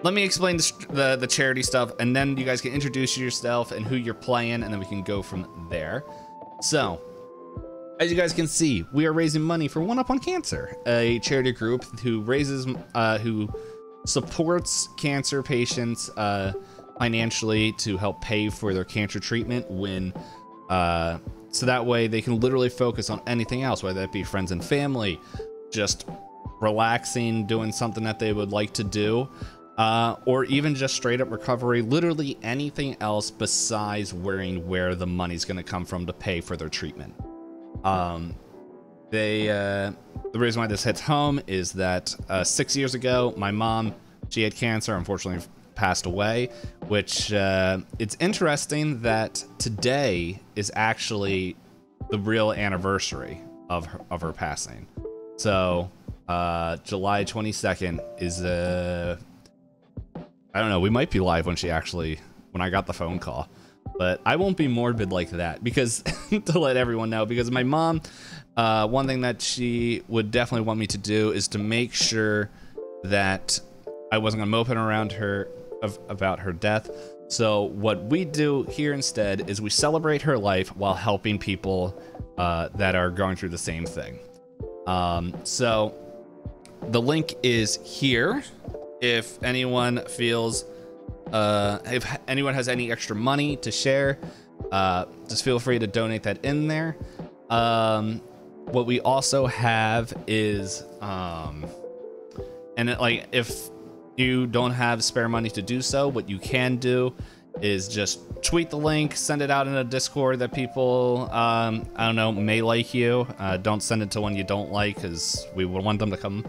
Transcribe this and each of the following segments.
let me explain the charity stuff, and then you guys can introduce yourself and who you're playing, and then we can go from there. So, as you guys can see, we are raising money for One Up on Cancer, a charity group who who supports cancer patients financially to help pay for their cancer treatment so that way they can literally focus on anything else, whether that be friends and family, just relaxing, doing something that they would like to do, or even just straight up recovery, literally anything else besides worrying where the money's going to come from to pay for their treatment. The reason why this hits home is that 6 years ago, my mom, she had cancer, unfortunately passed away, which it's interesting that today is actually the real anniversary of her passing. So July 22nd is I don't know, we might be live when I got the phone call, but I won't be morbid like that, because to let everyone know, because my mom, one thing that she would definitely want me to do is to make sure that I wasn't gonna moping around her about her death. So what we do here instead is we celebrate her life while helping people that are going through the same thing. So the link is here. If anyone feels, if anyone has any extra money to share, just feel free to donate that in there. What we also have is, if you don't have spare money to do so, what you can do is just tweet the link, send it out in a Discord that people, I don't know, may like you. Don't send it to one you don't like, because we would want them to come.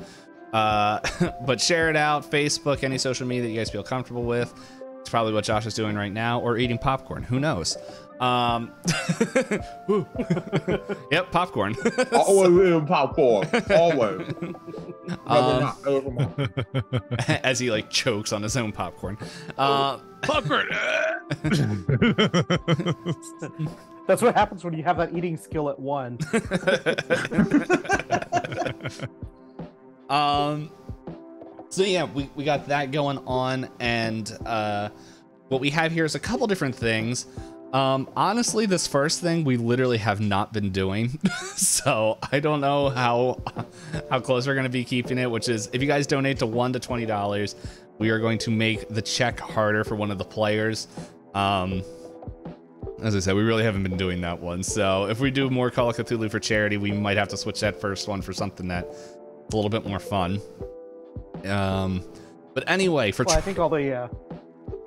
But share it out, Facebook, any social media that you guys feel comfortable with. It's probably what Josh is doing right now, or eating popcorn. Who knows? Yep, popcorn. Always eating popcorn. Always. As he like chokes on his own popcorn. Popcorn. That's what happens when you have that eating skill at 1. So yeah, we got that going on, and what we have here is a couple different things. Honestly, this first thing we literally have not been doing, so I don't know how close we're going to be keeping it, which is if you guys donate to $1 to $20, we are going to make the check harder for one of the players. As I said, we really haven't been doing that one, so if we do more Call of Cthulhu for charity, we might have to switch that first one for something that's a little bit more fun. But anyway, I think all the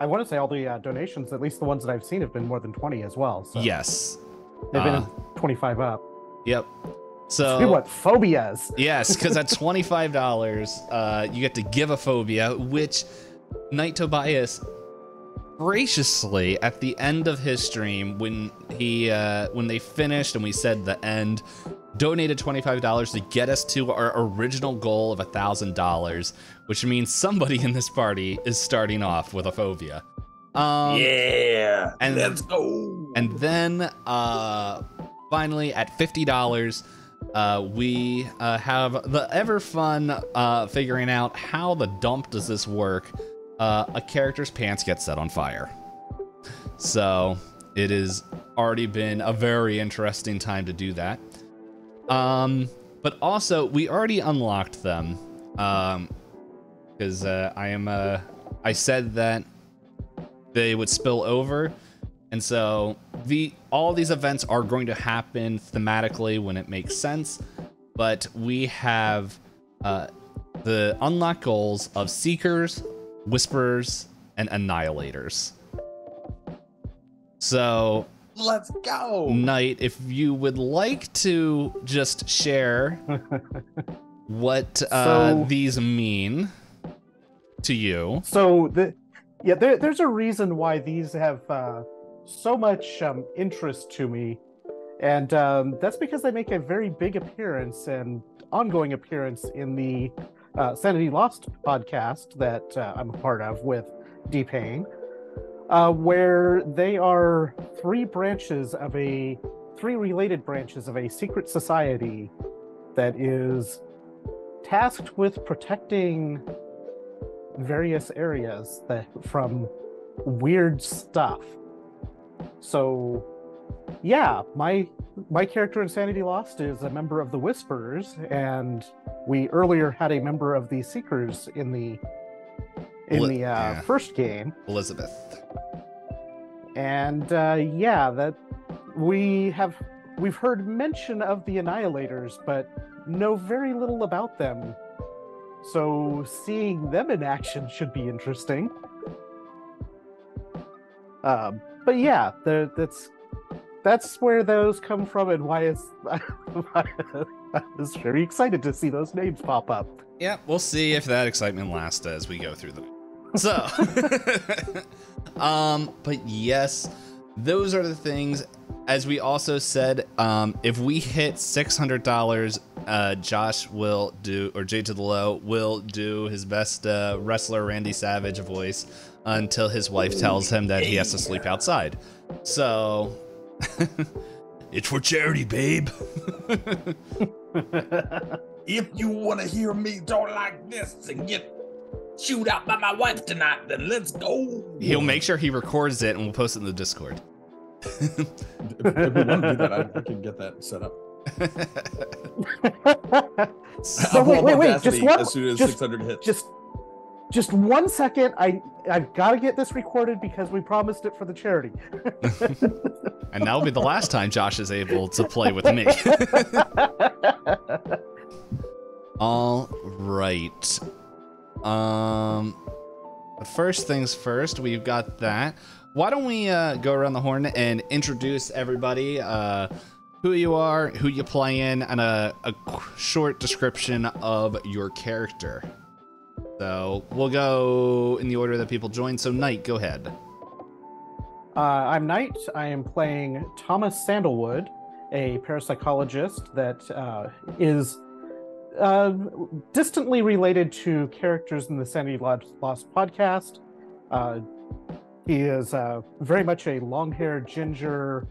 I want to say all the donations, at least the ones that I've seen, have been more than 20 as well. So yes, they've been 25 up. Yep. So what phobias? Yes, because at $25, you get to give a phobia, which Knight Tobias graciously at the end of his stream, when they finished and we said the end, donated $25 to get us to our original goal of $1,000, which means somebody in this party is starting off with a phobia. Yeah, and let's go. And then finally at $50, we have the ever fun figuring out how the dump does this work. A character's pants get set on fire. So it has already been a very interesting time to do that. But also we already unlocked them, because I said that they would spill over, and so all these events are going to happen thematically when it makes sense. But we have the unlock goals of Seekers, Whisperers, and Annihilators. So let's go. Knight, if you would like to just share what these mean to you. So there's a reason why these have so much interest to me, and that's because they make a very big appearance and ongoing appearance in the Sanity Lost podcast that I'm a part of with D-Pain, where they are three related branches of a secret society that is tasked with protecting various areas from weird stuff. So, yeah, my character in Sanity Lost is a member of the Whisperers, and we earlier had a member of the Seekers in the first game, Elizabeth. and that we've heard mention of the Annihilators, but know very little about them. So seeing them in action should be interesting. But yeah, that's where those come from, and why I was very excited to see those names pop up. Yeah, we'll see if that excitement lasts as we go through them. So, but yes, those are the things. As we also said, if we hit $600, Josh will do, or J to the Low will do his best wrestler Randy Savage voice until his wife tells him that he has to sleep outside. So, it's for charity, babe. If you want to hear me talk like this and get chewed out by my wife tonight, then let's go. He'll make sure he records it and we'll post it in the Discord. If we want to do that, I can get that set up. So wait, just one, as soon as 600 hits. Just 1 second. I've got to get this recorded because we promised it for the charity. And that'll be the last time Josh is able to play with me. All right. First things first, we've got that. Why don't we go around the horn and introduce everybody, who you are, who you play in, and a short description of your character. So we'll go in the order that people join. So Knight, go ahead. I'm Knight. I am playing Thomas Sandalwood, a parapsychologist that is distantly related to characters in the Sanity Lost podcast. He is very much a long-haired, ginger,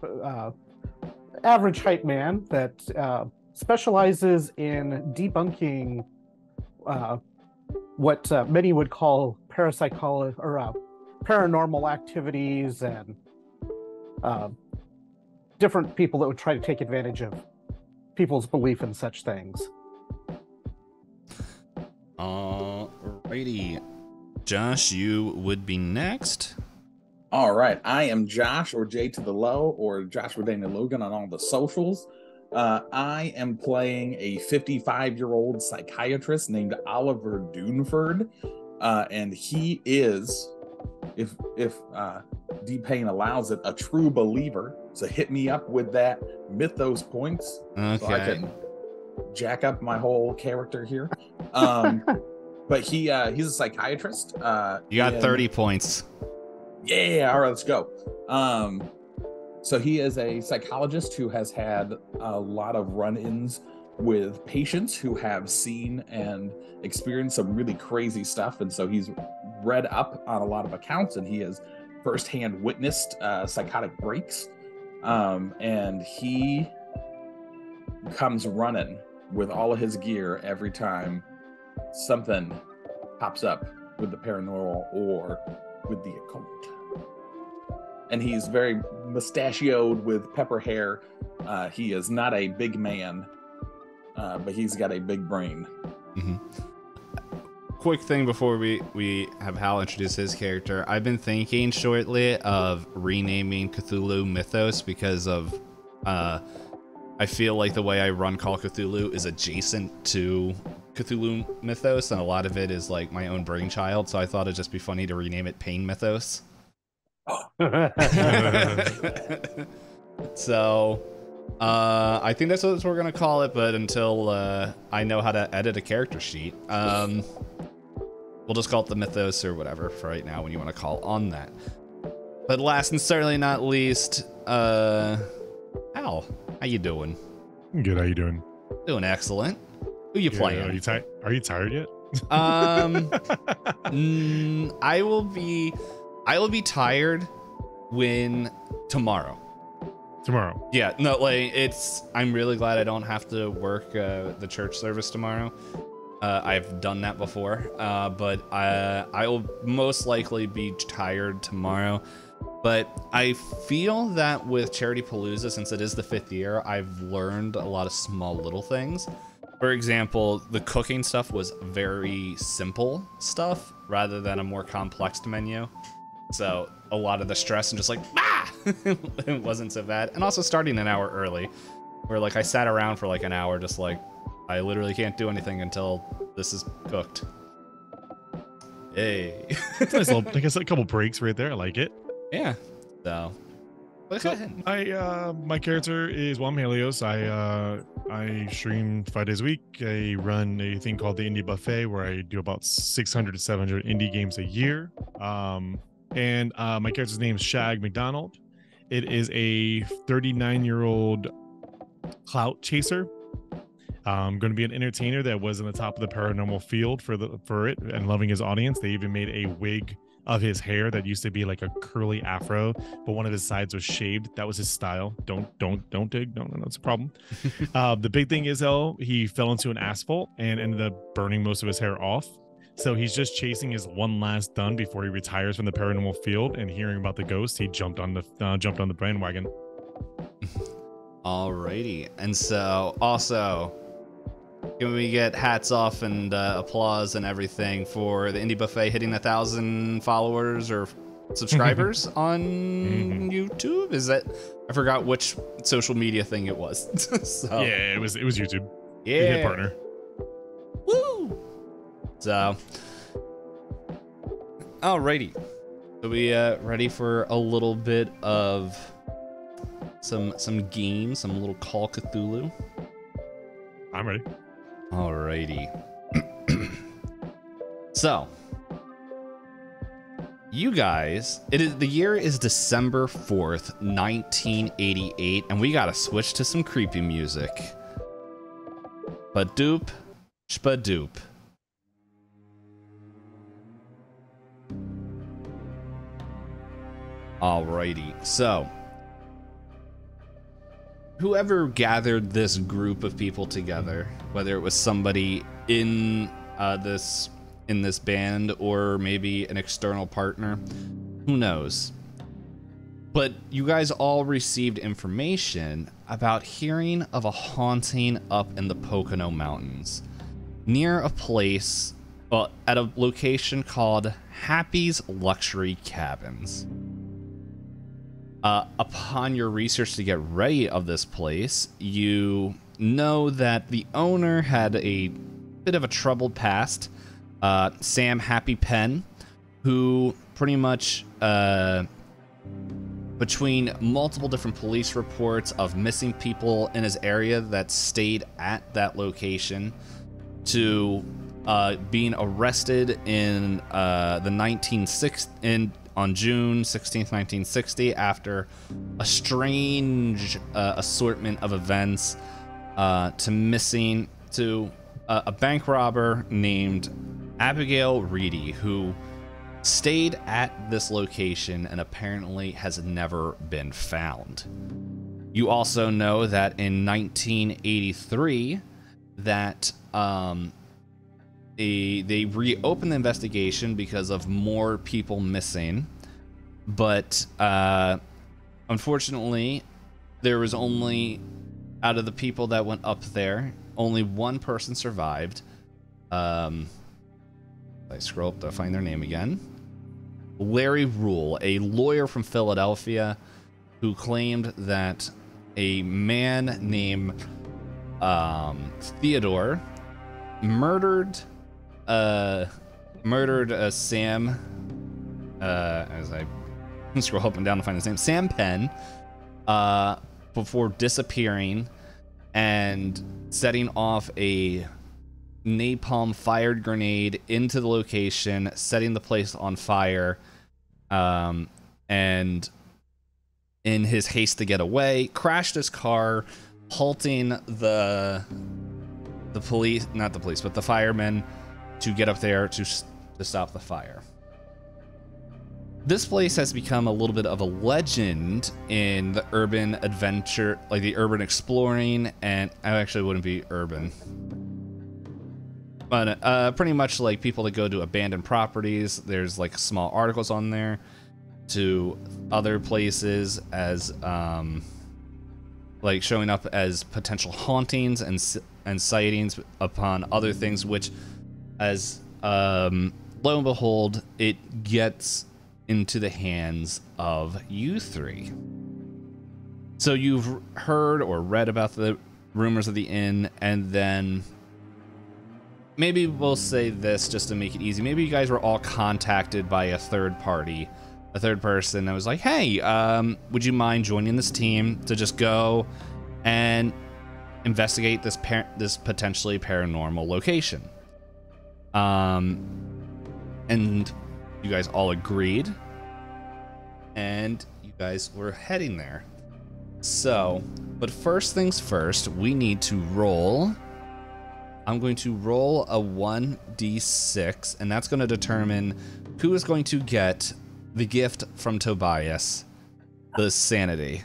average height man that specializes in debunking what many would call parapsychology or paranormal activities and different people that would try to take advantage of people's belief in such things. Alrighty. Josh, you would be next. All right, I am Josh, or J to the Low, or Joshua Daniel Logan on all the socials. I am playing a 55-year-old psychiatrist named Oliver Duneford, and he is, if D-Pain allows it, a true believer. So hit me up with that mythos points, Okay. so I can jack up my whole character here. But he's a psychiatrist. You got 30 points. Yeah, all right, let's go. So he is a psychologist who has had a lot of run-ins with patients who have seen and experienced some really crazy stuff. And so he's read up on a lot of accounts, and he has firsthand witnessed psychotic breaks. And he comes running with all of his gear every time something pops up with the paranormal or with the occult. And he's very mustachioed with pepper hair. He is not a big man, but he's got a big brain. Mm-hmm. Quick thing before we have Hal introduce his character. I've been thinking shortly of renaming Cthulhu Mythos because of I feel like the way I run Call of Cthulhu is adjacent to Cthulhu Mythos, and a lot of it is like my own brainchild, so I thought it'd just be funny to rename it Pain Mythos. So I think that's what we're gonna call it, but until I know how to edit a character sheet, we'll just call it the Mythos or whatever for right now when you want to call on that. But last and certainly not least, Al, how you doing? Good, how you doing? Doing excellent. Who you playing? Are you tired yet? I will be tired when tomorrow. Tomorrow. Yeah, no, like I'm really glad I don't have to work the church service tomorrow. I've done that before, but I will most likely be tired tomorrow. But I feel that with Charitypalooza, since it is the 5th year, I've learned a lot of small little things. For example, the cooking stuff was very simple stuff rather than a more complex menu. So a lot of the stress and just like, ah! It wasn't so bad. And also starting an hour early, where like I sat around for like an hour just like, I literally can't do anything until this is cooked. Hey. It's nice little, I guess, a couple breaks right there. I like it. Yeah. So, but go ahead. My character is Juan Helios. I stream 5 days a week. I run a thing called the Indie Buffet where I do about 600 to 700 indie games a year. And my character's name is Shag McDonald. It is a 39-year-old clout chaser. Going to be an entertainer that was in the top of the paranormal field for it and loving his audience. They even made a wig of his hair that used to be like a curly afro, but one of his sides was shaved. That was his style. Don't dig. No, it's a problem. The big thing is though, he fell into an asphalt and ended up burning most of his hair off. So he's just chasing his one last dun before he retires from the paranormal field. And hearing about the ghost, he jumped on the bandwagon. Alrighty, and so also, can we get hats off and applause and everything for the Indie Buffet hitting 1,000 followers or subscribers on YouTube? Is that, I forgot which social media thing it was. So, yeah, it was YouTube. Yeah, hit partner. Woo! So, alrighty, so we ready for a little bit of some games, some little Call Cthulhu. I'm ready. Alrighty. So, you guys, the year is December 4th, 1988, and we gotta switch to some creepy music. Badoop, spadoop. Alrighty, so whoever gathered this group of people together, whether it was somebody in this band or maybe an external partner, who knows? But you guys all received information about hearing of a haunting up in the Pocono Mountains, near a place, at a location called Happy's Luxury Cabins. Upon your research to get ready of this place, you know that the owner had a bit of a troubled past. Sam Happy Penn, who pretty much, between multiple different police reports of missing people in his area that stayed at that location, to being arrested in on June 16th, 1960, after a strange assortment of events, to a bank robber named Abigail Reedy, who stayed at this location and apparently has never been found. You also know that in 1983, that they reopened the investigation because of more people missing, but unfortunately, there was only, out of the people that went up there, only one person survived. I scroll up to find their name again. Larry Rule, a lawyer from Philadelphia, who claimed that a man named Theodore murdered Sam, as I scroll up and down to find his name, Sam Penn, before disappearing and setting off a napalm fired grenade into the location, setting the place on fire, and in his haste to get away, crashed his car, halting the police, not the police, but the firemen, to get up there to stop the fire. This place has become a little bit of a legend in the urban adventure, like the urban exploring, and I actually wouldn't be urban. but pretty much like people that go to abandoned properties. There's like small articles on there to other places as like showing up as potential hauntings and sightings upon other things, which as lo and behold, it gets into the hands of you three. So you've heard or read about the rumors of the inn, and then maybe we'll say this just to make it easy. Maybe you guys were all contacted by a third party, a third person that was like, hey, would you mind joining this team to just go and investigate this potentially paranormal location? And you guys all agreed, and you guys were heading there. So, but first things first, we need to roll. I'm going to roll a 1d6, and that's going to determine who is going to get the gift from Tobias, the sanity.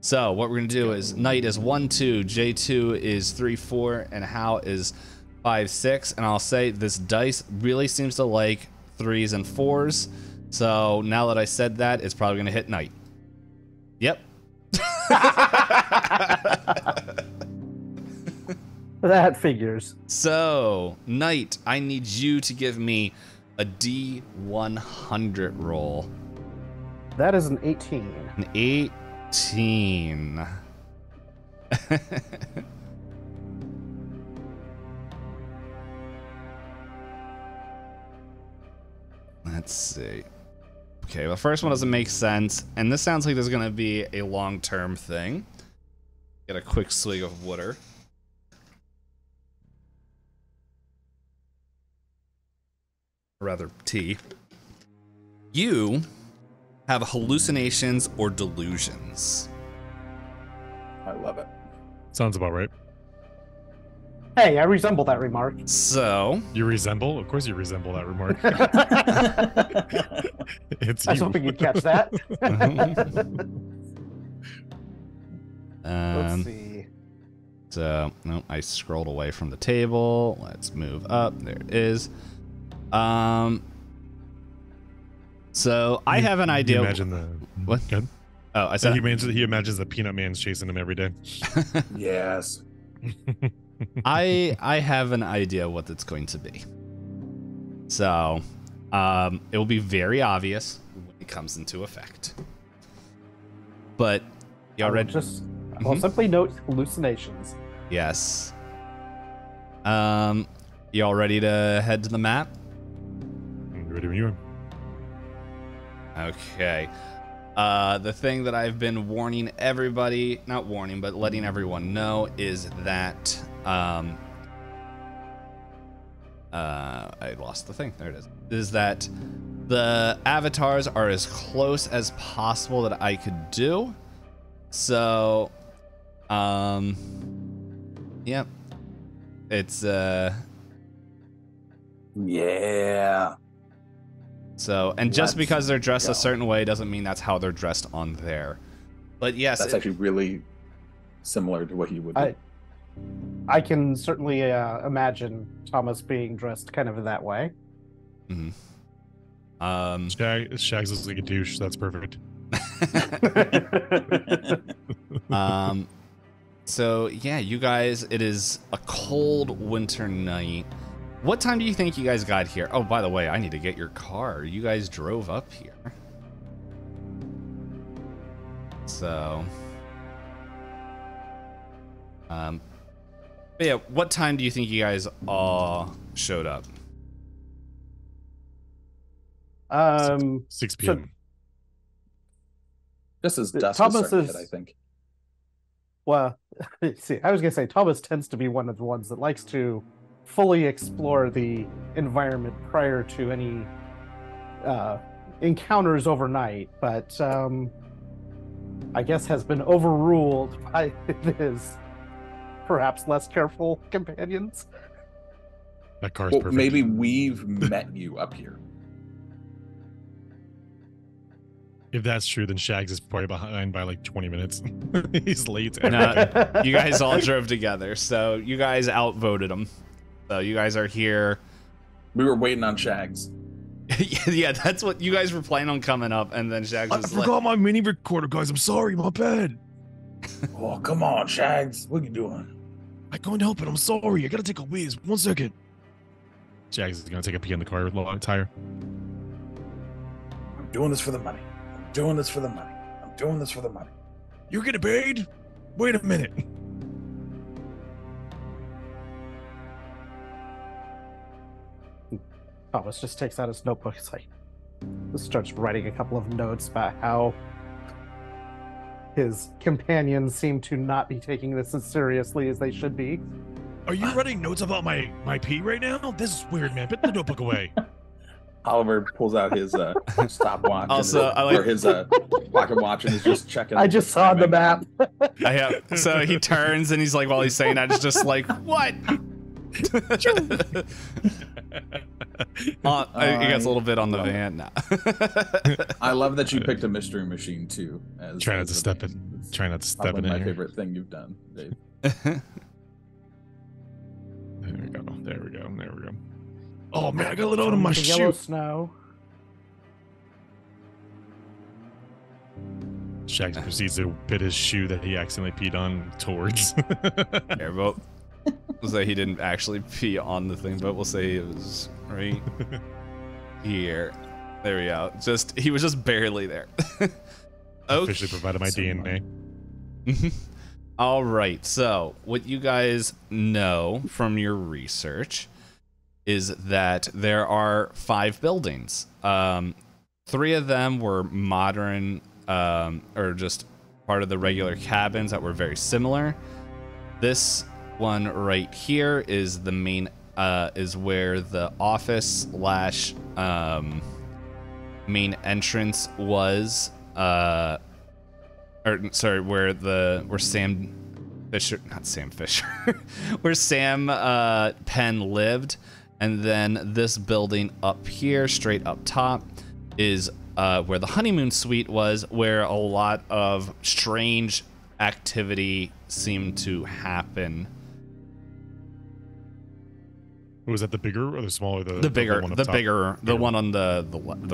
So what we're going to do is Knight is 1-2, J2 is 3-4, and Hal is 5-6. And I'll say this dice really seems to like 3s and 4s. So now that I said that, it's probably going to hit Knight. Yep. That figures. So, Knight, I need you to give me a D100 roll. That is an 18. An 18. Let's see. Okay, well, the first one doesn't make sense, and this sounds like there's going to be a long-term thing. Get a quick swig of water. Or rather, tea. You have hallucinations or delusions. I love it. Sounds about right. Hey, I resemble that remark. So You resemble? Of course you resemble that remark. It's I was you. hoping you'd catch that. Let's see. So, no, I scrolled away from the table. Let's move up. There it is. So I have an idea. You imagine the What? Good. Oh, I said He imagines the Peanut Man's chasing him every day. Yes. I have an idea what it's going to be. So, it will be very obvious when it comes into effect. But y'all ready? I'll simply note hallucinations. Yes. Y'all ready to head to the map? Ready when you are. Okay. The thing that I've been warning everybody, not warning, but letting everyone know is that, I lost the thing. There it is. Is that the avatars are as close as possible that I could do. So, yep. It's, Yeah. So, and just Let's because they're dressed go. a certain way doesn't mean that's how they're dressed on there. But yes, That's actually really similar to what he would do. I can certainly imagine Thomas being dressed kind of in that way. mhm. Shags looks like a douche. That's perfect. So yeah, you guys, it is a cold winter night. What time do you think you guys got here? Oh, by the way, I need to get your car. You guys drove up here. So, but yeah, what time do you think you guys all showed up? 6 p.m. Just as dusk Thomas was starting to is- hit, I think. Well, see, I was going to say Thomas tends to be one of the ones that likes to fully explore the environment prior to any encounters overnight, but I guess has been overruled by his perhaps less careful companions. That car's Well, perfect. maybe we've met you up here. If that's true, then Shags is probably behind by like 20 minutes. He's late. No, you guys all drove together, so you guys outvoted him. So you guys are here. We were waiting on Shags. Yeah, that's what you guys were planning on coming up, and then Shags I was forgot my mini recorder, guys. I'm sorry, my bad. Oh, come on, Shags. What are you doing? I can't help it. I'm sorry. I gotta take a whiz. 1 second. Shags is gonna take a pee in the car tire. I'm doing this for the money. I'm doing this for the money. I'm doing this for the money. You're getting paid? Wait a minute. Thomas just takes out his notebook. It's like, starts writing a couple of notes about how his companions seem to not be taking this as seriously as they should be. Are you writing notes about my pee right now? This is weird, man. Put the notebook away. Oliver pulls out his stopwatch, Also, or his pocket watch, and is just checking. I just saw the map. I have. So he turns and he's like, while he's saying that, it's just like, what? He gets a little bit on the van now. I love that you picked a mystery machine too. Try not to step it. Try not to step it in my here. favorite thing you've done, Dave. There we go. There we go. There we go. Oh man, I got a little on my The yellow shoe. snow. Shags proceeds to bit his shoe that he accidentally peed on towards. Here, but we'll say he didn't actually pee on the thing, but we'll say it was right here. There we go. He was just barely there. Officially provided my DNA. All right. So what you guys know from your research is that there are 5 buildings. 3 of them were modern, or just part of the regular cabins that were very similar. This one right here is the main, is where the office / main entrance was. Or sorry, where Sam Fisher, not Sam Fisher, where Sam Penn lived. And then this building up here, straight up top, is where the honeymoon suite was, where a lot of strange activity seemed to happen. Was that the bigger or the smaller? The bigger, one up the top? bigger, the one on the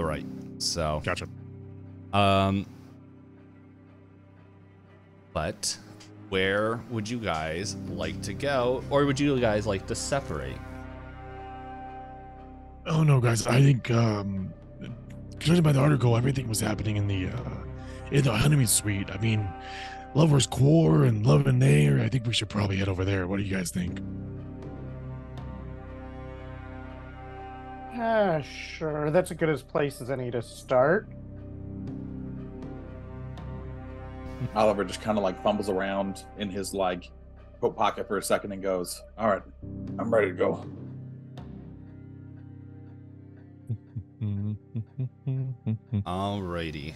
right. So, Gotcha. But where would you guys like to go, or would you guys like to separate? Oh no, guys! I think, judging by the article, everything was happening in the honeymoon suite. I mean, Lover's Core and Love in there. I think we should probably head over there. What do you guys think? Sure. That's as good a place as any to start. Oliver just kind of like fumbles around in his like coat pocket for a second and goes, "All right, I'm ready to go." Alrighty.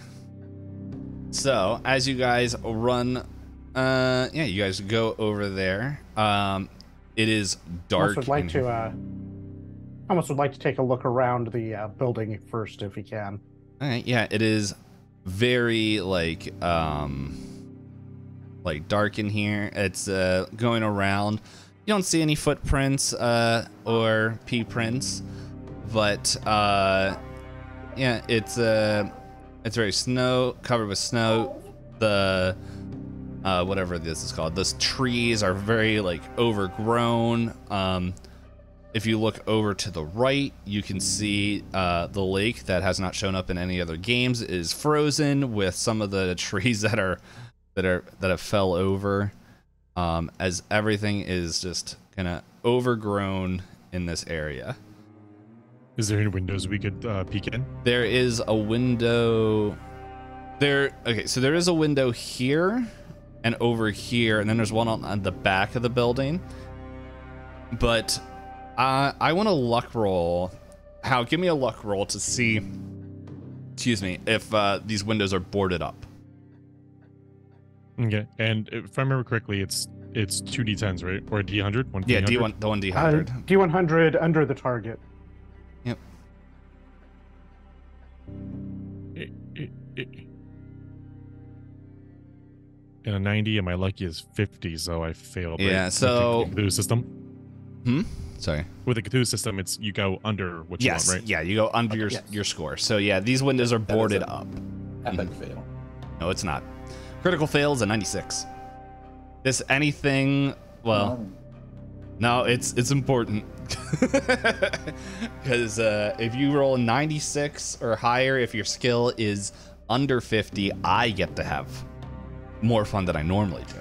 So as you guys run, you guys go over there. It is dark. Almost would like to take a look around the building first, if he can. All right, yeah, it is very like dark in here. It's going around. You don't see any footprints or pee prints, but yeah, it's very covered with snow. The whatever this is called, those trees are very like overgrown. If you look over to the right, you can see the lake that has not shown up in any other games is frozen with some of the trees that have fell over, as everything is just kind of overgrown in this area. Is there any windows we could peek in? There is a window there. Okay, so there is a window here and over here, and then there's one on the back of the building. But I want a luck roll. Hal, give me a luck roll to see, excuse me, if these windows are boarded up. Okay, and if I remember correctly, it's 2 D10s, right? Or a D100? One Yeah, D100? the one D100. D100 under the target. Yep. And a 90, and my lucky is 50, so I failed. Yeah, right? so the system. Sorry. With the Cthulhu system, it's you go under what you want, right? Yeah, you go under your score. So yeah, these windows are boarded up. Epic fail. No, it's not. Critical fail is a 96. This anything, well, no, it's important. Because if you roll a 96 or higher, if your skill is under 50, I get to have more fun than I normally do.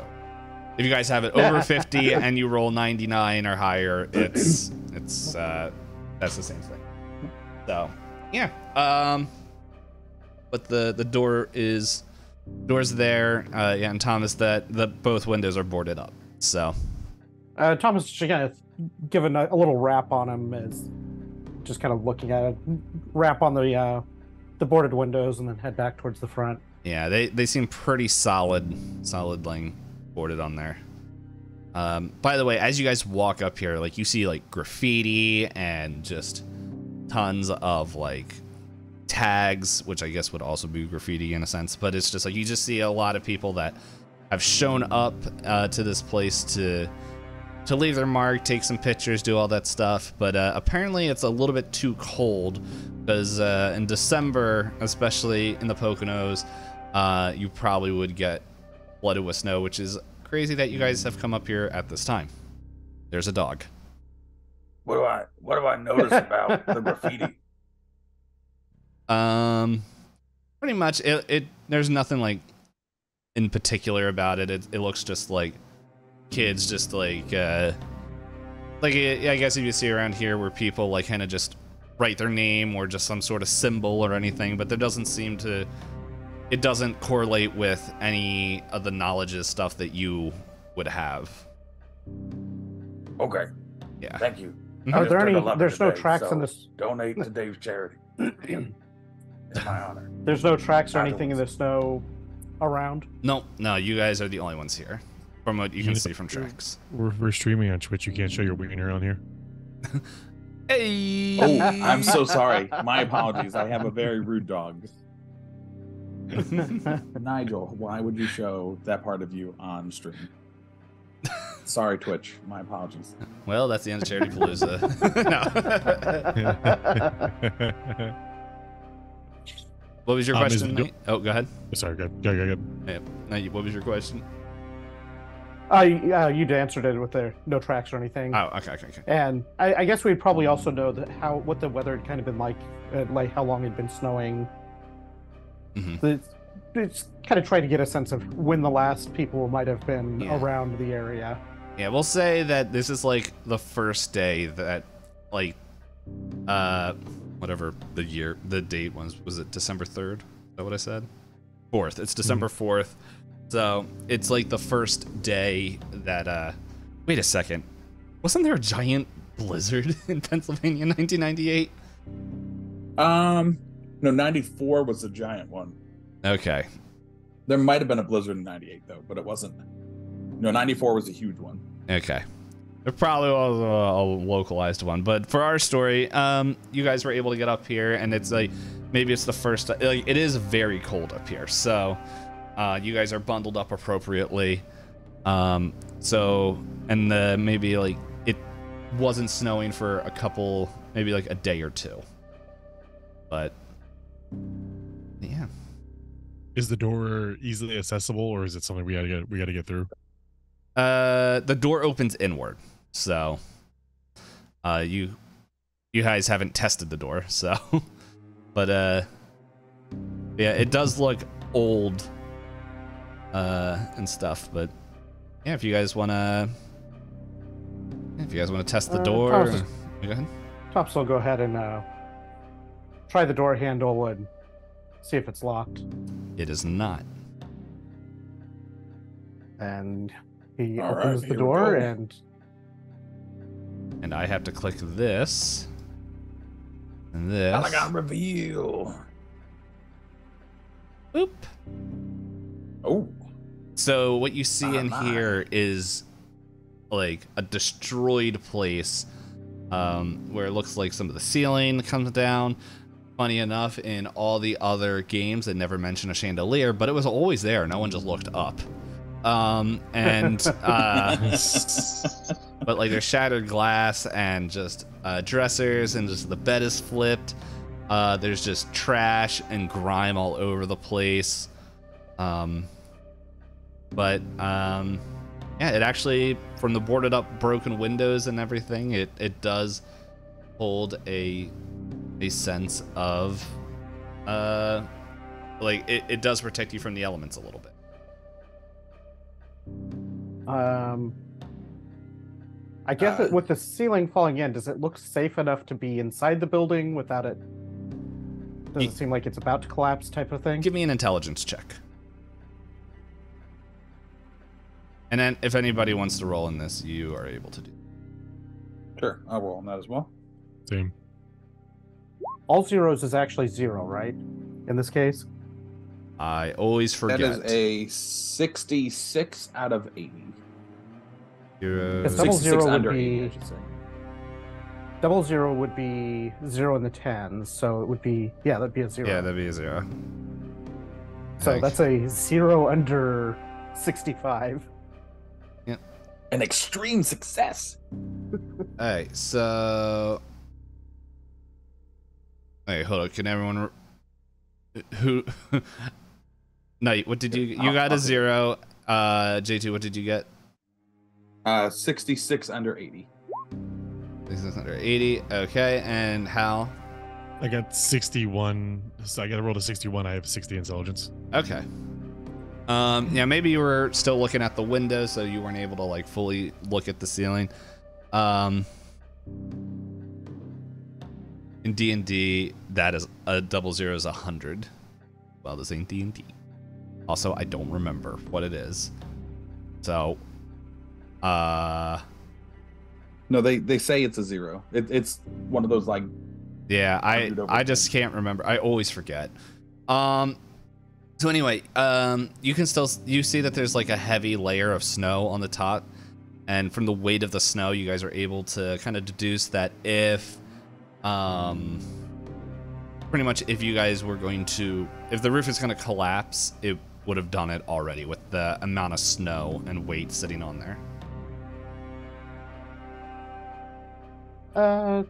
If you guys have it over 50 and you roll 99 or higher, it's that's the same thing. So yeah, but the door's there. Yeah, and Thomas, that both windows are boarded up. So Thomas just kind of giving a little rap on him, is just kind of looking at it, rap on the boarded windows, and then head back towards the front. Yeah, they seem pretty solid laying boarded on there. By the way, as you guys walk up here, like you see like graffiti and just tons of like tags, which I guess would also be graffiti in a sense, but it's just like you just see a lot of people that have shown up to this place to leave their mark, take some pictures, do all that stuff. But apparently it's a little bit too cold because in December, especially in the Poconos, you probably would get flooded with snow, which is crazy that you guys have come up here at this time. There's a dog. What do I notice about the graffiti? Pretty much it there's nothing like in particular about it. It looks just like kids just like I guess if you see around here where people like kind of just write their name or just some sort of symbol or anything, but there doesn't seem to, it doesn't correlate with any of the knowledge's stuff that you would have. Okay. Yeah. Thank you. Are there any? There's no tracks in this. Donate to Dave's charity. It's my honor. There's no tracks or anything in the snow around. No, you guys are the only ones here, from what you can see from tracks. We're streaming on Twitch. You can't show your wiener on here. Hey. Oh, I'm so sorry. My apologies. I have a very rude dog. Nigel, why would you show that part of you on stream? Sorry, Twitch. My apologies. Well, that's the end of Charitypalooza. No. What was your question, Nate? Oh, go ahead. Sorry, go ahead. Yeah. Nate, what was your question? You'd answered it with the no tracks or anything. Oh, okay. And I guess we'd probably also know that what the weather had kind of been like how long it had been snowing. Mm-hmm. It's kind of trying to get a sense of when the last people might have been around the area. Yeah, we'll say that this is like the first day that, like, whatever the date was it December 3rd? Is that what I said? 4th. It's December 4th. So it's like the first day that, wait a second. Wasn't there a giant blizzard in Pennsylvania in 1998? No, 94 was the giant one. Okay. There might have been a blizzard in 98 though, but it wasn't. No, 94 was a huge one. Okay. There probably was a localized one, but for our story, you guys were able to get up here, and it's like maybe it's the first. Like, it is very cold up here, so you guys are bundled up appropriately. So and maybe like it wasn't snowing for a couple, maybe like a day or two, but yeah. Is the door easily accessible, or is it something we gotta get through? The door opens inward, so you guys haven't tested the door, so but yeah, it does look old and stuff, but yeah, if you guys wanna test the door, go ahead. Tops will go ahead and try the door handle and see if it's locked. It is not. And he opens the door, and I have to click this and this. I got reveal. Boop. Oh. So what you see in here is like a destroyed place, where it looks like some of the ceiling comes down. Funny enough, in all the other games, they never mention a chandelier, but it was always there. No one just looked up. And but like there's shattered glass and just dressers, and just the bed is flipped. There's just trash and grime all over the place. Yeah, it actually, from the boarded up broken windows and everything, it does hold a sense of like it does protect you from the elements a little bit. I guess that with the ceiling falling in, does it look safe enough to be inside the building without it? Does it seem like it's about to collapse, type of thing? Give me an intelligence check. And then, if anybody wants to roll in this, you are able to do. Sure, I'll roll on that as well. Same. All zeros is actually 0, right? In this case? I always forget. That is a 66 out of 80. Because double 66 zero would under be 80, I should say. double zero would be 0 in the tens, so it would be that'd be a 0. Yeah, that'd be a 0. So Nice. that's a 0 under 65. An extreme success. Alright, so... Wait, hold on. Can everyone... Who... No, what did you... You got a 0. J2, what did you get? 66 under 80. 66 under 80. Okay, and Hal? I got 61. So I got to roll to 61. I have 60 intelligence. Okay. Yeah, maybe you were still looking at the window, so you weren't able to like fully look at the ceiling. In D&D, that is a 00 is 100. Well, this ain't D&D. Also, I don't remember what it is. So, No, they say it's a 0. It's one of those like. yeah, I just can't remember. I always forget. So anyway, you see that there's like a heavy layer of snow on the top, and from the weight of the snow, you guys are able to kind of deduce that if, pretty much if you guys were going to, if the roof is going to collapse, it would have done it already with the amount of snow and weight sitting on there. All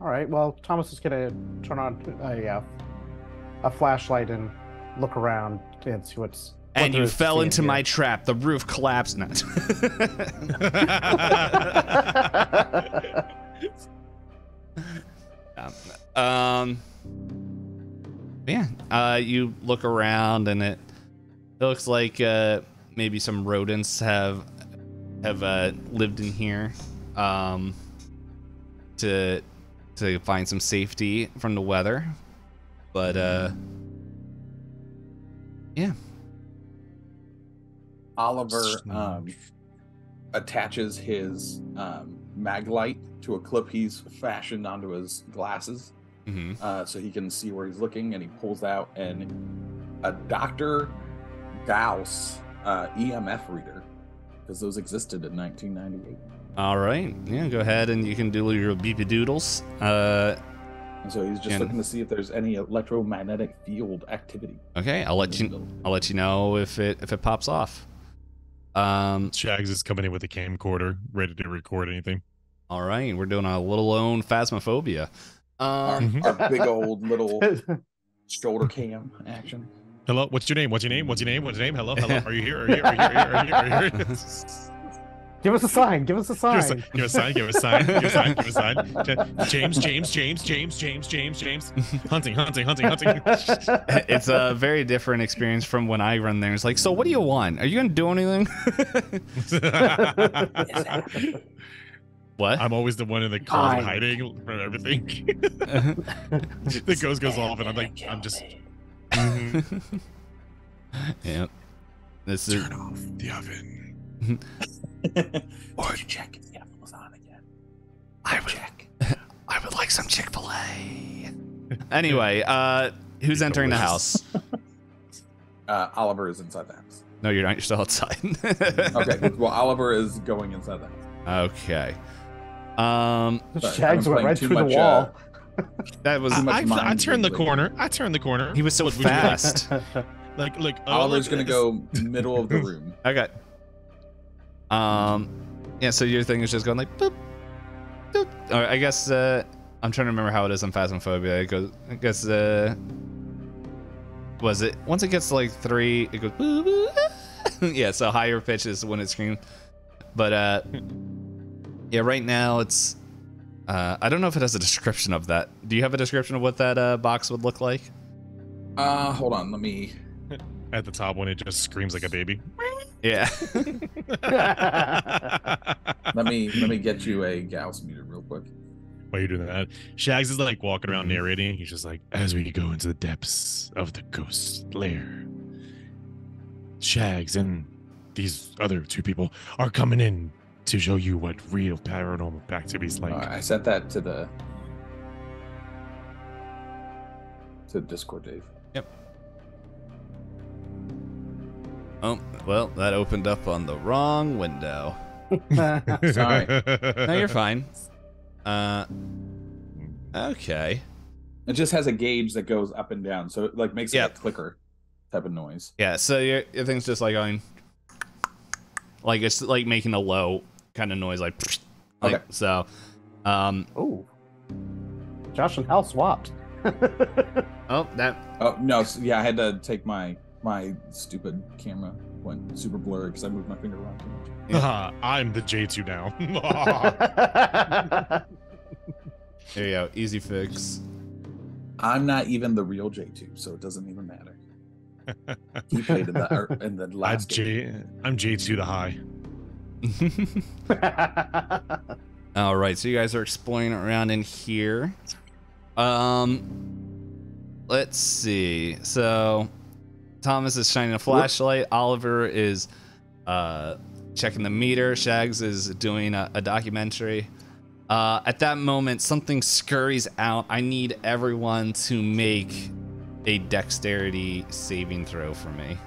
right. Well, Thomas is gonna turn on a flashlight and look around and see what's. And you fell into here. my trap. The roof collapsed. No. You look around, and it looks like maybe some rodents have lived in here to find some safety from the weather, but yeah. Oliver attaches his mag light to a clip he's fashioned onto his glasses, so he can see where he's looking, and he pulls out a Dr. Gauss EMF reader, because those existed in 1998. All right, yeah, go ahead and you can do your beepy doodles. And so he's just looking to see if there's any electromagnetic field activity. Okay, I'll let you know if it pops off. Shags is coming in with a camcorder, ready to record anything. All right, we're doing a little own phasmophobia. Our big old little shoulder cam action. Hello, what's your name? What's your name? What's your name? What's your name? Hello, hello. Are you here? Are you here? Are you here? Are you here? Are you here? Give us a sign. Give us a sign. Give us a sign. Give us a sign. Give us a sign. Give us a sign. James. Hunting. It's a very different experience from when I run there. It's like, so what do you want? Are you going to do anything? What? I'm always the one in the closet hiding from everything. The ghost goes off, and I'm like, I'm just. Yeah. This is. Turn off the oven. Or check if the oven was on again. I would like some Chick-fil-A. Anyway, who's entering the house? Oliver is inside the house. No, you're not. You're still outside. Okay. Well, Oliver is going inside the house. Okay. Shags went right through the wall. That was. I turned the corner. I turned the corner. He was so fast. Like Oliver's gonna go middle of the room. Okay. Yeah, so your thing is just going like boop, boop. Or I guess I'm trying to remember how it is on Phasmophobia. It goes, I guess was it once it gets to like 3, it goes boop, boop. Yeah, so higher pitches when it screams. But yeah, right now it's I don't know if it has a description of that. Do you have a description of what that box would look like? Hold on, let me. At the top when it just screams like a baby. Yeah. Let me get you a Gauss meter real quick. While you're doing that, Shags is like walking around narrating. He's just like, as we go into the depths of the ghost lair, Shags and these other 2 people are coming in to show you what real paranormal activities like. I sent that to Discord, Dave. Yep. Oh, well, that opened up on the wrong window. Sorry. No, you're fine. Okay. It just has a gauge that goes up and down, so it like makes it a clicker type of noise. Yeah, so your thing's just like going, like it's like making a low kind of noise, like okay. So. Oh. Josh and Hal swapped. Oh, that. Oh no! Yeah, I had to take my stupid camera went super blurry because I moved my finger around too much. Yeah. I'm the J2 now. There you go. Easy fix. I'm not even the real J2, so it doesn't even matter. He played in the last game. I'm J2 the high. All right, so you guys are exploring around in here. Let's see. So Thomas is shining a flashlight. Oliver is checking the meter. Shags is doing a documentary. At that moment, something scurries out. I need everyone to make a dexterity saving throw for me.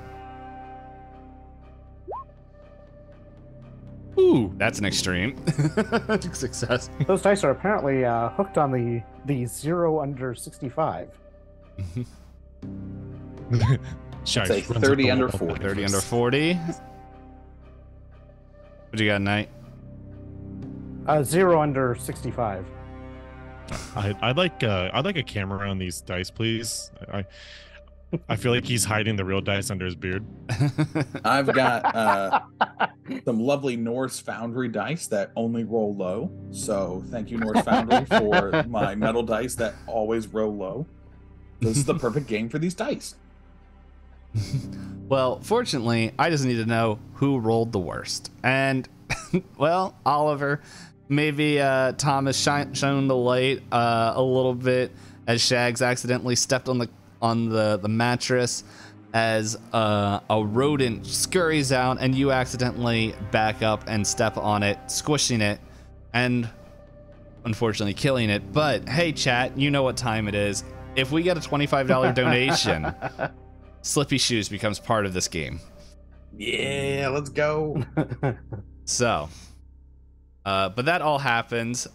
Ooh, that's an extreme success. Those dice are apparently hooked on the 0 under 65. Say 30 under 40. 30 under 40. What you got, Knight? 0 under 65. I'd like a camera on these dice, please. I feel like he's hiding the real dice under his beard. I've got some lovely Norse Foundry dice that only roll low. So thank you, Norse Foundry, for my metal dice that always roll low. This is the perfect game for these dice. Well, fortunately, I just need to know who rolled the worst. And, well, Oliver, maybe Thomas shone the light a little bit as Shags accidentally stepped on the mattress as a rodent scurries out and you accidentally back up and step on it, squishing it, and unfortunately killing it. But hey, chat, you know what time it is. If we get a $25 donation, Slippy Shoes becomes part of this game. Yeah, let's go. So, but that all happens.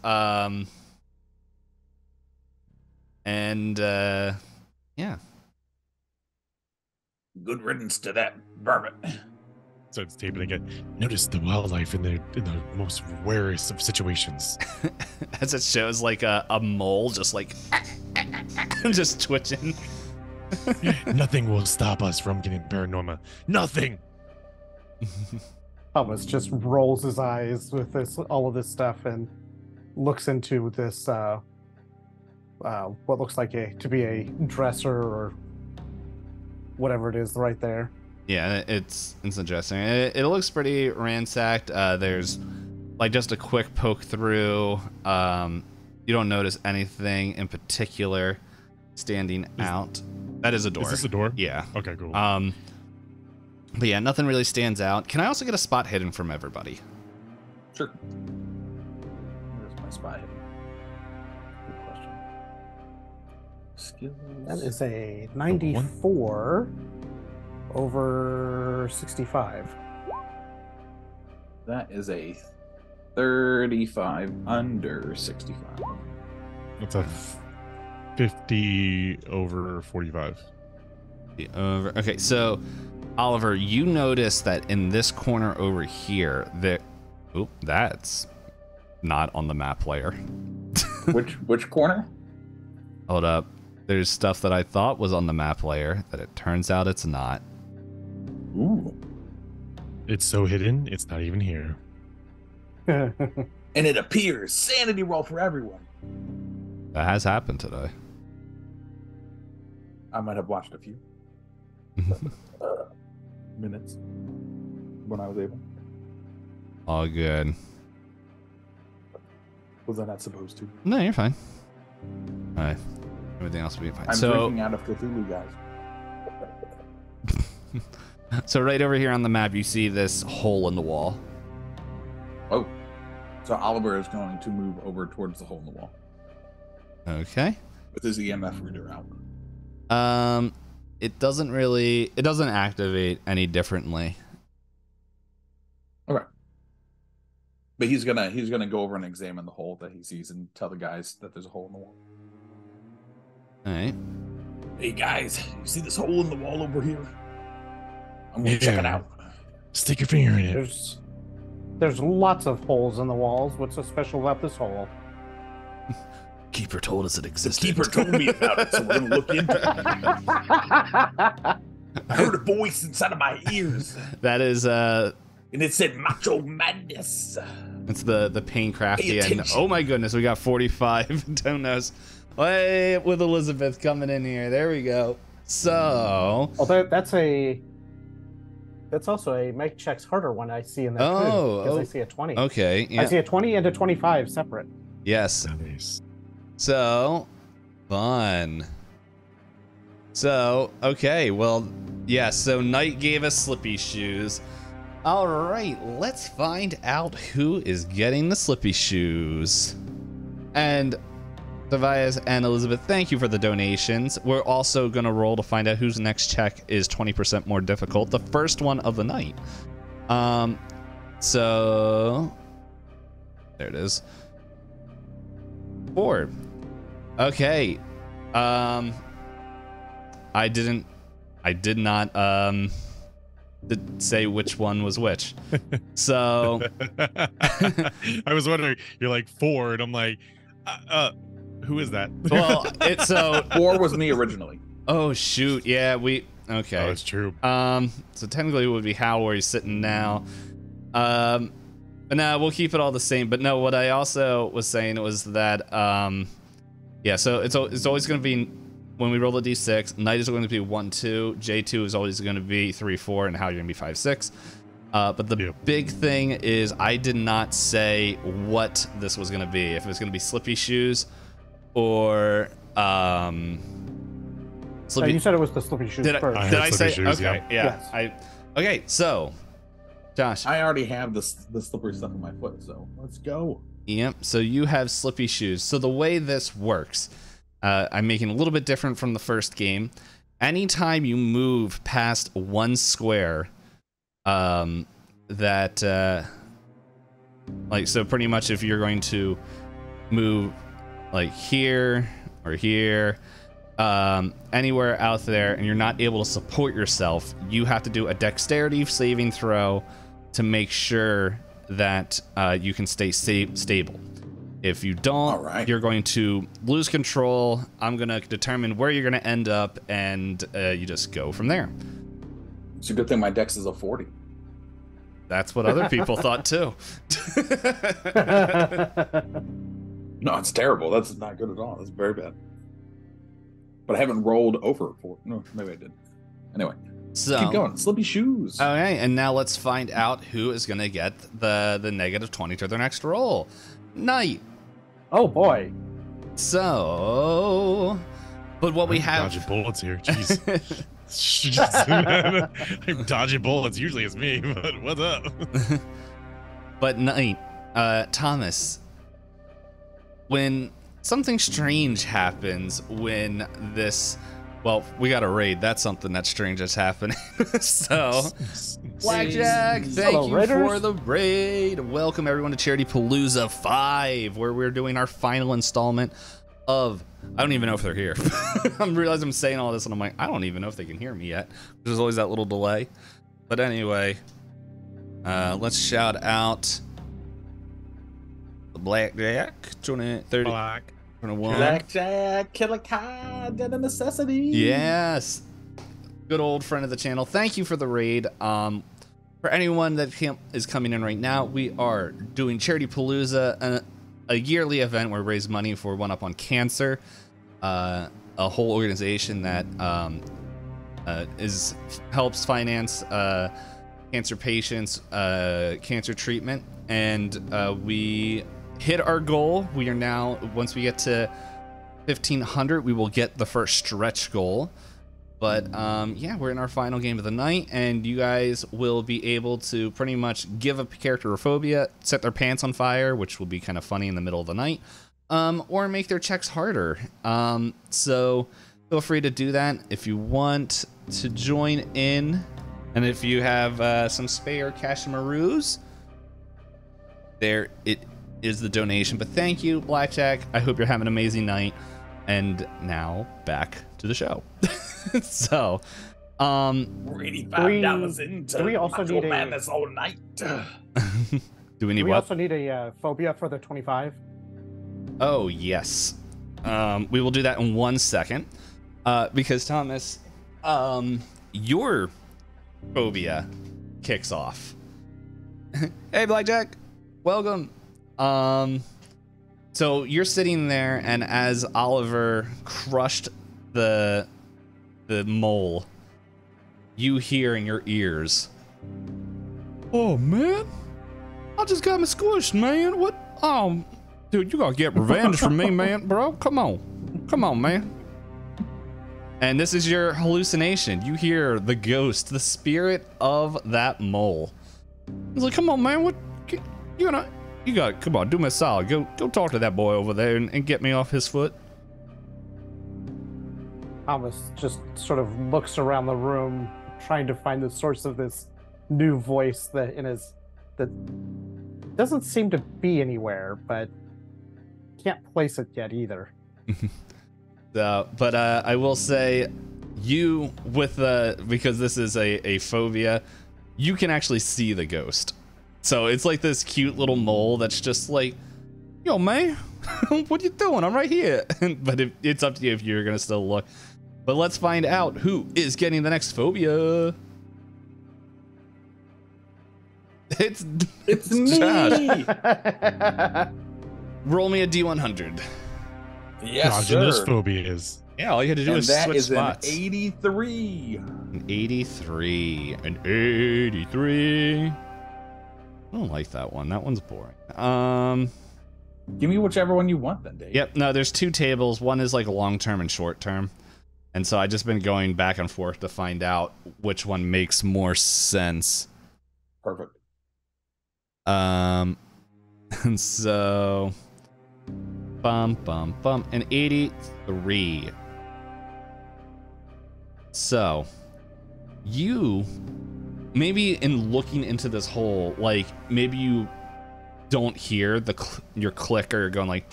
Yeah. Good riddance to that vermin. So it's taping again. Notice the wildlife in the most rarest of situations. As it shows like a mole just like just twitching. Nothing will stop us from getting paranormal. Nothing. Thomas just rolls his eyes with all of this stuff and looks into this what looks like to be a dresser or whatever it is right there. Yeah, it's interesting. It looks pretty ransacked. There's like just a quick poke through. You don't notice anything in particular standing out. That is a door. Is this a door? Yeah. Okay, cool. But yeah, nothing really stands out. Can I also get a spot hidden from everybody? Sure. Where's my spot hidden? Good question. Skills. That is a 94 over 65. That is a 35 under 65. That's a 50 over 45. Over. Okay, so Oliver, you notice that in this corner over here, that's not on the map layer. Which corner? Hold up. There's stuff that I thought was on the map layer that it turns out it's not. Ooh. It's so hidden, it's not even here. And it appears. Sanity roll for everyone. That has happened today. I might have watched a few minutes when I was able. All good. Was I not supposed to? No, you're fine. All right. Everything else will be fine. I'm drinking out of Cthulhu, guys. So right over here on the map, you see this hole in the wall. Oh. So Oliver is going to move over towards the hole in the wall. Okay. With his EMF reader out. It doesn't activate any differently. Okay. But he's gonna go over and examine the hole that he sees and tell the guys that there's a hole in the wall. All right. Hey guys, you see this hole in the wall over here? I'm gonna check it out. Stick your finger in it. There's lots of holes in the walls. What's so special about this hole? Keeper told us it The existed. keeper told me about it, so we're gonna look into it. I heard a voice inside of my ears, That is and it said "Macho Madness." it's the pain crafty, and attention. oh my goodness, we got 45 donuts. Hey, with Elizabeth coming in here. There we go. So, that's also a Mike checks harder one I see in that Oh, I see a 20. okay, yeah. I see a 20 and a 25 separate. Yes. Nice. So, fun. So, okay, well, yeah, so Knight gave us slippy shoes. All right, let's find out who is getting the slippy shoes. And Tobias and Elizabeth, thank you for the donations. We're also going to roll to find out whose next check is 20% more difficult. The first one of the night. So, there it is. 4. Okay. I did not say which one was which. So I was wondering, you're like 4, and I'm like, who is that? well, it's so 4 was me originally. oh shoot, yeah, okay. Oh, it's true. So technically it would be Hal where he's sitting now. But no, we'll keep it all the same. But no, what I also was saying was that yeah, so it's always going to be, when we roll the d6, Knight is going to be 1, 2, J2 is always going to be 3, 4, and Hal, you're going to be 5, 6. But the big thing is I did not say what this was going to be. If it was going to be slippy shoes or So you said it was the slippy shoes first. Did I say shoes, okay? Yeah. Yes. Okay, so Josh. I already have the slippery stuff in my foot, so let's go. Yep. So you have slippy shoes. So the way this works, I'm making a little bit different from the first game. Anytime you move past one square, like, so pretty much if you're going to move like here or here, anywhere out there, and you're not able to support yourself, you have to do a dexterity saving throw to make sure that you can stay stable. If you don't, you're going to lose control. I'm going to determine where you're going to end up, and you just go from there. It's a good thing my dex is a 40. That's what other people thought too. No, it's terrible. That's not good at all. That's very bad. But I haven't rolled over 4. No, maybe I did. Anyway, so keep going. Slippy shoes. Okay, and now let's find out who is going to get the negative 20 to their next roll. Knight. Oh boy. So, but what we have... Dodging bullets here. Jeez. I'm dodging bullets. Usually it's me, but what's up? But Knight, Thomas, when something strange happens when this... Well, we got a raid. That's something that's strange that's happening. So, Blackjack, thank you for the raid. Welcome everyone to Charitypalooza 5, where we're doing our final installment of, I don't even know if they're here. I'm realizing I'm saying all this and I'm like, I don't even know if they can hear me yet. There's always that little delay. But anyway, let's shout out the Blackjack 30. Black. 21. Blackjack, Killer Cod, and a necessity. Yes. Good old friend of the channel. Thank you for the raid. For anyone that is coming in right now, we are doing Charitypalooza, a yearly event where we raise money for One Up on Cancer, a whole organization that helps finance cancer patients, cancer treatment, and we hit our goal. We are now, once we get to 1,500, we will get the first stretch goal. But yeah, we're in our final game of the night, and you guys will be able to pretty much give a character a phobia, set their pants on fire, which will be kind of funny in the middle of the night, or make their checks harder. So feel free to do that if you want to join in, and if you have some spare cash-maroos, there it is the donation. But thank you, Blackjack. I hope you're having an amazing night. And now back to the show. So, we're $85 into do we also need madness all night. Do we need Do we what? also need a phobia for the 25? Oh, yes. We will do that in 1 second. Because Thomas, your phobia kicks off. Hey, Blackjack. Welcome. So you're sitting there, and as Oliver crushed the mole, you hear in your ears, "Oh man, I just got me squished, man. What? Oh, dude, you gotta get revenge from me, man, bro. Come on, man." And this is your hallucination. You hear the ghost, the spirit of that mole. He's like, "Come on, man. What? You got, come on, do me a solid. Go talk to that boy over there and get me off his foot." Thomas just sort of looks around the room, trying to find the source of this new voice that doesn't seem to be anywhere, but can't place it yet either. But I will say, you because this is a phobia, you can actually see the ghost. So it's like this cute little mole that's just like, "Yo, man, what you doing? I'm right here." But it's up to you if you're gonna still look. But let's find out who is getting the next phobia. It's me. Josh. Roll me a D100. Yes, This sir. phobia is. Yeah, all you had to do And is that switch is spots. an 83. An 83. An 83. I don't like that one. That one's boring. Give me whichever one you want then, Dave. Yep, no, there's two tables. One is like long-term and short-term. And so I just been going back and forth to find out which one makes more sense. Perfect. And so an 83. So you maybe in looking into this hole, like maybe you don't hear your clicker going like,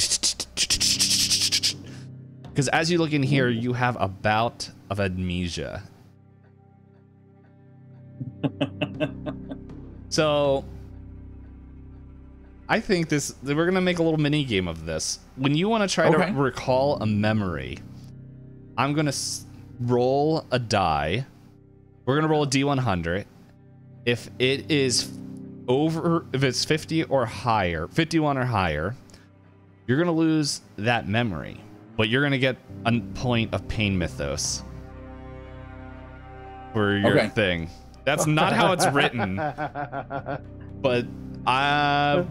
because as you look in here, you have a bout of amnesia. So I think we're gonna make a little mini game of this. When you want to try to recall a memory, I'm gonna roll a die. We're gonna roll a D100. If it is if it's 50 or higher, 51 or higher, you're gonna lose that memory, but you're gonna get a point of pain mythos for your thing. That's not how it's written, but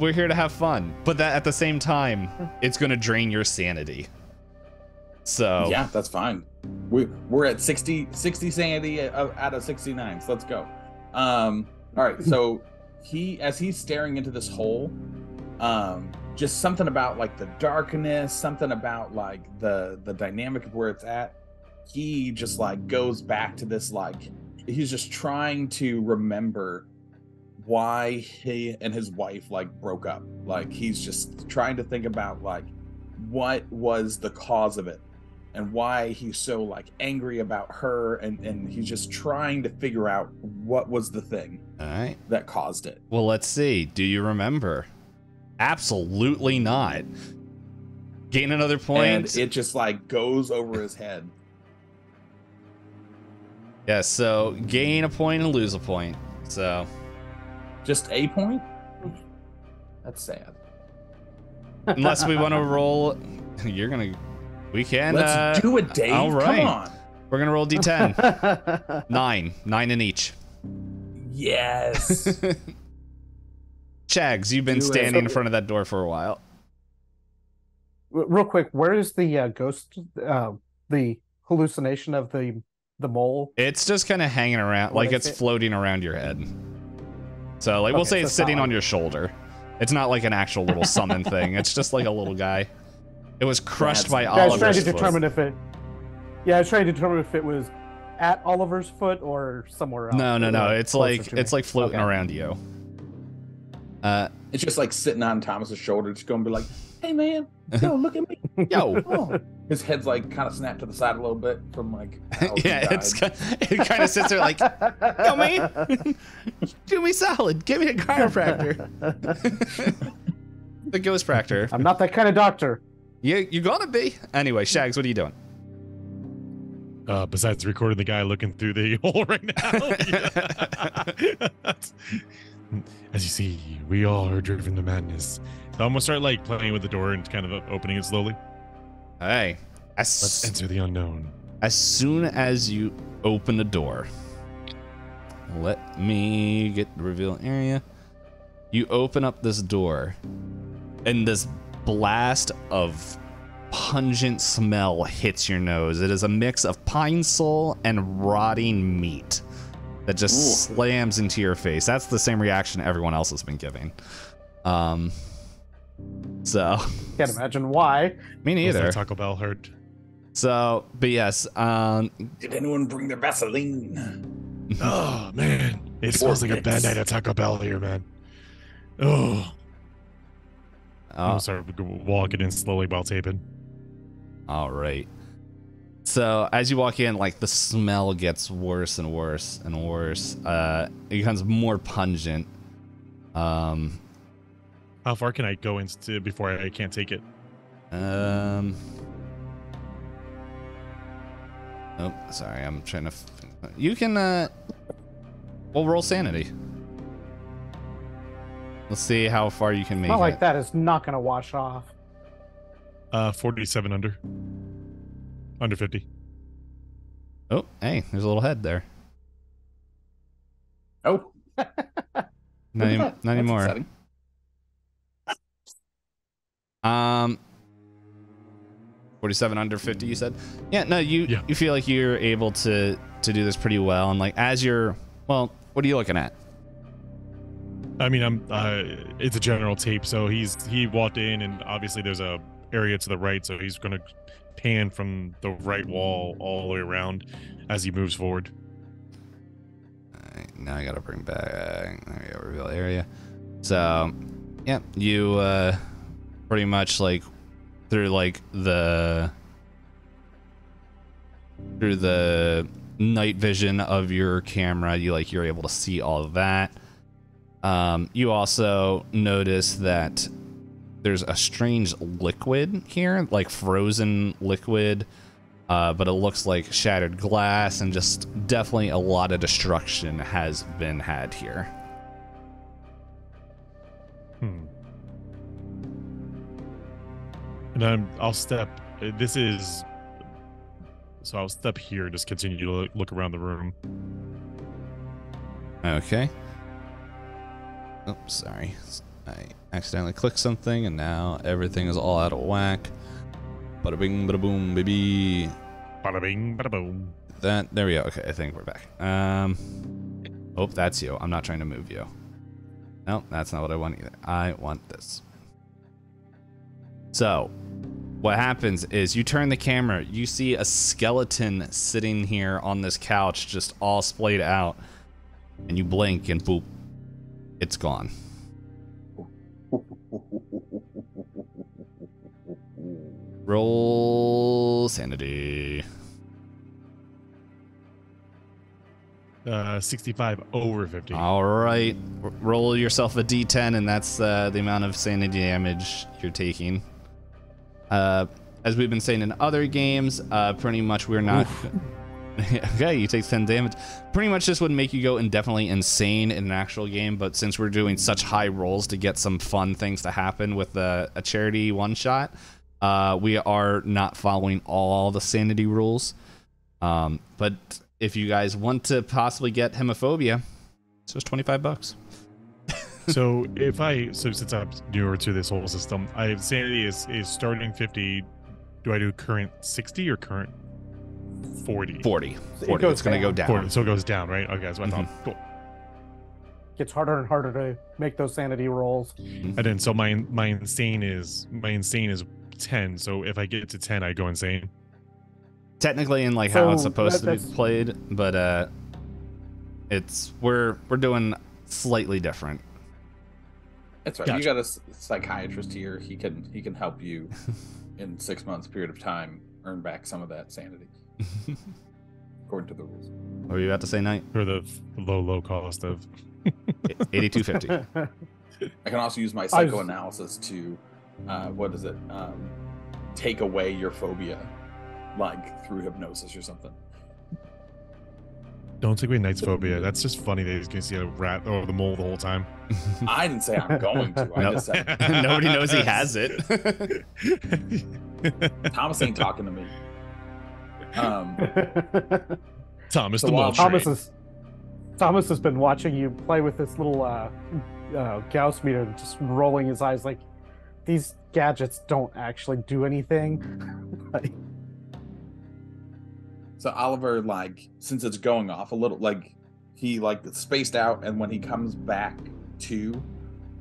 we're here to have fun. But that at the same time, it's gonna drain your sanity. So yeah, that's fine. We're at 60 sanity out of 69. So let's go. All right. So as he's staring into this hole, just something about like the darkness, something about like the dynamic of where it's at. He just like goes back to this, like he's just trying to remember why he and his wife like broke up. Like he's just trying to think about like what was the cause of it and why he's so like angry about her, and he's just trying to figure out what was the thing All right. that caused it. Well, let's see. Do you remember? Absolutely not. Gain another point. And it just like goes over his head. Yeah, so gain a point and lose a point. So Just a point? That's sad. unless we want to roll, we can. Let's do it, Dave. All right. Come on. We're gonna roll D10. 9 in each. Yes. Chags, you've been Do it. standing in front of that door for a while. Real quick, where is the ghost? The hallucination of the mole? It's just kind of hanging around, What like is it's it? floating around your head. So, like, we'll Okay, say so it's it's not sitting like- on your shoulder. It's not like an actual little summon thing. It's just like a little guy. It was crushed That's- by Yeah, I was trying Oliver's to foot. determine if it. Yeah, I was trying to determine if it was at Oliver's foot or somewhere else. No. It's closer to me. like floating Okay. around you. It's just like sitting on Thomas's shoulder, just going to be like, hey man, yo, look at me. Yo. Oh. His head's like kind of snapped to the side a little bit from like how he Yeah, died. it kind of sits there like, yo man, do me solid, give me a chiropractor. The ghost practor. I'm not that kind of doctor. You gonna be. Anyway, Shags, what are you doing? Besides recording the guy looking through the hole right now. As you see, we all are driven to madness. So I'm gonna start like playing with the door and kind of opening it slowly. Hey, Let's enter the unknown. as soon as you open the door, let me get the reveal area. You open up this door, and this blast of pungent smell hits your nose. It is a mix of pine sol and rotting meat that just slams into your face. That's the same reaction everyone else has been giving. So Can't imagine why. me Looks neither. like Taco Bell hurt. So, but yes, Did anyone bring their Vaseline? Oh man, it smells like a bad night at Taco Bell here, man. Oh, I'm gonna start walking in slowly while taping. all right. So as you walk in, like the smell gets worse and worse and worse. It becomes more pungent. How far can I go into before I can't take it? Oh, sorry. I'm trying to. You can. We'll roll sanity. Let's see how far you can make Not it. like that is not going to wash off. 47 under 50. Oh, hey, there's a little head there. Oh, Not That's anymore. exciting. 47 under 50, you said? Yeah, no, you Yeah. you feel like you're able to do this pretty well, and like as you're, well, what are you looking at? I mean, it's a general tape, so he walked in, and obviously there's a area to the right, so he's gonna pan from the right wall all the way around as he moves forward. Alright, now I gotta bring back, there we go, reveal area. So, yeah, you pretty much like through like the night vision of your camera, you're able to see all of that. You also notice that there's a strange liquid here, like frozen liquid, but it looks like shattered glass, and just definitely a lot of destruction has been had here. And I'll step. This is. So I'll step here, just continue to look around the room. Okay. Oh, sorry. I accidentally clicked something, and now everything is all out of whack. Bada bing, bada boom, baby. Bada bing, bada boom. There we go. Okay, I think we're back. Oh, that's you. I'm not trying to move you. No, that's not what I want either. I want this. So, what happens is you turn the camera, you see a skeleton sitting here on this couch, just all splayed out, and you blink and boop, it's gone. Roll sanity. 65 over 50. All right. Roll yourself a d10, and that's the amount of sanity damage you're taking. As we've been saying in other games, pretty much we're not... Okay, you take 10 damage. Pretty much this would make you go indefinitely insane in an actual game, but since we're doing such high rolls to get some fun things to happen with a charity one-shot, we are not following all the sanity rules. But if you guys want to possibly get hemophobia, it's just $25. So since I'm newer to this whole system, sanity is starting 50. Do I do current 60 or current 40? 40. It's going to go down. 40, so it goes down, right? Okay, that's what I thought. Cool. Gets harder and harder to make those sanity rolls. And then so my insane is 10. So if I get to 10, I go insane. Technically, in like how it's supposed to be played, but we're doing slightly different. That's right. Gotcha. You got a psychiatrist here. He can help you in 6 months period of time earn back some of that sanity, according to the rules. What were you about to say, Knight? For the low cost of $82.50. I can also use my psychoanalysis to, take away your phobia, like through hypnosis or something. Don't take away Knight's phobia. That's just funny that he's going to see a rat or the mole the whole time. I didn't say I'm going to. I just said Nobody knows he has it. Thomas ain't talking to me. Thomas So the while mole. Thomas has been watching you play with this little Gauss meter, and just rolling his eyes like, these gadgets don't actually do anything. Like, So Oliver, like, since it's going off a little, like, he like spaced out, and when he comes back to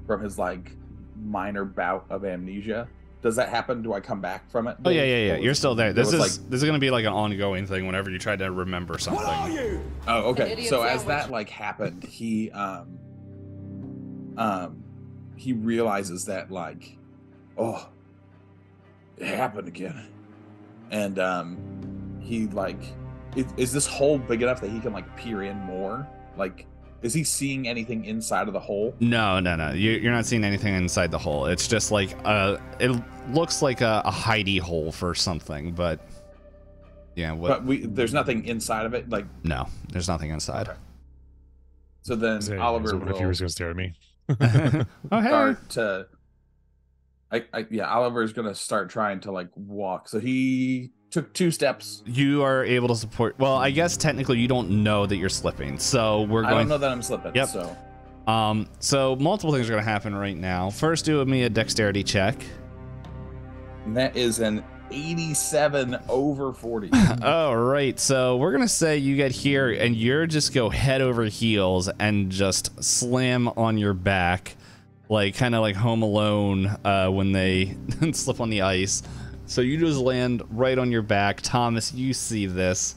from his like minor bout of amnesia, does that happen? Do I come back from it? Oh yeah. You're still there. This is like, this is gonna be like an ongoing thing whenever you try to remember something. What are you? Oh, okay. So as that like happened, he realizes that like, oh, it happened again, and he like, is this hole big enough that he can like peer in more? Like, is he seeing anything inside of the hole? No. You're not seeing anything inside the hole. It's just like it looks like a hidey hole for something, but yeah. But there's nothing inside of it. Like, no, there's nothing inside. Okay. So then Oliver what if he was going to stare at me? Oh, hey. start to. Oliver's gonna start trying to like walk. So he took 2 steps. You are able to support. Well, I guess technically you don't know that you're slipping, so we're going. I don't know that I'm slipping. Yep. So multiple things are going to happen right now. First, do me a dexterity check. and that is an 87 over 40. All right, so we're gonna say you get here and you're just go head over heels and just slam on your back, like kind of like Home Alone when they slip on the ice. So you just land right on your back. Thomas, you see this.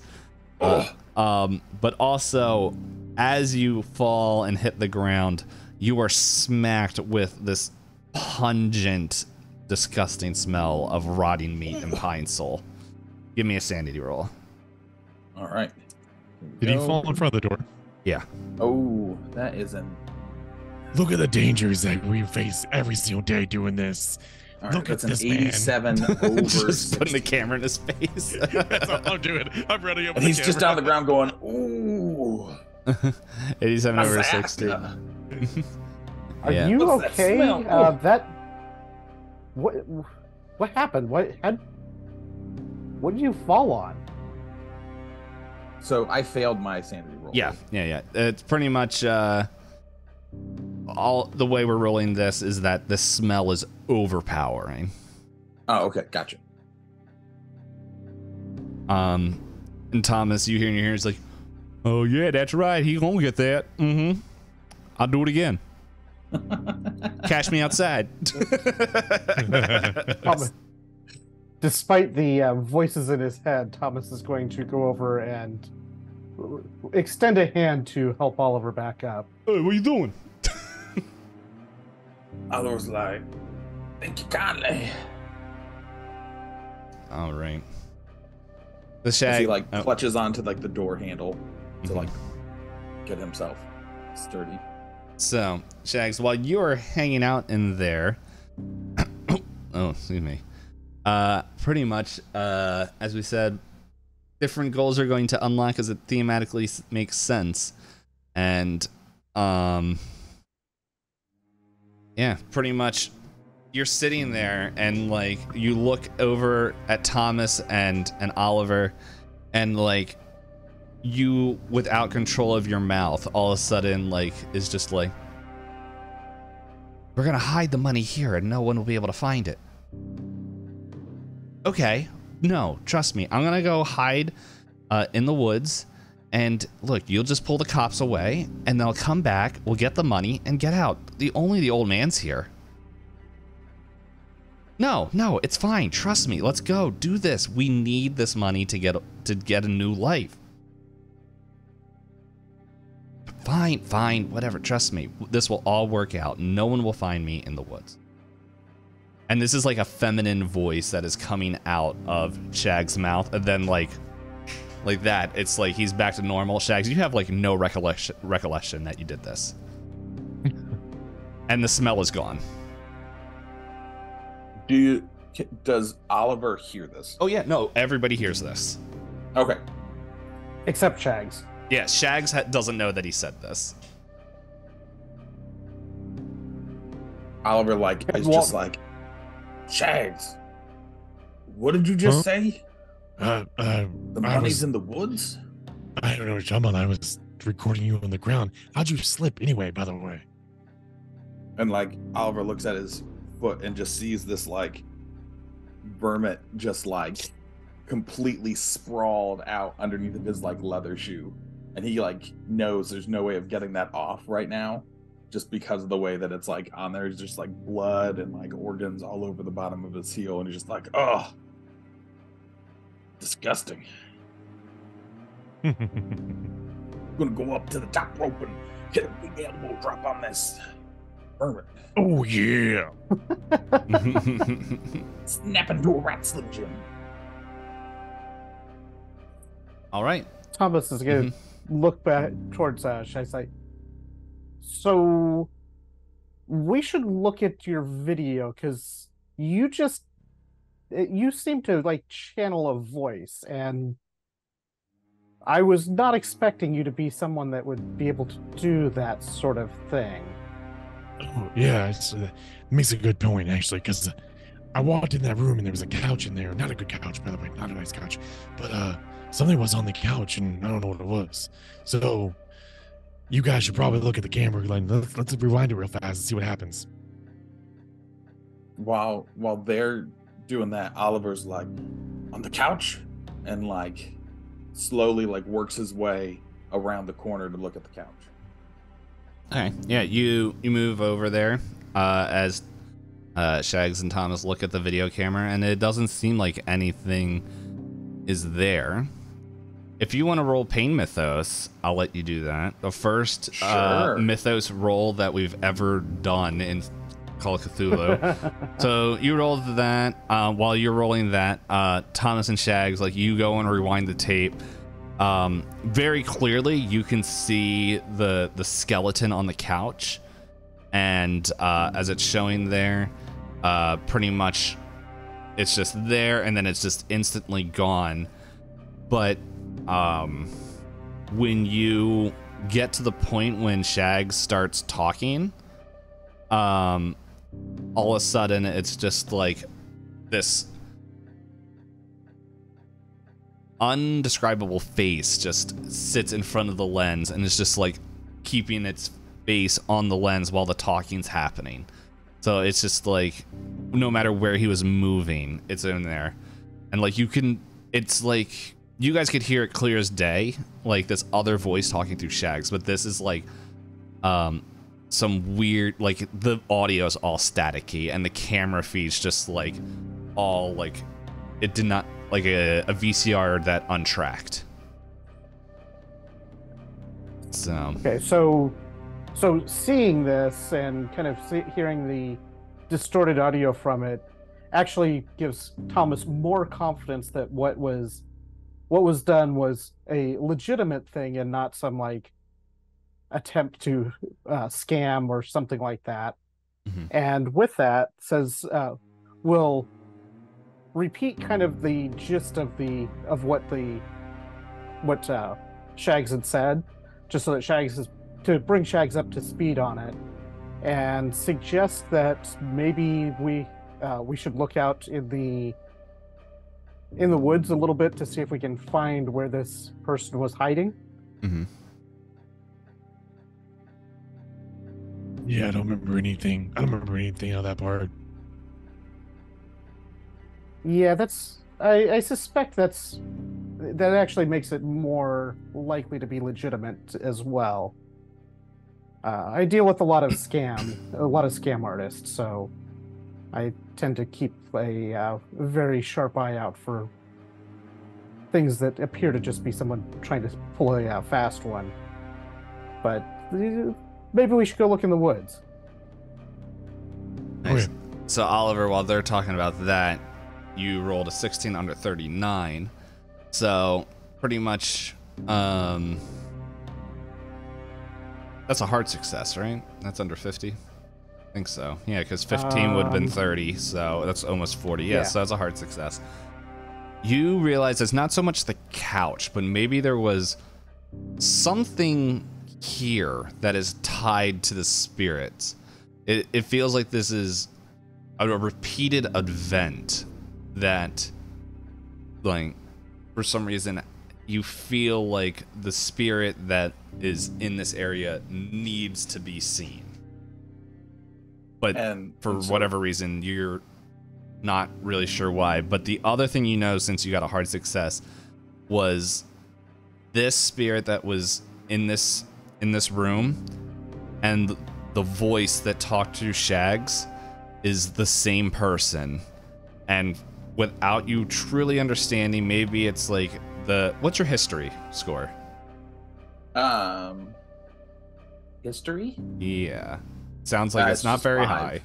But also, as you fall and hit the ground, you are smacked with this pungent, disgusting smell of rotting meat and pine soul. Give me a sanity roll. All right. Did he fall in front of the door? Yeah. Oh, that is an. Look at the dangers that we face every single day doing this. All right, Look at that's this an 87 over Just 60. putting the camera in his face. That's all I'm doing. I'm running up. And he's just down the ground going, ooh. 87 over What's that? 60. Are Yeah. you What's that okay? smell? What happened? What did you fall on? So I failed my sanity roll. Yeah. It's pretty much all the way we're rolling this is that the smell is overpowering. Oh, okay. Gotcha. And Thomas, you hear in your ears like, oh yeah, that's right. He gonna get that. Mm-hmm. I'll do it again. Cash me outside. Despite the voices in his head, Thomas is going to go over and extend a hand to help Oliver back up. Hey, what are you doing? Oliver's like, thank you kindly. All right. The As Shag he like clutches onto like the door handle to like get himself sturdy. So, Shags, while you're hanging out in there, oh, excuse me. Pretty much, as we said, different goals are going to unlock as it thematically makes sense, and yeah, pretty much. You're sitting there and like you look over at Thomas and Oliver, and like you, without control of your mouth, all of a sudden like is just like, we're gonna hide the money here and no one will be able to find it. Okay, no, trust me, I'm gonna go hide in the woods, and look, you'll just pull the cops away and they'll come back, we'll get the money and get out. Only the old man's here. No, it's fine. Trust me. Let's go. Do this. We need this money to get a new life. Fine, whatever. Trust me. This will all work out. No one will find me in the woods. And this is like a feminine voice that is coming out of Shag's mouth, and then like that, it's like he's back to normal. Shags, you have like no recollection that you did this. And the smell is gone. Does Oliver hear this? Oh yeah, no, everybody hears this. Okay. Except Shags. Yeah, Shags doesn't know that he said this. Oliver is just like, Shags, what did you just say? The money's in the woods? I don't know what you're talking about. I was recording you on the ground. How'd you slip anyway, by the way? And like Oliver looks at his foot and just sees this like vermin just like completely sprawled out underneath of his like leather shoe, and he like knows there's no way of getting that off right now, just because of the way that it's like on there is just like blood and like organs all over the bottom of his heel, and he's just like, oh, disgusting. I'm gonna go up to the top rope and hit a big elbow drop on this vermin. Oh yeah. Snap into a rat slim Jim. All right. Thomas is going to look back towards Shag's like, so we should look at your video because you seem to like channel a voice, and I was not expecting you to be someone that would be able to do that sort of thing. Oh, yeah, it makes a good point, actually, because I walked in that room and there was a couch in there. Not a good couch, by the way, not a nice couch. But something was on the couch and I don't know what it was. So you guys should probably look at the camera. Like, let's rewind it real fast and see what happens. While they're doing that, Oliver's like on the couch and like slowly like works his way around the corner to look at the couch. Okay. Yeah, you move over there as Shags and Thomas look at the video camera, and it doesn't seem like anything is there. If you want to roll Pain Mythos, I'll let you do that. The first Mythos roll that we've ever done in Call of Cthulhu. So you rolled that. While you're rolling that, Thomas and Shags, like, you go and rewind the tape. Very clearly you can see the skeleton on the couch, and as it's showing there, pretty much it's just there and then it's just instantly gone. But when you get to the point when Shags starts talking, all of a sudden it's just like this undescribable face just sits in front of the lens and is just like keeping its face on the lens while the talking's happening. So it's just like no matter where he was moving, it's in there. And like it's like you guys could hear it clear as day, like this other voice talking through Shags, but this is like some weird, like the audio is all staticky and the camera feed's just like all like it did not, like a VCR that untracked. So okay, so seeing this and kind of hearing the distorted audio from it, actually gives Thomas more confidence that what was done was a legitimate thing and not some like attempt to scam or something like that. Mhm. And with that, says we'll repeat kind of the gist of what Shags had said, just so that Shags is to bring Shags up to speed on it, and suggest that maybe we should look out in the woods a little bit to see if we can find where this person was hiding. Mm-hmm. Yeah, I don't remember anything. I don't remember anything on that part. Yeah, I suspect that actually makes it more likely to be legitimate as well. I deal with a lot of scam artists, so I tend to keep a very sharp eye out for things that appear to just be someone trying to pull a fast one. But maybe we should go look in the woods. Nice. Okay. So Oliver, while they're talking about that, you rolled a 16 under 39. So pretty much, that's a hard success, right? That's under 50. I think so. Yeah, because 15 would have been 30, so that's almost 40. Yeah, so that's a hard success. You realize it's not so much the couch, but maybe there was something here that is tied to the spirits. It feels like this is a repeated event that, like, for some reason, you feel like the spirit that is in this area needs to be seen. But for whatever reason, you're not really sure why. But the other thing you know, since you got a hard success, was this spirit that was in this room, and the voice that talked to Shags is the same person. And without you truly understanding, maybe it's like what's your history score? History? Yeah. Sounds like it's not very 5. high.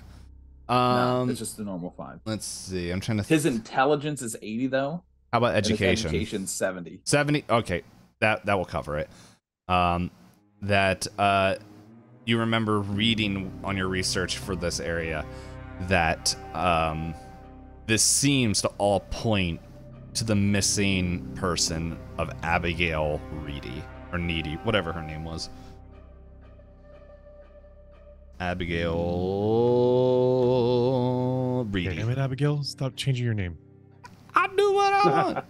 No, it's just a normal 5. Let's see. I'm trying to. His intelligence is 80 though. How about education? Education's 70. 70. Okay, that will cover it. You remember reading on your research for this area that this seems to all point to the missing person of Abigail Reedy or Needy, whatever her name was. Abigail Reedy. Damn it, Abigail! Stop changing your name. I do what I want.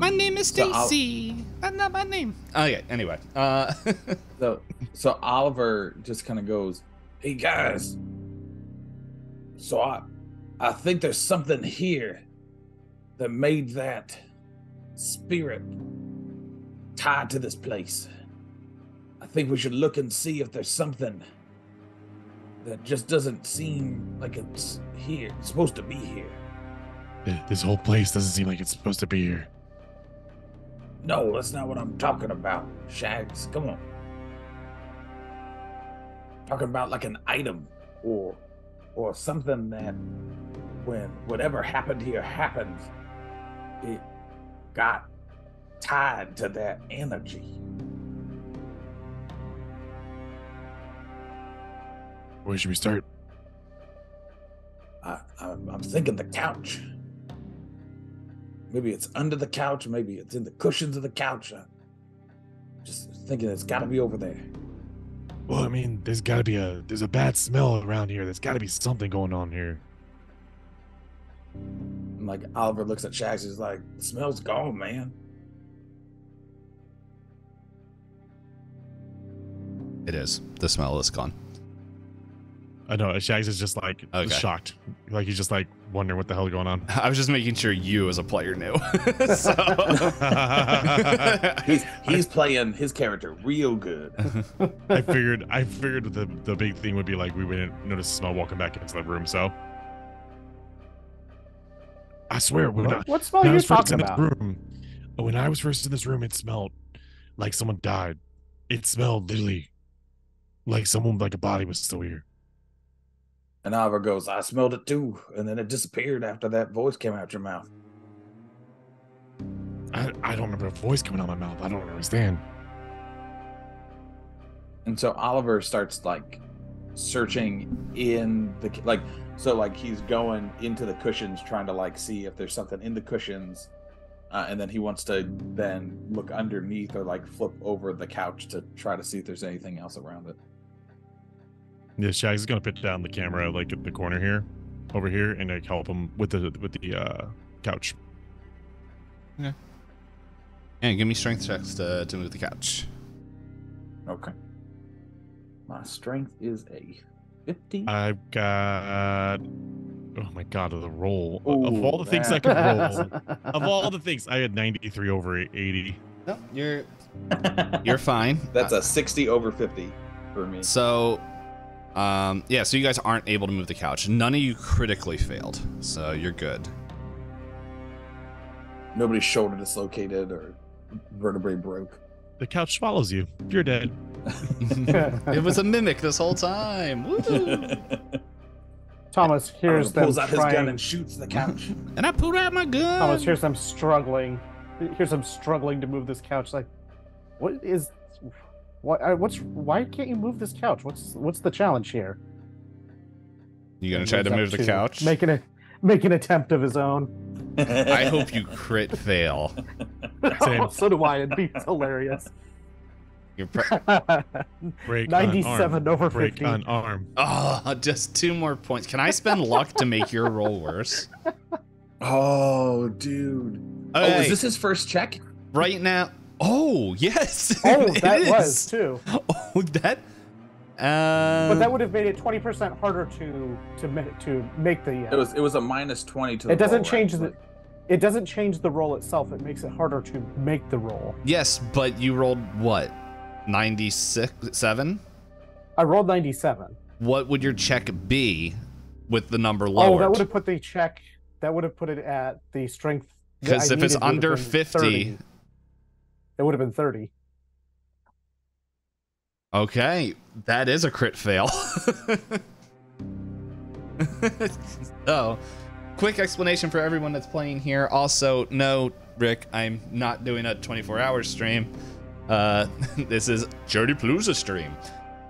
My name is so Stacy. That's not my name. Okay. Anyway. So Oliver just kind of goes, "Hey guys. So I think there's something here that made that spirit tied to this place. I think we should look and see if there's something that just doesn't seem like it's here. It's supposed to be here. This whole place doesn't seem like it's supposed to be here. No, that's not what I'm talking about, Shags. Come on. Talking about like an item or something that when whatever happened here happened, it got tied to that energy." Where should we start? I'm thinking the couch. Maybe it's under the couch. Maybe it's in the cushions of the couch. Just thinking it's got to be over there. Well, I mean, there's a bad smell around here. There's got to be something going on here. And like Oliver looks at Shags, he's like, "The smell's gone, man." It is. The smell is gone. I know. Shags is just like shocked. Like he's just like wondering what the hell is going on. I was just making sure you as a player knew. So. he's playing his character real good. I figured the big thing would be like we wouldn't notice the smell walking back into the room. So I swear, what smell are you talking about? When I was first in this room, it smelled like someone died. It smelled literally like a body was still here. And Oliver goes, I smelled it too. And then it disappeared after that voice came out your mouth. I don't remember a voice coming out of my mouth. I don't understand. And so Oliver starts like searching in the like, so like he's going into the cushions trying to like see if there's something in the cushions, and then he wants to then look underneath or like flip over the couch to try to see if there's anything else around it. Yeah, Shag's is gonna put down the camera like at the corner here, over here, and like help him with the couch. Okay. And give me strength checks to move the couch. Okay. My strength is a 50. I've got. Oh my god, the roll. Ooh, of all the things I could roll, of all the things, I had 93 over 80. No, you're fine. That's a 60 over 50 for me. So, yeah, so you guys aren't able to move the couch. None of you critically failed, so you're good. Nobody's shoulder dislocated or vertebrae broke. The couch swallows you. You're dead. It was a mimic this whole time. Woo! Thomas, here's them pulls out his gun trying. and shoots the couch. And I pulled out my gun. Thomas, here's them struggling. Here's them struggling to move this couch. Like, what is? Why can't you move this couch? What's the challenge here? You gonna try to move the couch? Make an attempt of his own. I hope you crit fail. Same. So do I. It'd be hilarious. You're Break 97 over Break 50. on arm. Oh, just 2 more points. Can I spend luck to make your roll worse? Oh, dude. Okay. Oh, is this his first check? Right now? Oh, yes. Oh, it that is. was too. Oh, that. But that would have made it 20% harder to make the. It was a minus 20 to the It doesn't roll, change right? It doesn't change the roll itself. It makes it harder to make the roll. Yes, but you rolled what? 96.7? I rolled 97. What would your check be with the number lowered? Oh, that would have put the check. That would have put it at the strength. that Because I if it's needed would have under been 50, 30. It would have been 30. okay, that is a crit fail. So, quick explanation for everyone that's playing here. Also, no, Rick, I'm not doing a 24-hour stream. This is Charitypalooza stream.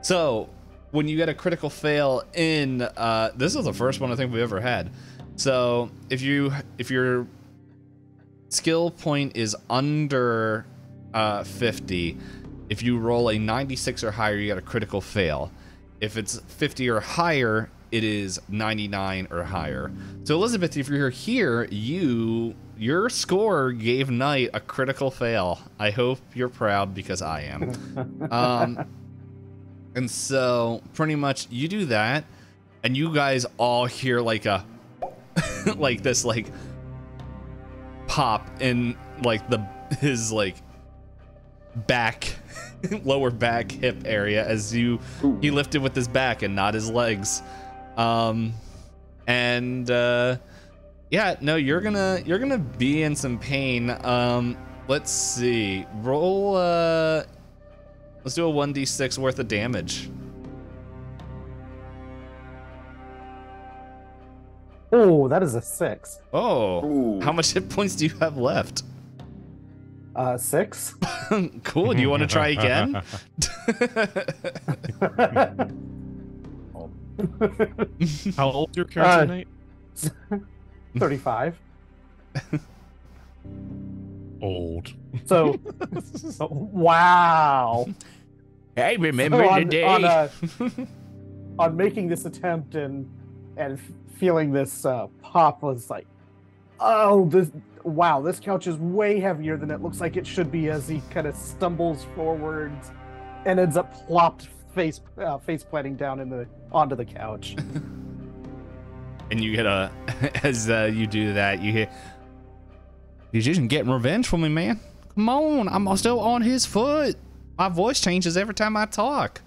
So, when you get a critical fail in, this is the first one I think we've ever had. So, if your skill point is under 50, if you roll a 96 or higher, you get a critical fail. If it's 50 or higher, it is 99 or higher. So Elizabeth, if you're here, your score gave Knight a critical fail. I hope you're proud because I am. And so pretty much you do that, and you guys all hear like a like this like pop in like his like back lower back hip area as he lifted with his back and not his legs. Yeah, no, you're gonna be in some pain. Let's see, roll let's do a 1d6 worth of damage. Oh, that is a 6. Oh, Ooh. how much hit points do you have left? 6. Cool, do you want to try again? How old's your character, Knight? 35. Old. So, wow. I remember So the day. On making this attempt and feeling this pop was like, oh, this couch is way heavier than it looks like it should be, as he kind of stumbles forwards and ends up plopped face planting down onto the couch. And you get as you do that, you hear, "He's just getting revenge for me, man. Come on, I'm still on his foot. My voice changes every time I talk.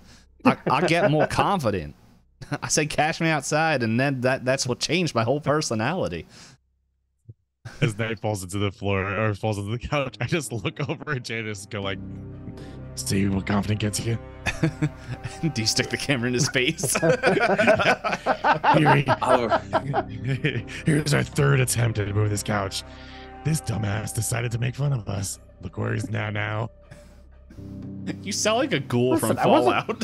I get more confident. I say, cash me outside, and then that's what changed my whole personality." As Knight falls into the floor or falls into the couch, I just look over at Janice and go like, See what confident gets you. Do you stick the camera in his face? Here's our third attempt to move this couch. This dumbass decided to make fun of us. Look where he's now. You sound like a ghoul Listen, from Fallout.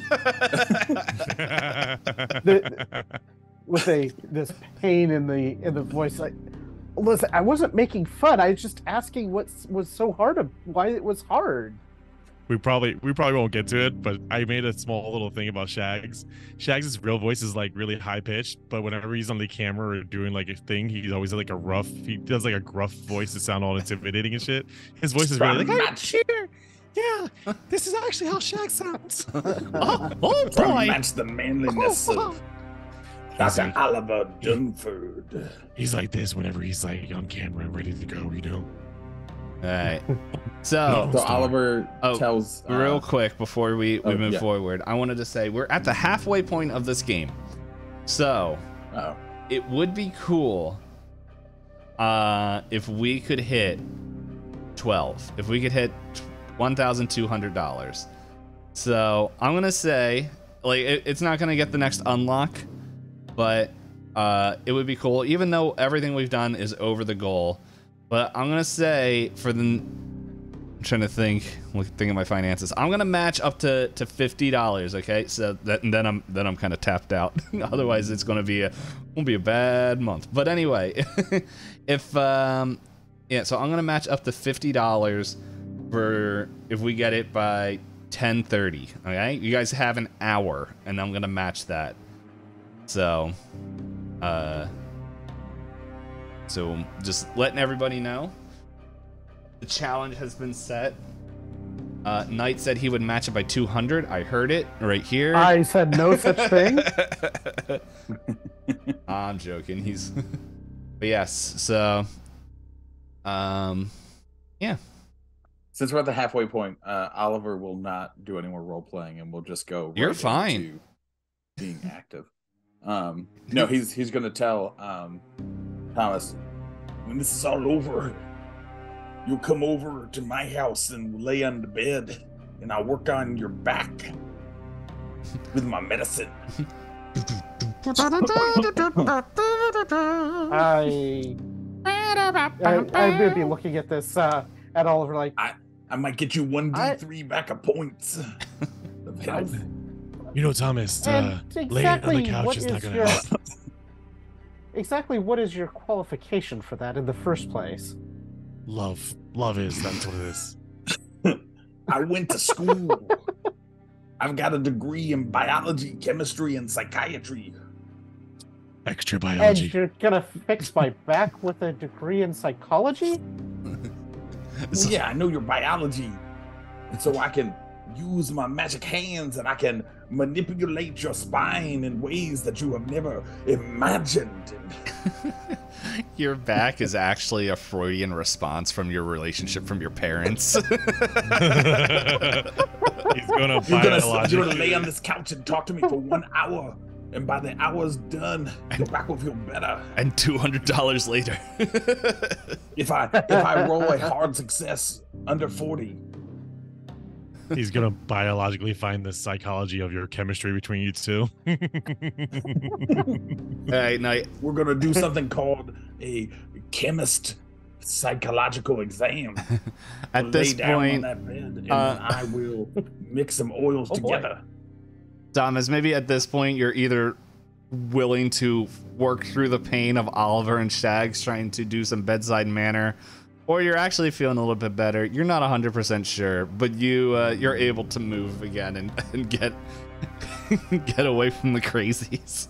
With this pain in the voice, like, listen, I wasn't making fun. I was just asking what was so hard, why it was hard. We probably won't get to it, but I made a small little thing about Shags. Shags' real voice is like really high pitched, but whenever he's on the camera or doing like a thing, he's always like he does like a gruff voice to sound all intimidating and shit. His voice is really like, I'm not sure. Yeah, this is actually how Shag sounds. Oh boy! Match the manliness of Dr. Oliver Dunford. He's like this whenever he's like on camera and ready to go, you know. All right. So Oliver tells real quick before we move forward, I wanted to say we're at the halfway point of this game. So it would be cool if we could hit 12. If we could hit $1,200. So I'm gonna say, like, it's not gonna get the next unlock, but it would be cool, even though everything we've done is over the goal. But I'm gonna say I'm trying to think of my finances. I'm gonna match up to $50. Okay, so then I'm kind of tapped out. Otherwise, it's gonna be a bad month. But anyway, so I'm gonna match up to $50 for if we get it by 10:30. Okay, you guys have an hour, and I'm gonna match that. So, so just letting everybody know, the challenge has been set. Knight said he would match it by 200. I heard it right here. I said no such thing. I'm joking. But yes. So, yeah. Since we're at the halfway point, Oliver will not do any more role playing, and we'll just go. You're fine. Into being active. No, he's gonna tell Thomas, when this is all over, you'll come over to my house and lay on the bed, and I'll work on your back with my medicine. I would be looking at this at Oliver like, I might get you 1d3 back of points. You know, Thomas, laying on the couch is not going to help. Exactly what is your qualification for that in the first place? Love is, that's what it is. I went to school. I've got a degree in biology, chemistry, and psychiatry. Extra biology. And you're gonna fix my back with a degree in psychology? Well, yeah, I know your biology, and so I can use my magic hands and I can manipulate your spine in ways that you have never imagined. Your back is actually a Freudian response from your relationship from your parents. He's gonna lay on this couch and talk to me for 1 hour, and by the hour's done, your back will feel better. And $200 later. if I roll a hard success under 40. He's gonna biologically find the psychology of your chemistry between you two. Hey, Knight. We're gonna do something called a chemist psychological exam. At this point, on that bed, and then I will mix some oils together. Thomas, maybe at this point you're either willing to work through the pain of Oliver and Shags trying to do some bedside manner, or you're actually feeling a little bit better. You're not 100% sure, but you're able to move again and get get away from the crazies.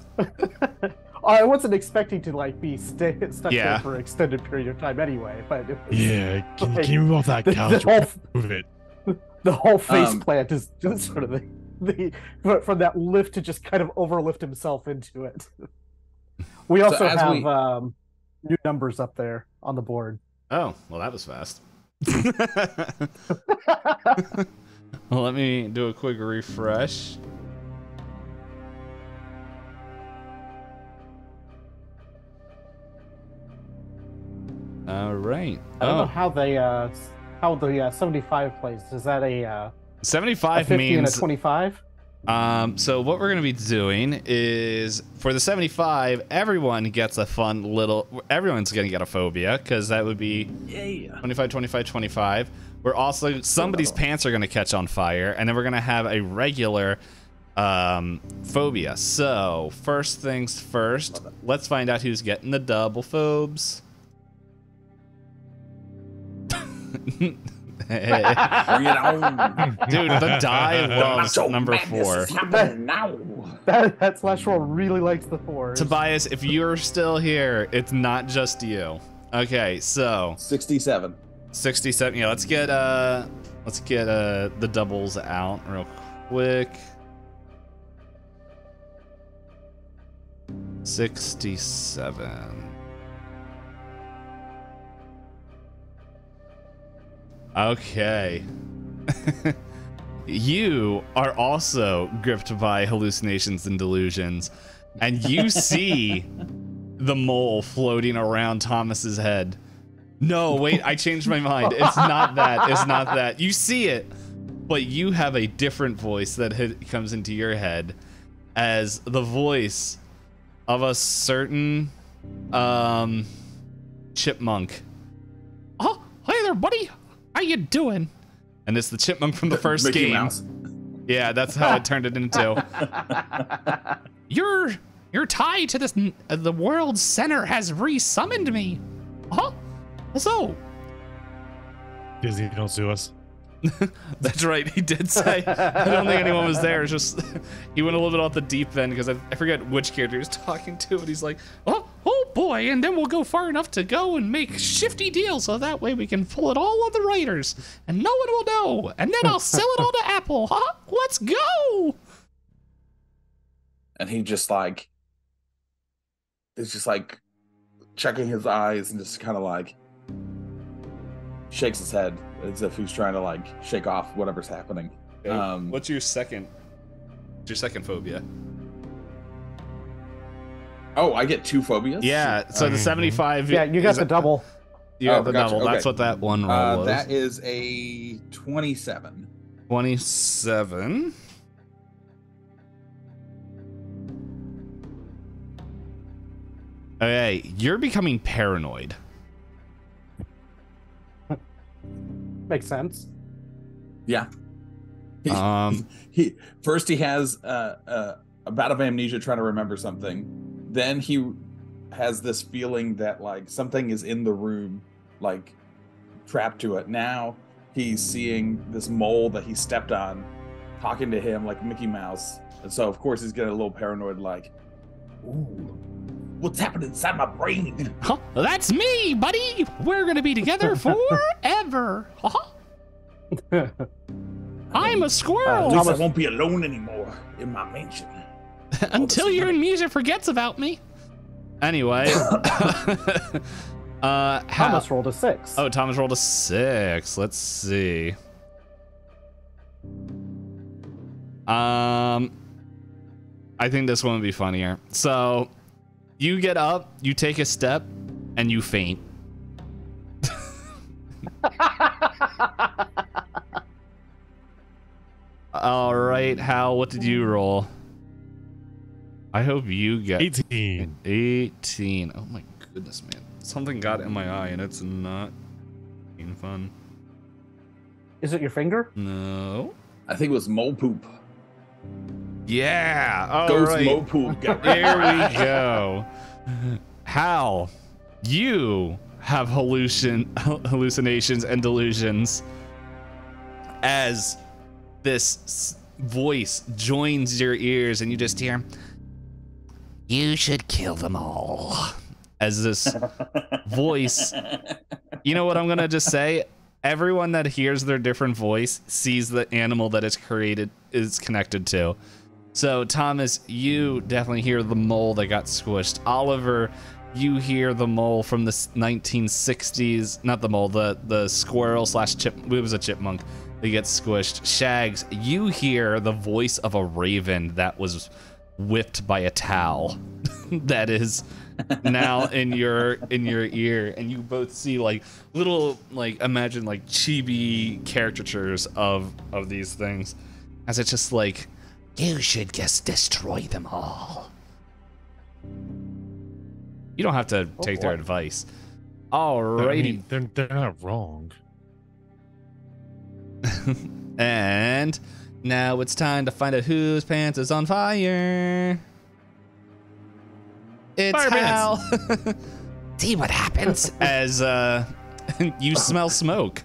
I wasn't expecting to like be stuck there for an extended period of time anyway. But can you move off that couch? Move it. The whole face plant is just sort of from that lift to just kind of overlift himself into it. We also have new numbers up there on the board. Oh, well, that was fast. Well, let me do a quick refresh. All right. I don't know how the 75 plays. Is that a 75 50 means and a 25. So what we're gonna be doing is for the 75, everyone gets a fun little. Everyone's gonna get a phobia because that would be 25, 25, 25. We're also somebody's pants are gonna catch on fire, and then we're gonna have a regular phobia. So first things first, let's find out who's getting the double phobes. Bring it on. Dude, the die loves number 4. That slash roll really likes the 4s. Tobias, if you're still here, it's not just you. Okay, so 67. 67. Yeah, let's get the doubles out real quick. 67. Okay. You are also gripped by hallucinations and delusions, and you see the mole floating around Thomas's head. No, wait, I changed my mind. It's not that. It's not that. You see it, but you have a different voice that comes into your head as the voice of a certain chipmunk. Oh, hey there, buddy. How you doing? And it's the chipmunk from the first Mickey game. Mouse. Yeah, that's how it turned it into. Your tie to this the world's center has re-summoned me. Huh? So? Disney, don't sue us. That's right. He did say. I don't think anyone was there. It's just he went a little bit off the deep end because I forget which character he was talking to, and he's like, oh boy, and then we'll go far enough to go and make shifty deals so that way we can pull it all on the writers and no one will know, and then I'll sell it all to Apple. Huh? Let's go. And he just like is just like checking his eyes and just kind of like shakes his head as if he's trying to like shake off whatever's happening. What's your second phobia? Oh, I get 2 phobias? Yeah, so the 75. Yeah, you got the double. You got the gotcha. double. Okay. That's what that one roll was. That is a 27. 27. Okay, you're becoming paranoid. Makes sense. Yeah. He has a bout of amnesia trying to remember something. Then he has this feeling that like something is in the room, like trapped to it. Now he's seeing this mole that he stepped on talking to him like Mickey Mouse. And so of course he's getting a little paranoid like, ooh, what's happening inside my brain? Huh? That's me, buddy. We're gonna be together forever. I'm a squirrel. At least I won't be alone anymore in my mansion. Until your amnesia forgets about me. Anyway. Thomas rolled a 6. Oh, Thomas rolled a 6. Let's see. I think this one would be funnier. So, you get up, you take a step, and you faint. All right, Hal, what did you roll? I hope you get 18. 18. Oh my goodness, man. Something got in my eye and it's not being fun. Is it your finger? No. I think it was mole poop. Yeah. All Ghost right. mole poop. There we go. Hal, you have hallucinations and delusions as this voice joins your ears and you just hear, you should kill them all. As this voice, you know what I'm gonna just say? Everyone that hears their different voice sees the animal that is connected to. So Thomas, you definitely hear the mole that got squished. Oliver, you hear the mole from the 1960s, not the mole, the squirrel slash chip, it was a chipmunk that gets squished. Shags, you hear the voice of a raven that was whipped by a towel that is now in your ear, and you both see like little, like, imagine like chibi caricatures of these things, as it's just like, you should just destroy them all. You don't have to take their advice. Alrighty. I mean, they're not wrong. And now it's time to find out whose pants is on fire. It's Fire Hal. See what happens as you smell smoke.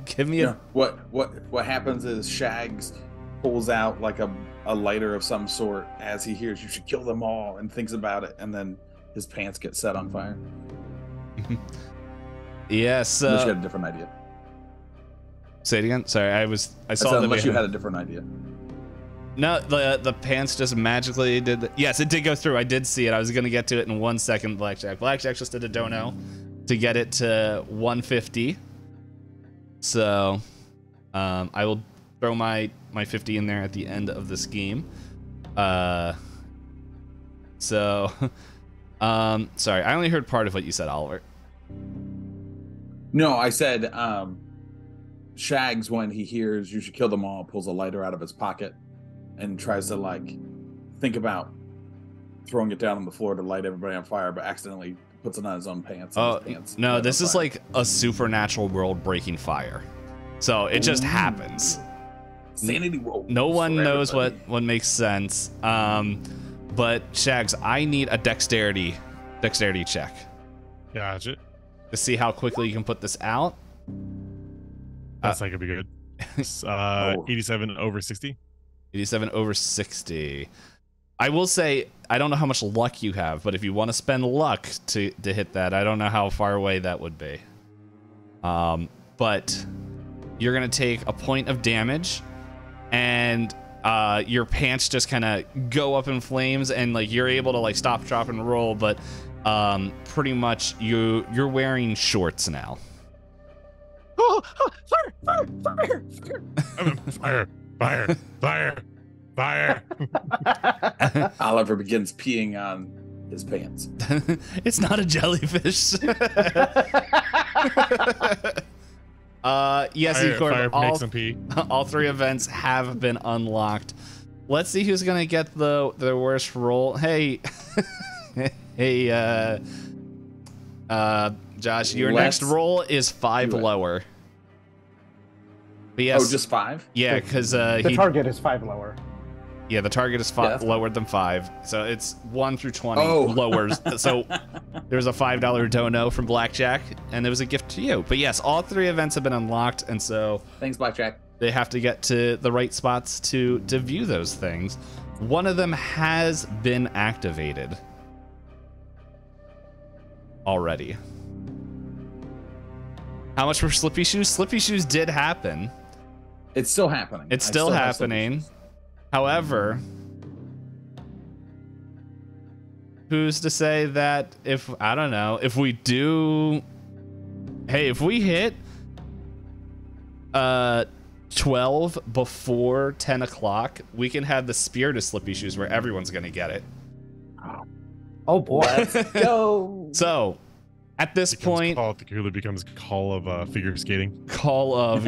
Give me a. What happens is Shags pulls out like a lighter of some sort as he hears you should kill them all and thinks about it, and then his pants get set on fire. Yes. Unless you had a different idea. Say it again. Sorry, I saw that. Unless you had a different idea. No, the pants just magically did. Yes, it did go through. I did see it. I was gonna get to it in 1 second. Blackjack just did a dono to get it to 150. So, I will throw my 50 in there at the end of this game. So, sorry, I only heard part of what you said, Oliver. No, I said Shags, when he hears you should kill them all, pulls a lighter out of his pocket and tries to like think about throwing it down on the floor to light everybody on fire, but accidentally puts it on his own pants. Oh, no, this is fire. like a supernatural world breaking fire. So it just happens. Sanity roll. No one knows what makes sense. But Shags, I need a dexterity check Gotcha. to see how quickly you can put this out. That's not gonna be good. 87 over 60. 87 over 60. I will say, I don't know how much luck you have, but if you want to spend luck to hit that, I don't know how far away that would be. But you're gonna take a point of damage, and your pants just kind of go up in flames, and like you're able to like stop, drop, and roll, but pretty much you're wearing shorts now. Oh, fire! Fire! Oliver begins peeing on his pants. It's not a jellyfish. Yes, all three events have been unlocked. Let's see who's gonna get the worst roll. Hey, hey, Josh, your next roll is 5 lower. But yes, oh, just 5? Yeah, because the target is 5 lower. Yeah, the target is lower than 5, so it's 1 through 20 lowers. So there's a $5 dono from Blackjack, and it was a gift to you. But yes, all 3 events have been unlocked, and so thanks, Blackjack. They have to get to the right spots to view those things. One of them has been activated already. How much for Slippy Shoes? Slippy Shoes did happen. It's still happening. It's still happening. However, who's to say that if, I don't know, if we do, hey, if we hit 12 before 10 o'clock, we can have the Spirit of Slippy Shoes where everyone's going to get it. Oh boy. Let's go. So, at this point, Call of Cthulhu becomes Call of Figure Skating. Call of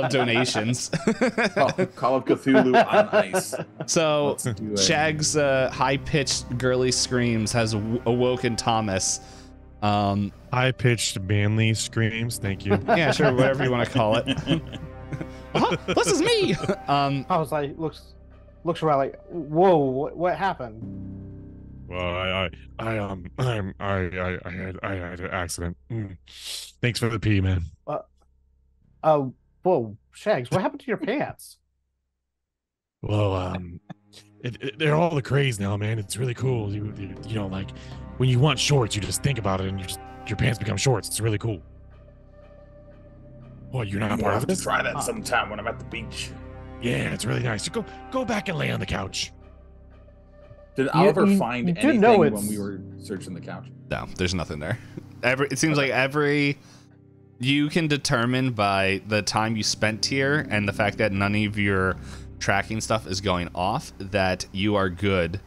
donations. Call of Cthulhu on ice. So Shag's high-pitched girly screams has awoken Thomas. High-pitched manly screams. Thank you. Yeah, sure, whatever you want to call it. This is me. I was like, looks around like, whoa, what happened? Well, I had an accident. Thanks for the pee, man. Whoa, Shags, what happened to your pants? Well, they're all the craze now, man. It's really cool. You know, like when you want shorts, you just think about it, and your pants become shorts. It's really cool. What, you're not part of this? Try that sometime when I'm at the beach. Yeah, it's really nice. Go back and lay on the couch. Did Oliver find anything when we were searching the couch? No, there's nothing there. It seems like you can determine by the time you spent here and the fact that none of your tracking stuff is going off that you are good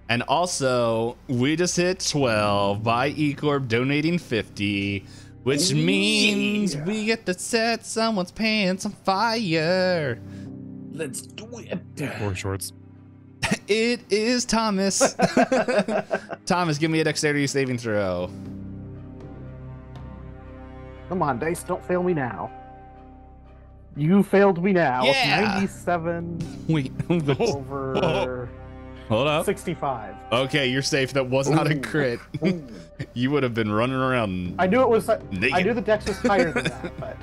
And also, we just hit 12 by eCorp donating 50, which means we get to set someone's pants on fire. Let's do it. Or shorts. It is Thomas. Thomas, give me a dexterity saving throw. Come on, Dice, don't fail me now. You failed me now. Yeah. 97 Wait, over hold up. 65. Okay, you're safe. That was not a Ooh. crit. You would have been running around. I knew it was. I naked. knew the dex was higher than that, but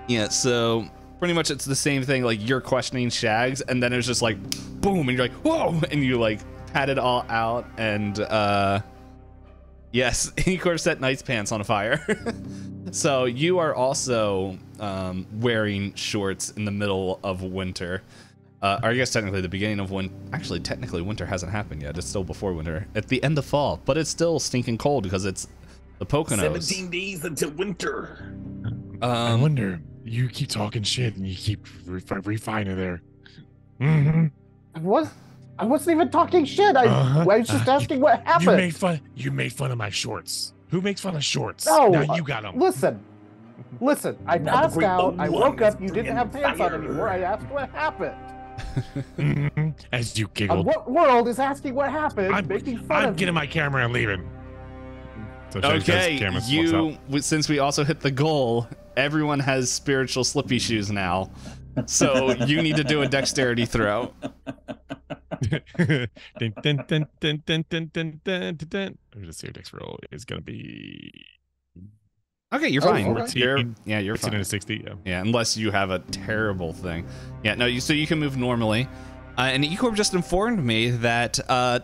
Yeah, so pretty much it's the same thing. Like you're questioning Shags, and then it's just like boom, and you're like whoa, and you like pat it all out, and yes, Ecor set Knight's pants on fire. So you are also wearing shorts in the middle of winter. Or I guess technically the beginning of winter. Actually, technically winter hasn't happened yet. It's still before winter. At the end of fall, but it's still stinking cold because it's the Poconos. 17 days until winter. I wonder. You keep talking shit and you keep refining there. Mm-hmm. I wasn't even talking shit. I was just asking what happened. You made fun of my shorts. Who makes fun of shorts? No, Now you got them. Listen. I Not the passed great out. I one woke up. is You didn't have bringing pants on fire. anymore. I asked what happened. Mhm. As you giggled. What world is asking what happened? Making fun I'm of getting me. my camera and leaving. So Shag's Okay, camera walks out. since we also hit the goal, everyone has spiritual slippy shoes now. So you need to do a dexterity throw. Dun, dun, dun, dun, dun, dun, dun, dun, dun. Just your dex roll is gonna be Okay, you're Oh, fine. okay. You're 14 fine. and a 60. Yeah. Yeah, unless you have a terrible thing. Yeah, no, so you can move normally. And eCorp just informed me that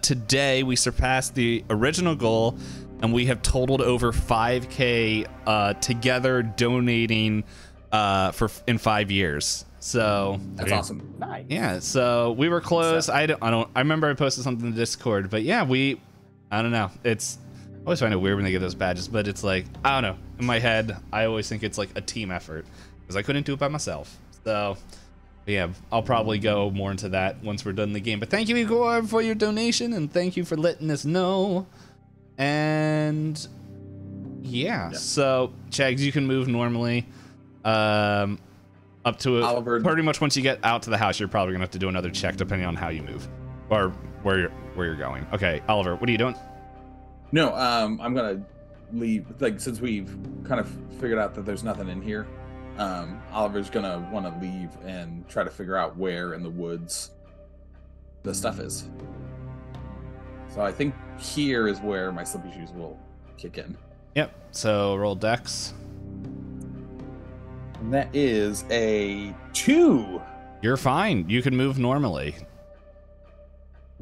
today we surpassed the original goal, and we have totaled over 5K together donating in 5 years. So That's Yeah. awesome. Nice. yeah, so we were close. I remember I posted something in the Discord, but yeah, I don't know. I always find it weird when they get those badges, but it's like, I don't know. In my head, I always think it's like a team effort because I couldn't do it by myself. So yeah, I'll probably go more into that once we're done the game. But thank you, Igor, for your donation, and thank you for letting us know. And yeah. So Chags, you can move normally. Up to Oliver. pretty much once you get out to the house, you're probably gonna have to do another check depending on how you move or where you're going. Okay, Oliver, what are you doing? No, I'm gonna leave. Like since we've kind of figured out that there's nothing in here, Oliver's gonna want to leave and try to figure out where in the woods the stuff is. So I think here is where my slippy shoes will kick in. Yep. So roll dex. And that is a 2. You're fine. You can move normally.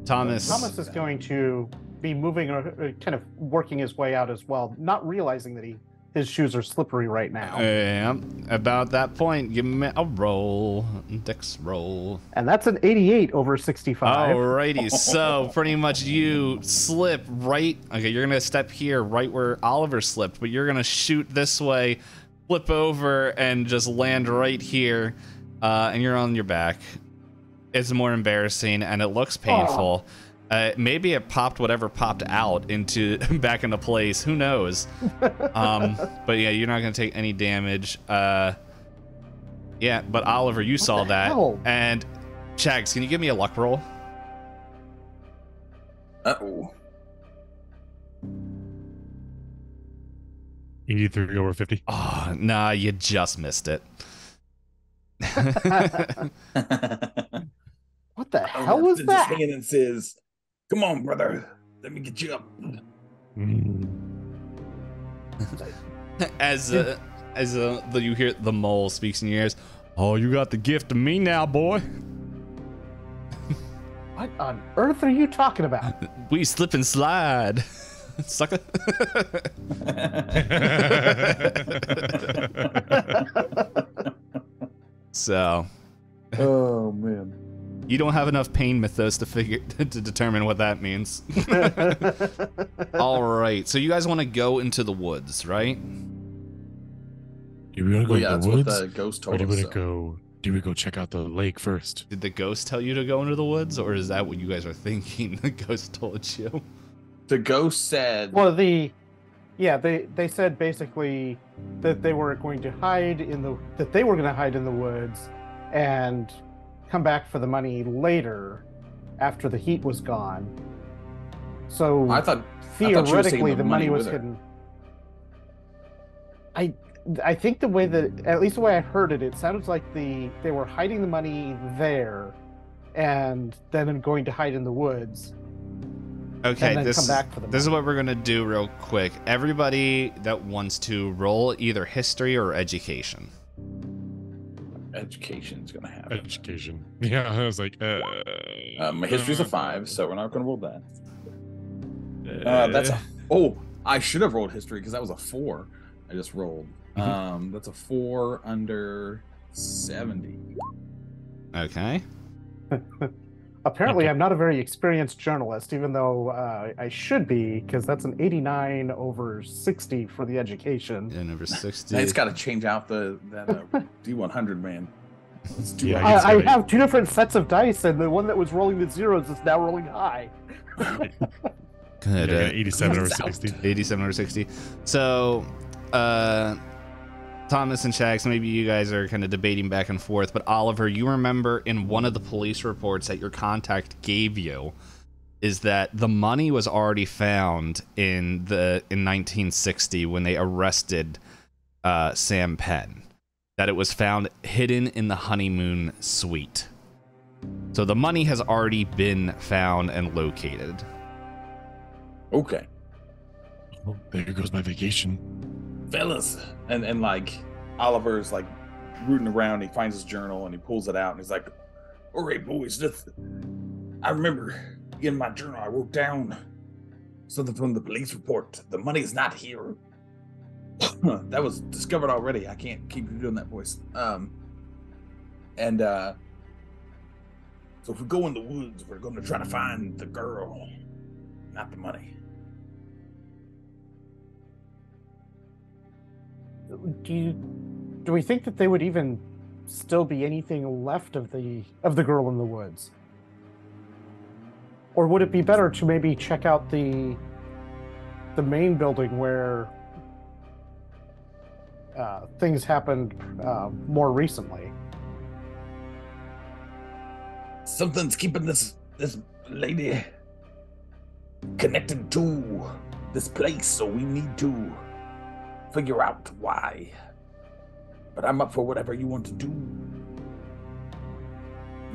Thomas Thomas is going to be moving or kind of working his way out as well, not realizing that his shoes are slippery right now. About that point, give me a roll. Dex roll. And that's an 88 over 65. Alrighty, so pretty much you slip right. Okay, you're gonna step here right where Oliver slipped, but you're gonna shoot this way, flip over, and just land right here. And you're on your back. It's more embarrassing and it looks painful. Maybe it popped whatever popped out back into place. Who knows? But yeah, you're not gonna take any damage. Yeah, but Oliver, you saw that. Hell? And Chags, can you give me a luck roll? Uh-oh. 83 over 50. Oh, nah, you just missed it. What the hell was that? Hand and says, "Come on, brother. Let me get you up." As you hear the mole speaks in your ears. Oh, you got the gift of me now, boy. What on earth are you talking about? We slip and slide, sucker. So, Oh man. you don't have enough pain mythos to determine what that means. All right, so you guys want to go into the woods, right? Do we want to go Well, yeah, to that's the what woods? the ghost Or told do we us. want to go Do we go check out the lake first? Did the ghost tell you to go into the woods, or is that what you guys are thinking? The ghost told you. The ghost said, Well, they said basically that they were going to hide in the woods and come back for the money later after the heat was gone. So I thought theoretically the money was with her. hidden. I think the way that, at least the way I heard it, it sounded like they were hiding the money there and then going to hide in the woods. Okay, And then come back for the this is money. what we're gonna do real quick. Everybody that wants to roll either history or education. Education's gonna happen. Education. Yeah, I was like, My history's a 5, so we're not gonna roll that. I should have rolled history because that was a 4. I just rolled. That's a 4 under 70. Okay. Apparently, Okay. I'm not a very experienced journalist, even though I should be, because that's an 89 over 60 for the education. And over 60. It's got to change out that D100, man. Let's do Yeah, it. I have 2 different sets of dice, and the one that was rolling the zeros is now rolling high. Good. Yeah, 87 over It's out. 60. 87 over 60. So, Thomas and Shags, maybe you guys are kind of debating back and forth, but Oliver, you remember in one of the police reports that your contact gave you is that the money was already found in 1960 when they arrested Sam Penn. That it was found hidden in the honeymoon suite. So the money has already been found and located. Okay. Oh, there goes my vacation. Fellas. And like Oliver's like rooting around, he finds his journal and he pulls it out and he's like, all right, boys, I remember in my journal I wrote down something from the police report. The money's not here. That was discovered already. I can't keep you doing that voice. So if we go in the woods, we're going to try to find the girl, not the money. Do we think that they would even still be anything left of the girl in the woods? Or would it be better to maybe check out the main building where things happened more recently? Something's keeping this lady connected to this place, so we need to figure out why. But I'm up for whatever you want to do.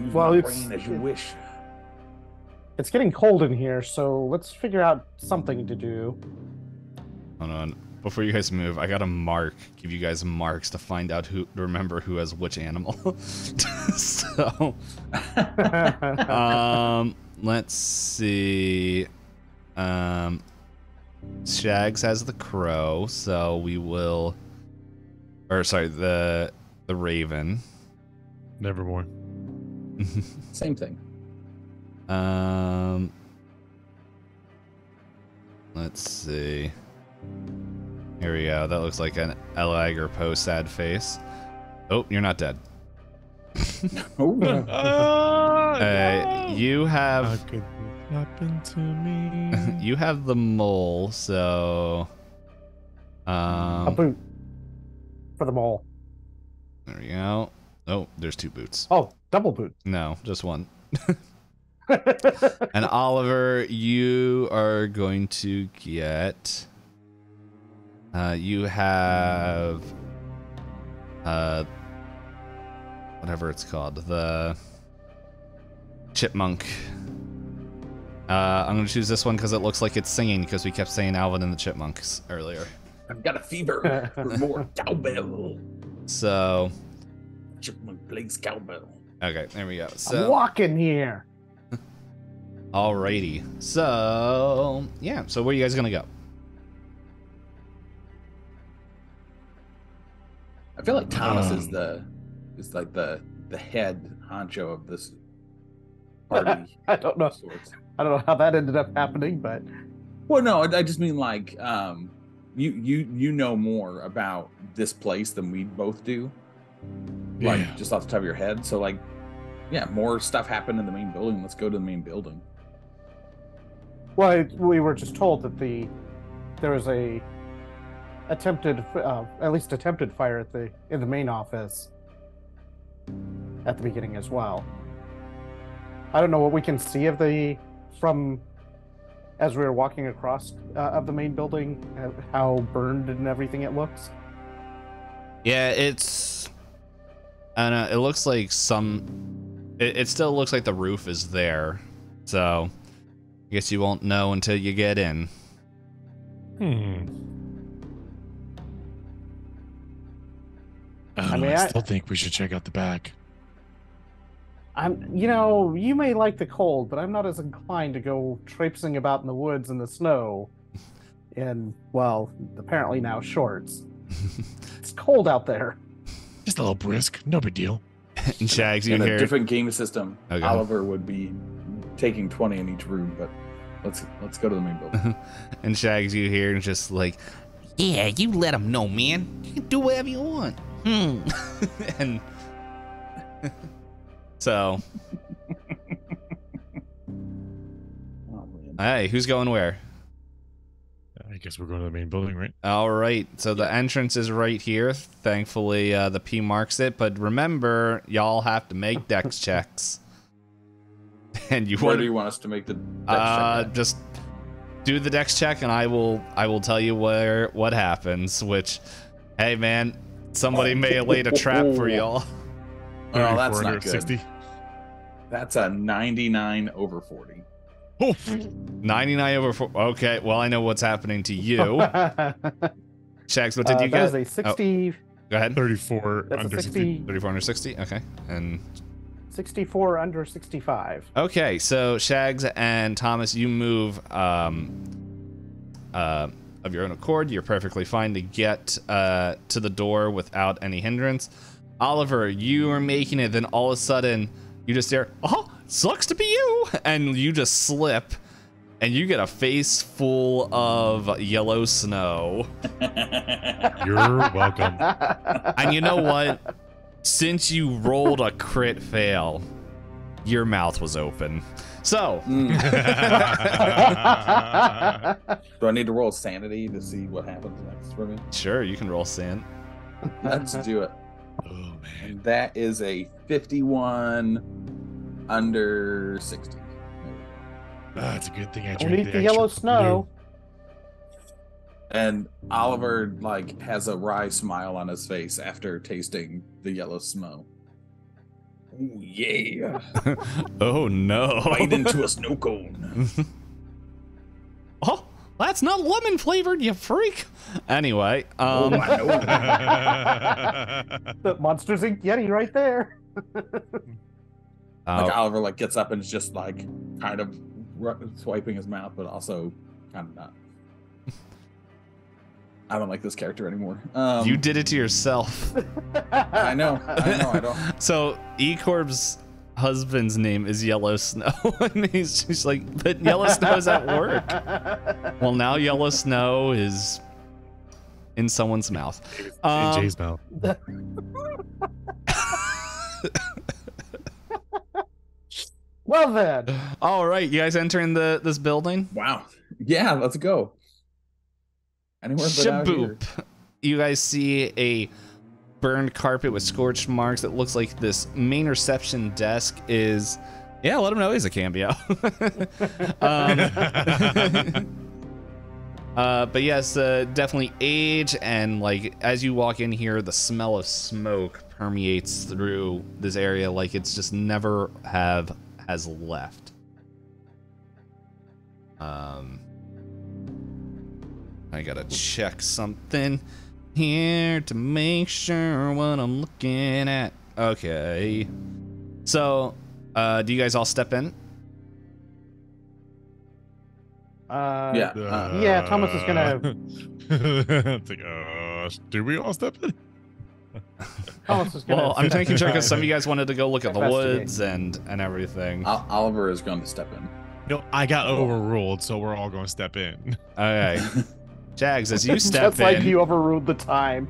Use Well, my it's- brain as you wish. It's getting cold in here, so let's figure out something to do. Hold on. Before you guys move, I gotta give you guys marks to find out remember who has which animal. So, let's see. Shags has the crow, so we will, or sorry, the raven. Nevermore. Same thing. Let's see. Here we go. That looks like an Elag or Poe sad face. Oh, you're not dead. Oh, You How have could this happen to me? you have the mole, so A boot for the mole. there we go. Oh, there's 2 boots. Oh, double boot. No, just one. And Oliver, you are going to get. You have. Whatever it's called, the chipmunk. I'm gonna choose this one because it looks like it's singing because we kept saying Alvin and the Chipmunks earlier. I've got a fever for more cowbell. So, Chipmunk plays cowbell. okay, there we go. I'm So, walking here. alrighty. So, yeah. So, where are you guys gonna go? I feel like Thomas is like the head honcho of this party. I don't know. of sorts. I don't know how that ended up happening, but Well, no, I just mean like you know more about this place than we both do. like Yeah. just off the top of your head. So like, yeah, more stuff happened in the main building. Let's go to the main building. Well, we were just told that there was a at least attempted fire in the main office at the beginning as well. I don't know what we can see from as we were walking across of the main building, how burned and everything it looks. Yeah, I don't know. It looks like it still looks like the roof is there. So I guess you won't know until you get in. I still think we should check out the back. You may like the cold, but I'm not as inclined to go traipsing about in the woods in the snow in, well, apparently now shorts. It's cold out there. Just a little brisk, no big deal. And Shags, you In hear a different game system, Okay. Oliver would be taking 20 in each room, but let's go to the main building. and Shags, you hear just like, yeah, you let them know, man. You can do whatever you want. And so, Oh, man. hey, who's going where? I guess we're going to the main building, right? All right, so the entrance is right here. Thankfully, the P marks it. But remember, y'all have to make dex checks. And Where do you want us to make the dex check? just do the dex check, and I will tell you what happens. Which, hey man, somebody may have laid a trap for y'all. Oh, that's 34 not under good. 60. That's a 99 over 40. Oh, 99 over 4. Okay, well I know what's happening to you. Shags, what did you get? That is a 60. Go ahead. 34 That's under a 60. 34 under 60. Okay, and 64 under 65. okay, so Shags and Thomas, you move of your own accord. You're perfectly fine to get to the door without any hindrance. Oliver, you are making it, then all of a sudden you just hear, oh, sucks to be you, and you just slip, and you get a face full of yellow snow. You're welcome. And you know what? Since you rolled a crit fail, your mouth was open. So, Do I need to roll sanity to see what happens next for me? sure, you can roll sand. Let's do it. Oh, man. And that is a 51 under 60. It's a good thing I Don't drank eat the yellow extra snow. And Oliver has a wry smile on his face after tasting the yellow snow. Oh yeah! Oh no. Bite into a snow cone. Oh, that's not lemon flavored, you freak. Anyway, Oh, I know. The Monsters Inc. Yeti right there. Oliver gets up and is just kind of swiping his mouth, but also kind of not. I don't like this character anymore. you did it to yourself. I know. I don't. So E-Corp's husband's name is Yellow Snow. And he's just like, but Yellow Snow's at work. Well, now Yellow Snow is in someone's mouth. In Jay's mouth. Well then. All right, you guys entering this building? Wow. Yeah, let's go. Anywhere but out here. Shaboop. You guys see a burned carpet with scorched marks. It looks like this main reception desk is... Yeah, let him know he's a cameo. But yes, definitely age, and as you walk in here, the smell of smoke permeates through this area like it's just never has left. I gotta check something here to make sure what I'm looking at. Okay. So, do you guys all step in? Yeah. Yeah, Thomas is gonna- It's like, do we all step in? Thomas is gonna. Well, I'm making sure because some of you guys wanted to go look at the Investigate. woods and everything. Oliver is going to step in. No, I got overruled, so we're all going to step in. Okay. Jags, as you step Just like in, you overruled the time.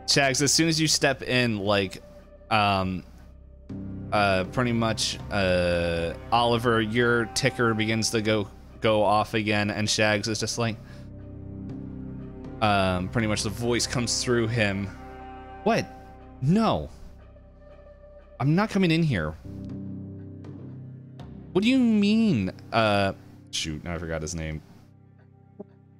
Shags, as soon as you step in, like, pretty much, Oliver, your ticker begins to go off again, and Shags is just like, pretty much the voice comes through him. What? No. I'm not coming in here. What do you mean? Shoot, now I forgot his name.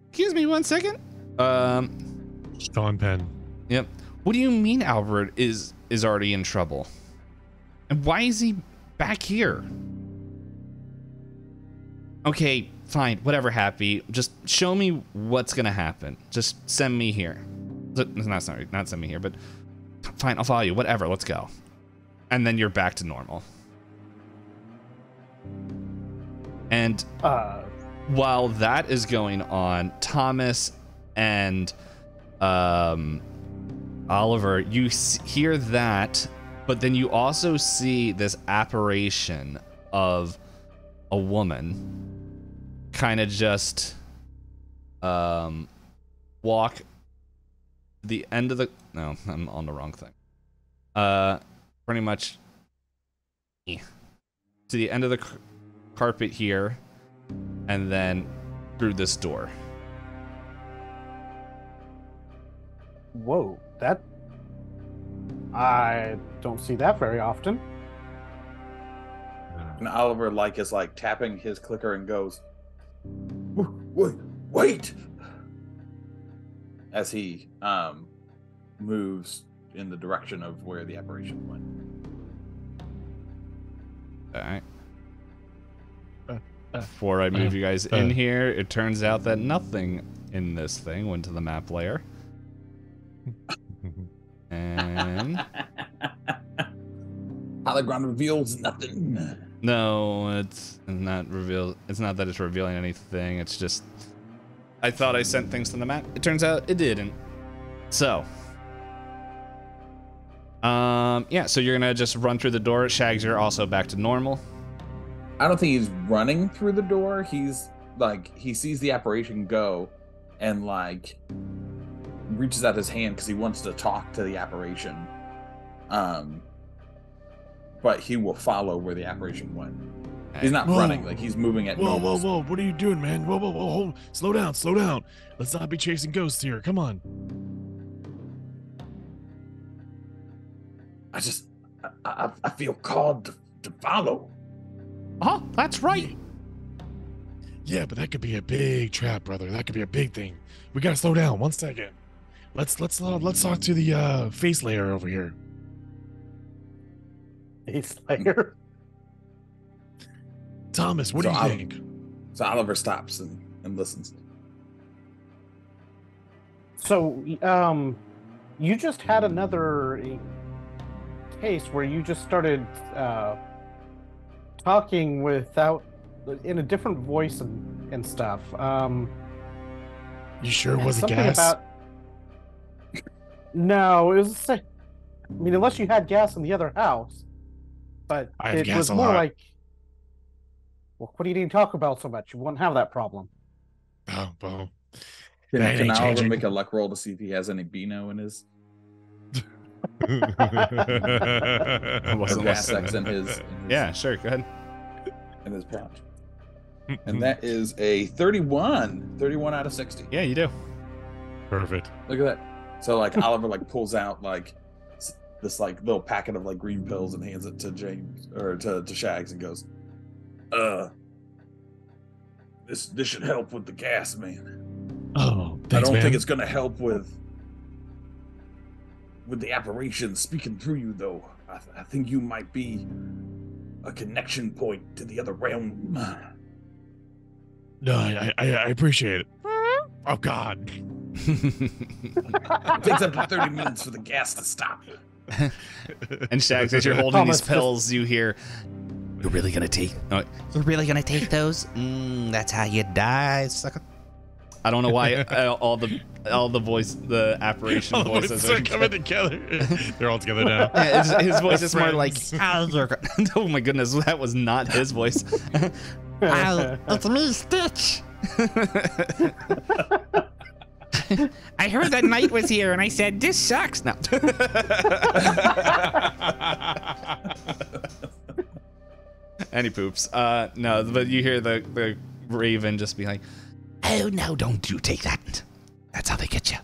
Excuse me 1 second. Sean Penn. Yep. What do you mean Albert is already in trouble? And why is he back here? Okay, fine, whatever, Happy. Just show me what's gonna happen. Just send me here. Not send me here, but fine, I'll follow you. Whatever, let's go. And then you're back to normal. And while that is going on, Thomas and Oliver, you hear that, but then you also see this apparition of a woman kind of just walk the end of the... No, I'm on the wrong thing. Pretty much to the end of the carpet here, and then through this door. Whoa, that... I don't see that very often. And Oliver is like tapping his clicker and goes, wait! As he moves in the direction of where the apparition went. Alright. Before I move you guys in here, it turns out that nothing in this thing went to the map layer. And hologram reveals nothing. No, it's not revealed. It's not that it's revealing anything. It's just I thought I sent things to the map. It turns out it didn't. So, yeah. So you're gonna just run through the door. Shags, you're also back to normal. I don't think he's running through the door. He's like, he sees the apparition go and like reaches out his hand because he wants to talk to the apparition. But he will follow where the apparition went. He's not running, like he's moving at normal. Whoa, what are you doing, man? Whoa, hold. Slow down. Let's not be chasing ghosts here. Come on. I feel called to follow. Oh, that's right. Yeah, but that could be a big trap, brother. That could be a big thing. We gotta slow down. 1 second. Let's talk to the face layer over here. Face layer. Thomas, what do you think? So Oliver stops and listens. So, you just had another case where you just started talking in a different voice and stuff. You sure it wasn't gas? No, it was. I mean, unless you had gas in the other house, but it was more like. Well, what do you need to talk about so much? You won't have that problem. Oh, well. Can Oliver make a luck roll to see if he has any Beano in his? Gas sex in his. Yeah, sure. Go ahead. In his pouch. And that is a 31 out of 60. Yeah, you do. Perfect. Look at that. So like Oliver like pulls out like this like little packet of like green pills and hands it to James or to Shags and goes, this should help with the gas, man. Oh, thanks, I don't man. think it's gonna help with the apparition speaking through you though. I think you might be a connection point to the other realm. No, I appreciate it. Oh God. It takes up to 30 minutes for the gas to stop. And Shags, as you're holding these pills, you hear, "You're really gonna take? You're really gonna take those? That's how you die, sucker." I don't know why all the apparition voices are coming together. They're all together now. Yeah, his voice is more like, "Oh my goodness, that was not his voice." It's me, Stitch. I heard that Knight was here, and I said, this sucks. No. Any poops. No, but you hear the Raven just be like, oh, no, don't you take that. That's how they get you.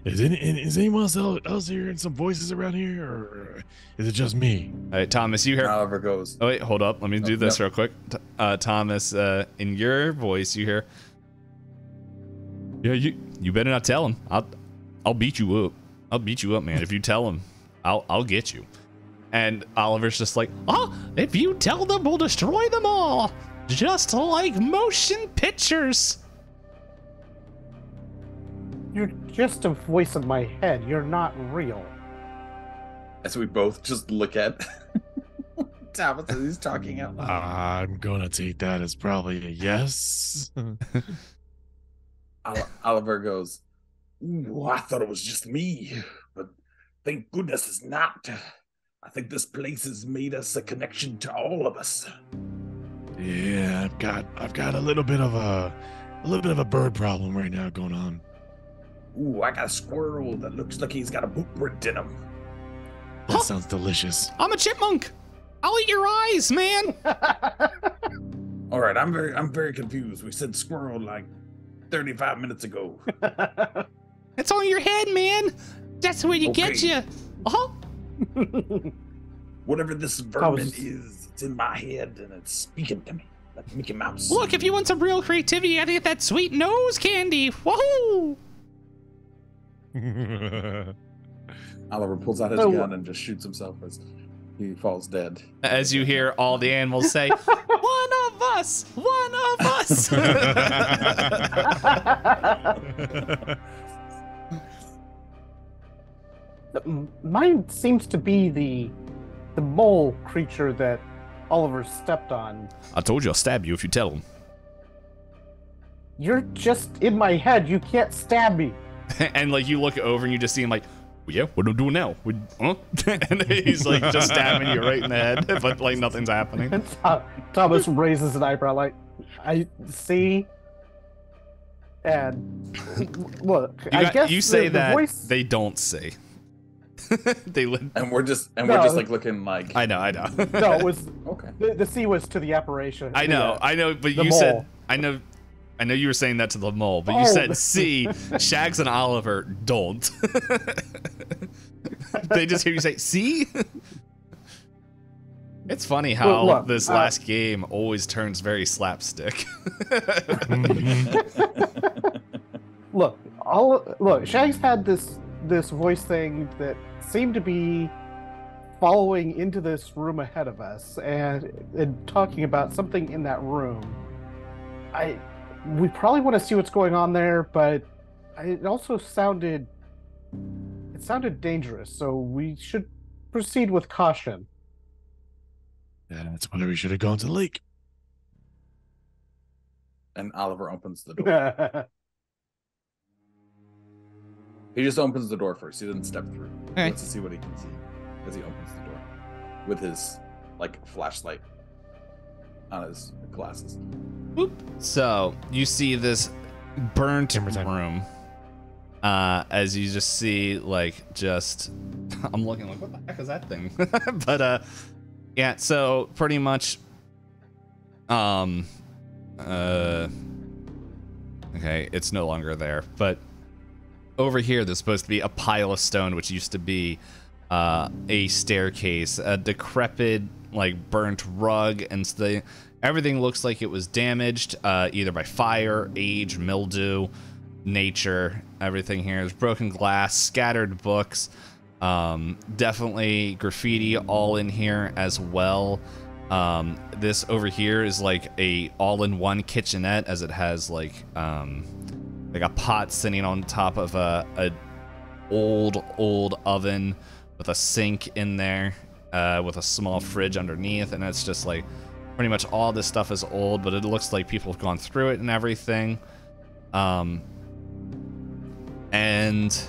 Is anyone else hearing some voices around here, or is it just me? All right, Thomas, you hear. However it goes. Oh wait, hold up. Let me do this real quick. Thomas, in your voice, you hear. Yeah, you better not tell him. I'll beat you up. I'll beat you up, man. If you tell him, I'll get you. And Oliver's just like, oh, if you tell them, we'll destroy them all, just like motion pictures. You're just a voice in my head. You're not real. As we both just look at Thomas as he's talking out loud. I'm gonna take that as probably a yes. Oliver goes, ooh, I thought it was just me, but thank goodness it's not. I think this place has made us a connection to all of us. Yeah, I've got a little bit of a bird problem right now going on. Ooh, I got a squirrel that looks like he's got a boot print in him. That sounds delicious. I'm a chipmunk. I'll eat your eyes, man. All right, I'm very confused. We said squirrel like 35 minutes ago. It's on your head, man. That's where you get you. Whatever this vermin is, it's in my head and it's speaking to me like Mickey Mouse. Look, if you want some real creativity, you gotta get that sweet nose candy. Woohoo! Oliver pulls out his gun and just shoots himself as he falls dead. As you hear all the animals say, one of us, one of us. Mine seems to be the mole creature that Oliver stepped on. I told you I'll stab you if you tell him. You're just in my head. You can't stab me. And like you look over and you just see him like, well, yeah, what do I do now? Huh? And he's like just stabbing you right in the head, but like nothing's happening. And Thomas raises an eyebrow like, I see. And look, I guess you say that voice... they don't say. And we're just like looking like I know. No, it was okay. The C was to the apparition. I know, but you mole. said I know you were saying that to the mole, but you said C. Shags and Oliver don't. They just hear you say C. It's funny how look, this last game always turns very slapstick. Look, Shags had this voice thing that seemed to be following into this room ahead of us and talking about something in that room. We probably want to see what's going on there, but it also sounded dangerous, so we should proceed with caution. Yeah, that's why we should have gone to the lake. And Oliver opens the door. He just opens the door first. He doesn't step through. He wants to see what he can see as he opens the door with his like flashlight on his glasses. Boop. So you see this burnt room. As you just see like just I'm looking like what the heck is that thing? But yeah, so pretty much okay, it's no longer there, but over here, there's supposed to be a pile of stone, which used to be a staircase, a decrepit, like burnt rug, and everything looks like it was damaged, either by fire, age, mildew, nature. Everything here is broken glass, scattered books, definitely graffiti all in here as well. This over here is like a all-in-one kitchenette, as it has like a pot sitting on top of a old oven with a sink in there, with a small fridge underneath, and it's just like pretty much all this stuff is old, but it looks like people have gone through it and everything. And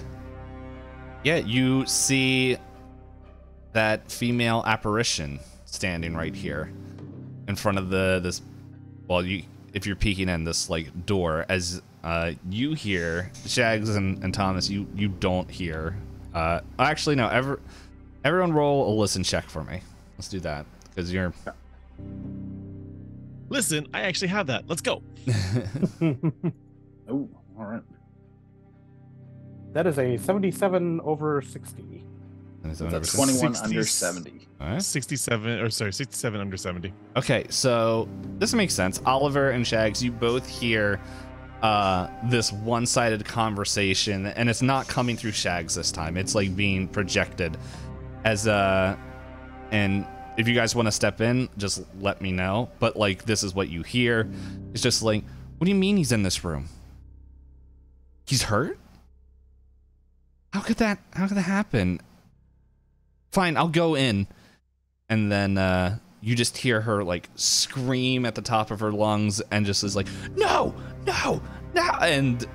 yeah, you see that female apparition standing right here in front of this well, if you're peeking in this like door, as you hear Shags and Thomas, you don't hear. Actually, no. Everyone roll a listen check for me. Let's do that because you're. Listen, I actually have that. Let's go. Oh, all right. That is a 77 over 60. That's 21 under 60. 70. All right. 67 under 70. Okay, so this makes sense. Oliver and Shags, you both hear this one-sided conversation, and it's not coming through Shags this time. It's like being projected as and if you guys want to step in, just let me know. But like, this is what you hear. It's just like, what do you mean he's in this room? He's hurt? How could that happen? Fine, I'll go in. And then you just hear her like scream at the top of her lungs and just is like, no, no, no. And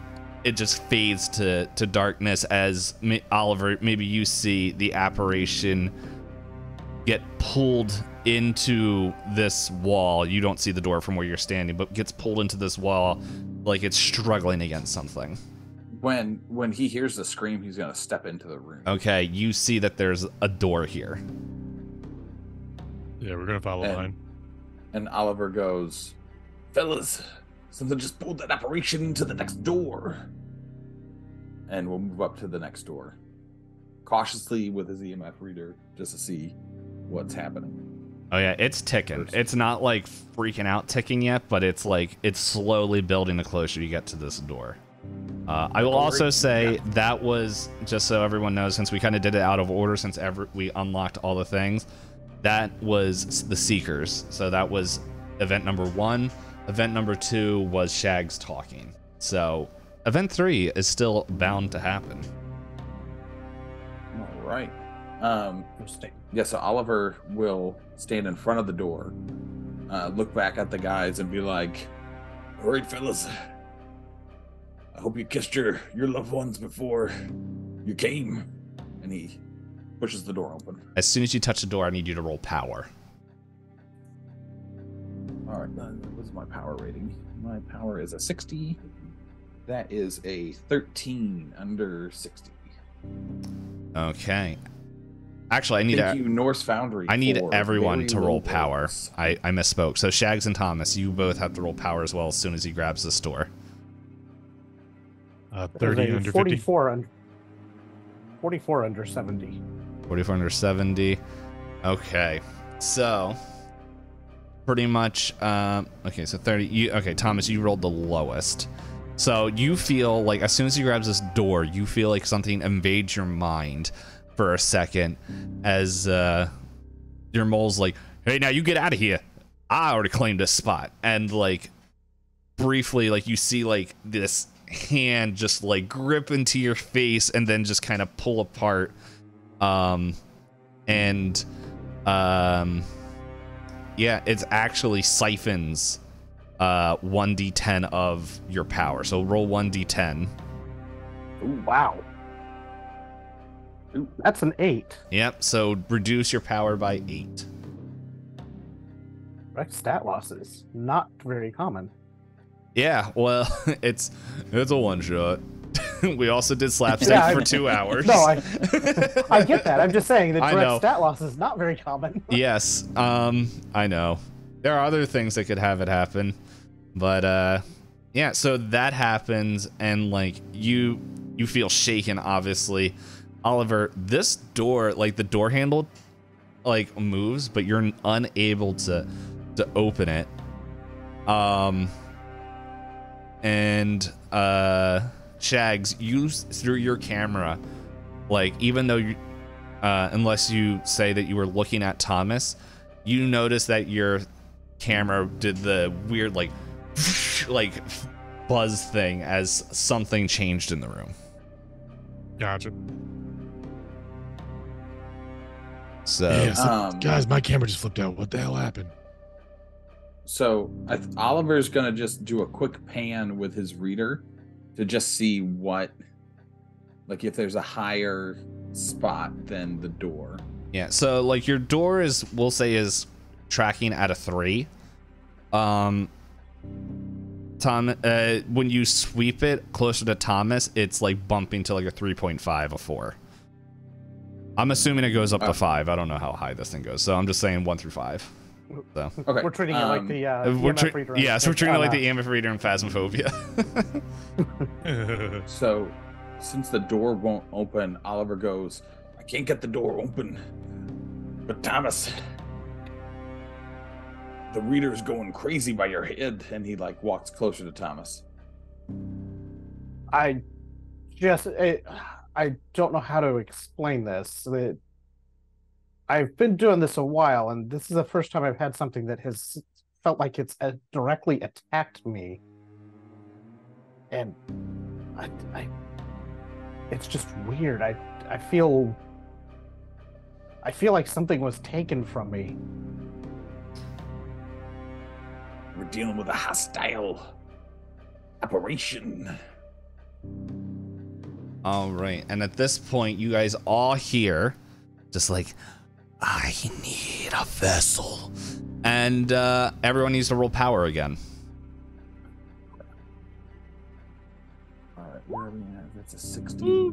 it just fades to darkness as Oliver, maybe you see the apparition get pulled into this wall. You don't see the door from where you're standing, but gets pulled into this wall like it's struggling against something. When he hears the scream, he's gonna step into the room. Okay, you see that there's a door here. Yeah, we're gonna follow line. And Oliver goes, fellas, something just pulled that apparition to the next door. And we'll move up to the next door, cautiously with his EMF reader, just to see what's happening. Oh yeah, it's ticking. It's not like freaking out ticking yet, but it's like it's slowly building the closer you get to this door. I will also say that was, just so everyone knows, since we kind of did it out of order, since we unlocked all the things, that was the Seekers. So that was event number 1. Event number 2 was Shags talking. So event 3 is still bound to happen. All right. Yeah, so Oliver will stand in front of the door, look back at the guys and be like, all right, fellas, I hope you kissed your loved ones before you came. And he pushes the door open. As soon as you touch the door, I need you to roll power. All right, what's my power rating? My power is a 60. That is a 13 under 60. Okay. Actually, Thank you, Norse Foundry. I need everyone to roll low power. rolls. I misspoke. So Shags and Thomas, you both have to roll power as well as soon as he grabs this door. 30 under 50. 44 under 70. 44 under 70. Okay. So pretty much okay, so 30. Okay, Thomas, you rolled the lowest. So you feel like as soon as he grabs this door, you feel like something invades your mind for a second as your mole's like, hey, now you get out of here. I already claimed this spot. And like briefly, like you see like this hand just like grip into your face and then just kind of pull apart. Yeah, it's actually siphons 1d10 of your power. So roll 1d10. Ooh, wow. Ooh, that's an 8. Yep, so reduce your power by 8. Right, stat losses. Not very common. Yeah, well, it's a one shot. We also did slapstick for 2 hours. No, I get that. I'm just saying that I direct know. stat loss is not very common. Yes, I know. There are other things that could have it happen, but yeah. So that happens, and like you feel shaken. Obviously, Oliver. This door, like the door handle, like moves, but you're unable to open it. And Shags, you through your camera, like even though you, unless you say that you were looking at Thomas, you notice that your camera did the weird like buzz thing as something changed in the room. Gotcha. So Yeah, guys, my camera just flipped out. What the hell happened? So Oliver's gonna just do a quick pan with his reader to just see what, like if there's a higher spot than the door. yeah, so like your door is, we'll say, is tracking at a 3. when you sweep it closer to Thomas, it's like bumping to like a 3.5, a 4. I'm assuming it goes up to 5. I don't know how high this thing goes, so I'm just saying 1 through 5. So Okay. We're treating it like the EMF reader. Yes, we're treating it like the EMF reader in Phasmophobia. So, since the door won't open, Oliver goes, I can't get the door open. But Thomas, the reader's going crazy by your head. And he like walks closer to Thomas. I don't know how to explain this. I've been doing this a while, and this is the first time I've had something that has felt like it's directly attacked me. And it's just weird. I feel like something was taken from me. We're dealing with a hostile operation. All right, and at this point, you guys all hear, just like, I need a vessel, and everyone needs to roll power again. All right, where are we at? That's a 60.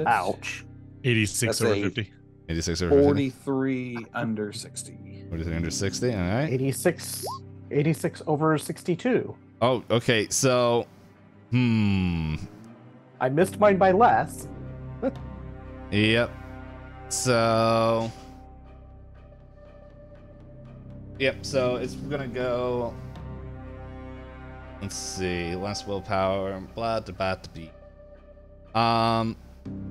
Ouch. 86 over 50. 86 over 50. 43 under 60. 43 under 60. All right. 86 over 62. Oh, okay. So, I missed mine by less. Yep. So, so it's gonna go. Let's see. Less willpower. Blah blah blah.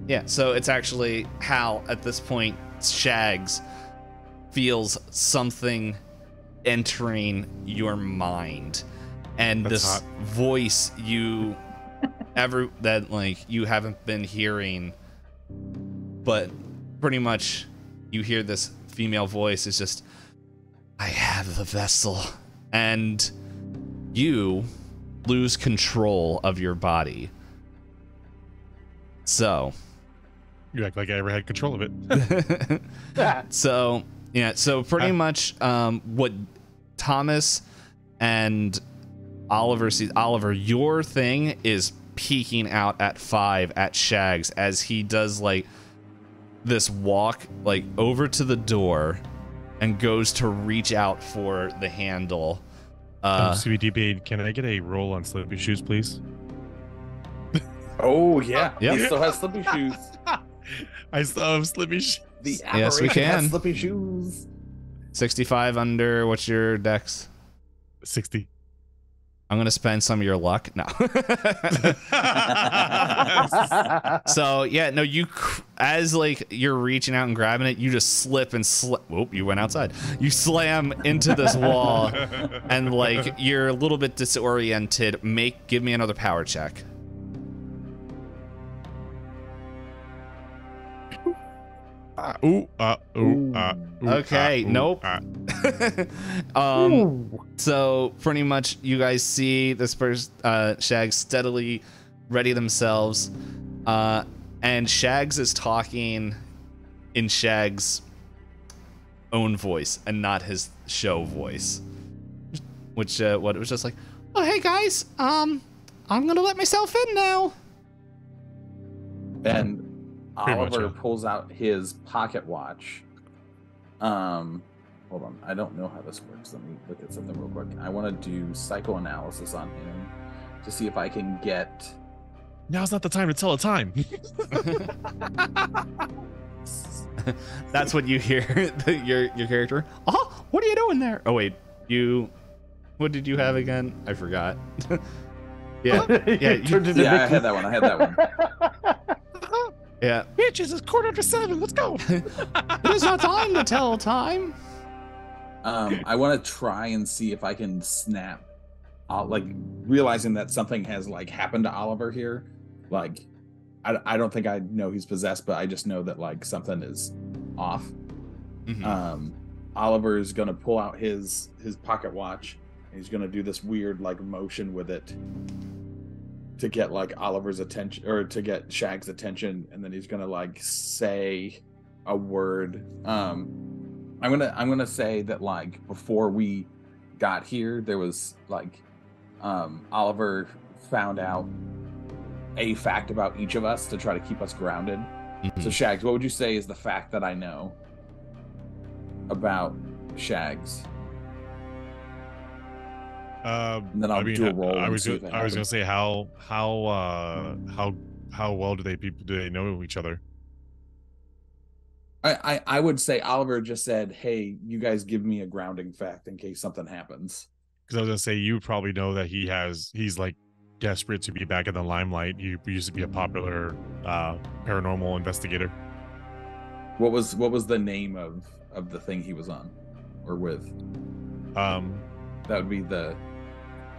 Yeah. So it's actually Hal at this point. Shags feels something entering your mind, and That's this hot. voice you you haven't been hearing, but pretty much you hear this female voice is just, I have the vessel, and you lose control of your body. So You act like I ever had control of it. so pretty much what Thomas and Oliver sees. Oliver, your thing is peeking out at 5 at Shags as he does like this walk like over to the door and goes to reach out for the handle. CBDB, can I get a roll on Slippy Shoes, please? Oh, yeah. Yep. He still has slippy shoes. I still have Slippy Shoes. The Yes, we apparition has can. slippy shoes. 65 under, what's your dex? 60. I'm gonna spend some of your luck. No. So yeah, no, as like you're reaching out and grabbing it, you just slip and Whoop, you went outside. You slam into this wall, and like you're a little bit disoriented. Give me another power check. Okay, nope. So pretty much you guys see this person, Shags steadily ready themselves, and Shags is talking in Shags' own voice and not his show voice, which it was just like, oh hey guys, I'm gonna let myself in now. And Pretty much, Oliver yeah. pulls out his pocket watch. Hold on. I don't know how this works. Let me look at something real quick. I want to do psychoanalysis on him to see if I can get. Now's not the time to tell a time. That's what you hear. Your character. Oh, what are you doing there? Oh wait, what did you have again? I forgot. Yeah, yeah, Yeah, I had that one. yeah. Bitches, it's 7:15. Let's go. There's no time to tell time. I want to try and see if I can snap, like realizing that something has like happened to Oliver here. Like, I don't think I know he's possessed, but I just know that like something is off. Mm-hmm. Oliver is gonna pull out his pocket watch. And he's gonna do this weird like motion with it to get like Oliver's attention, or to get Shag's attention, and then he's gonna like say a word. I'm gonna say that like before we got here, there was like Oliver found out a fact about each of us to try to keep us grounded. So Shags, what would you say is the fact that I know about Shags? And then I'll do a roll. I was gonna say how well do they know each other? I would say Oliver just said, "Hey, you guys give me a grounding fact in case something happens." Because I was gonna say you probably know that he's like desperate to be back in the limelight. He used to be a popular paranormal investigator. What was the name of the thing he was on or with? That would be the.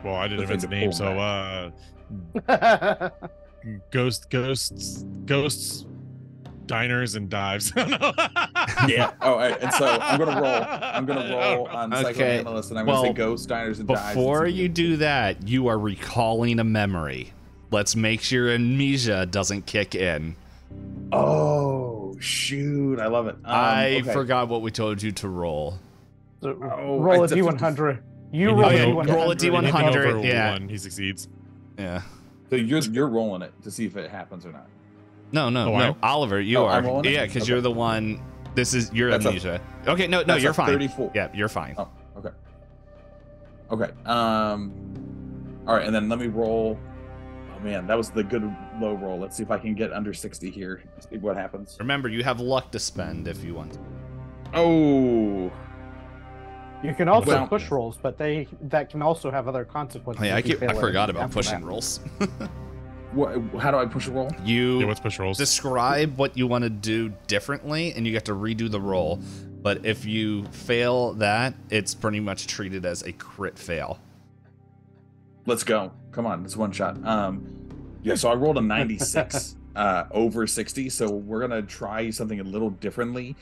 Well, I didn't invent the name, so ghosts, diners and dives. Yeah. Oh, and so I'm gonna roll on psychoanalyst, and I'm gonna say ghosts, diners, and dives. Before you do that, you are recalling a memory. Let's make sure amnesia doesn't kick in. Oh shoot! I love it. I forgot what we told you to roll. So roll a d100. Roll a d100. Yeah, he succeeds. Yeah. So you're rolling it to see if it happens or not. No. Oliver, you are. Yeah, because you're the one. You're amnesia. Okay, no, you're fine. 34. Yeah, you're fine. Oh, okay. Okay. All right, and then let me roll. Oh man, that was the good low roll. Let's see if I can get under 60 here. See what happens. Remember, you have luck to spend if you want. Oh. You can also push rolls, but that can also have other consequences. Yeah, I forgot about pushing rolls. How do I push a roll? What's push rolls? Describe what you want to do differently, and you get to redo the roll. But if you fail that, it's pretty much treated as a crit fail. Let's go. Come on, it's one shot. Yeah, so I rolled a 96 over 60, so we're gonna try something a little differently.